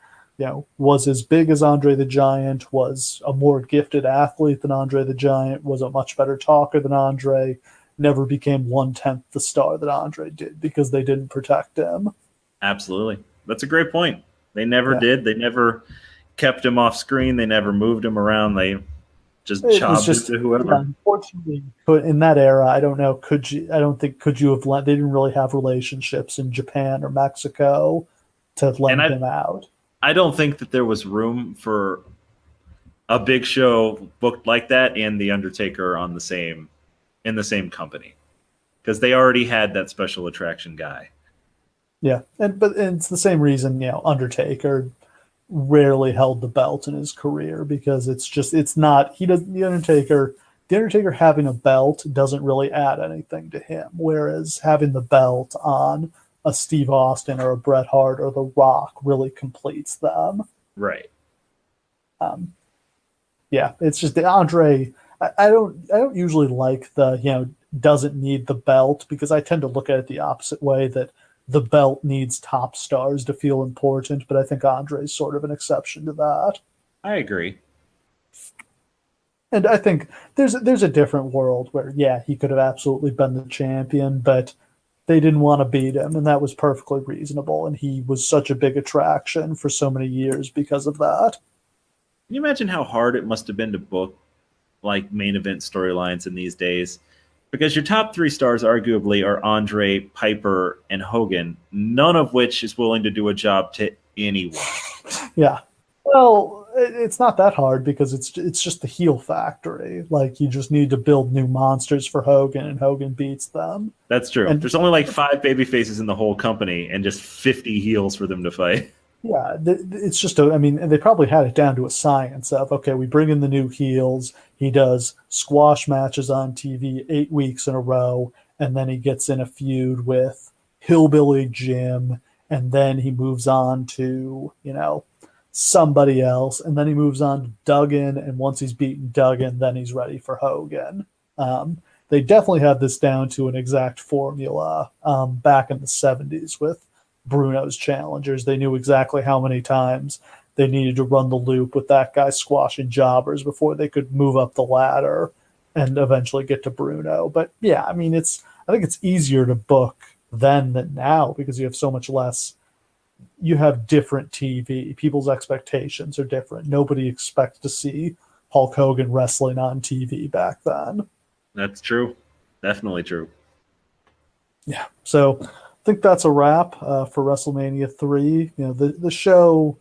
was as big as Andre the Giant, was a more gifted athlete than Andre the Giant, was a much better talker than Andre, never became 1/10 the star that Andre did because they didn't protect him. Absolutely, that's a great point. They never Yeah. did. They never kept him off screen. They never moved him around. They just It was chopped it just, to whoever. yeah, unfortunately, but in that era, I don't know. I don't think could you have lent? They didn't really have relationships in Japan or Mexico to lend And him out. I don't think that there was room for a Big Show booked like that and the Undertaker on in the same company, because they already had that special attraction guy. Yeah, but it's the same reason Undertaker rarely held the belt in his career, because it's not he does the Undertaker having a belt doesn't really add anything to him, whereas having the belt on a Steve Austin or a Bret Hart or The Rock really completes them. Right. Yeah, it's just the Andre. I don't usually like the doesn't need the belt, because I tend to look at it the opposite way, that the belt needs top stars to feel important, but I think Andre's sort of an exception to that. I agree. And I think there's a different world where, yeah, he could have absolutely been the champion, but they didn't want to beat him, and that was perfectly reasonable. And he was such a big attraction for so many years because of that. Can you imagine how hard it must have been to book like main event storylines in these days? Because your top three stars arguably are Andre, Piper, and Hogan, none of which is willing to do a job to anyone. Yeah. Well, it's not that hard, because it's just the heel factory. Like, you just need to build new monsters for Hogan, and Hogan beats them. That's true. And there's only like 5 baby faces in the whole company and just 50 heels for them to fight. yeah, it's just I mean, and they probably had it down to a science of, okay, we bring in the new heels. He does squash matches on TV 8 weeks in a row, and then he gets in a feud with Hillbilly Jim, and then he moves on to somebody else, and then he moves on to Duggan, and once he's beaten Duggan, then he's ready for Hogan. They definitely had this down to an exact formula back in the 70s with Bruno's challengers. They knew exactly how many times they needed to run the loop with that guy squashing jobbers before they could move up the ladder and eventually get to Bruno. But yeah, I mean, I think it's easier to book then than now, because you have so much less. You have different TV. People's expectations are different. Nobody expects to see Hulk Hogan wrestling on TV back then. That's true. Definitely true. Yeah. So I think that's a wrap for WrestleMania 3. The show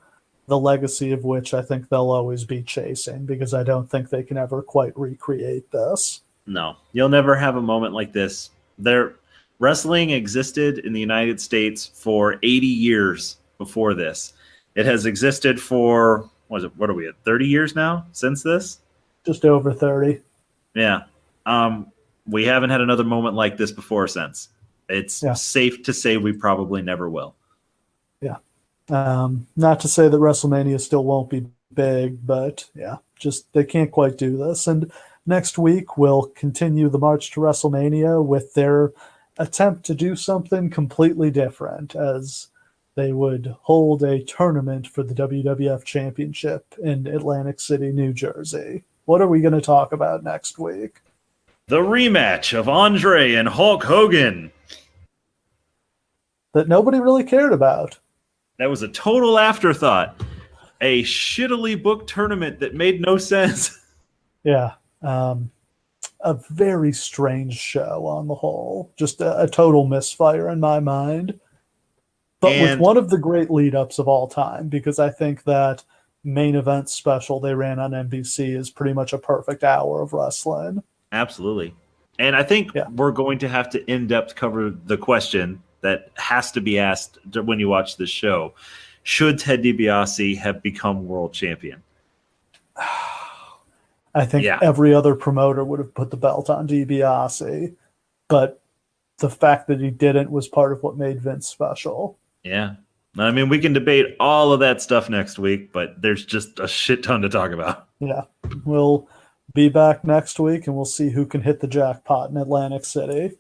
the legacy of which I think they'll always be chasing, because I don't think they can ever quite recreate this. No, you'll never have a moment like this. Wrestling existed in the United States for 80 years before this. It has existed for, what are we at, 30 years now since this? Just over 30. Yeah. We haven't had another moment like this before since. It's safe to say we probably never will. Yeah. Not to say that WrestleMania still won't be big, but yeah, just they can't quite do this. And next week we'll continue the march to WrestleMania with their attempt to do something completely different, as they would hold a tournament for the WWF Championship in Atlantic City, New Jersey. What are we going to talk about next week? The rematch of Andre and Hulk Hogan. That nobody really cared about. That was a total afterthought. A shittily booked tournament that made no sense. Yeah. A very strange show on the whole. Just a total misfire in my mind. But with one of the great lead-ups of all time, because I think that main event special they ran on NBC is pretty much a perfect hour of wrestling. Absolutely. And I think we're going to have to in-depth cover the question that has to be asked when you watch this show. Should Ted DiBiase have become world champion? I think every other promoter would have put the belt on DiBiase, but the fact that he didn't was part of what made Vince special. Yeah. I mean, we can debate all of that stuff next week, but there's just a shit ton to talk about. Yeah. We'll be back next week, and we'll see who can hit the jackpot in Atlantic City.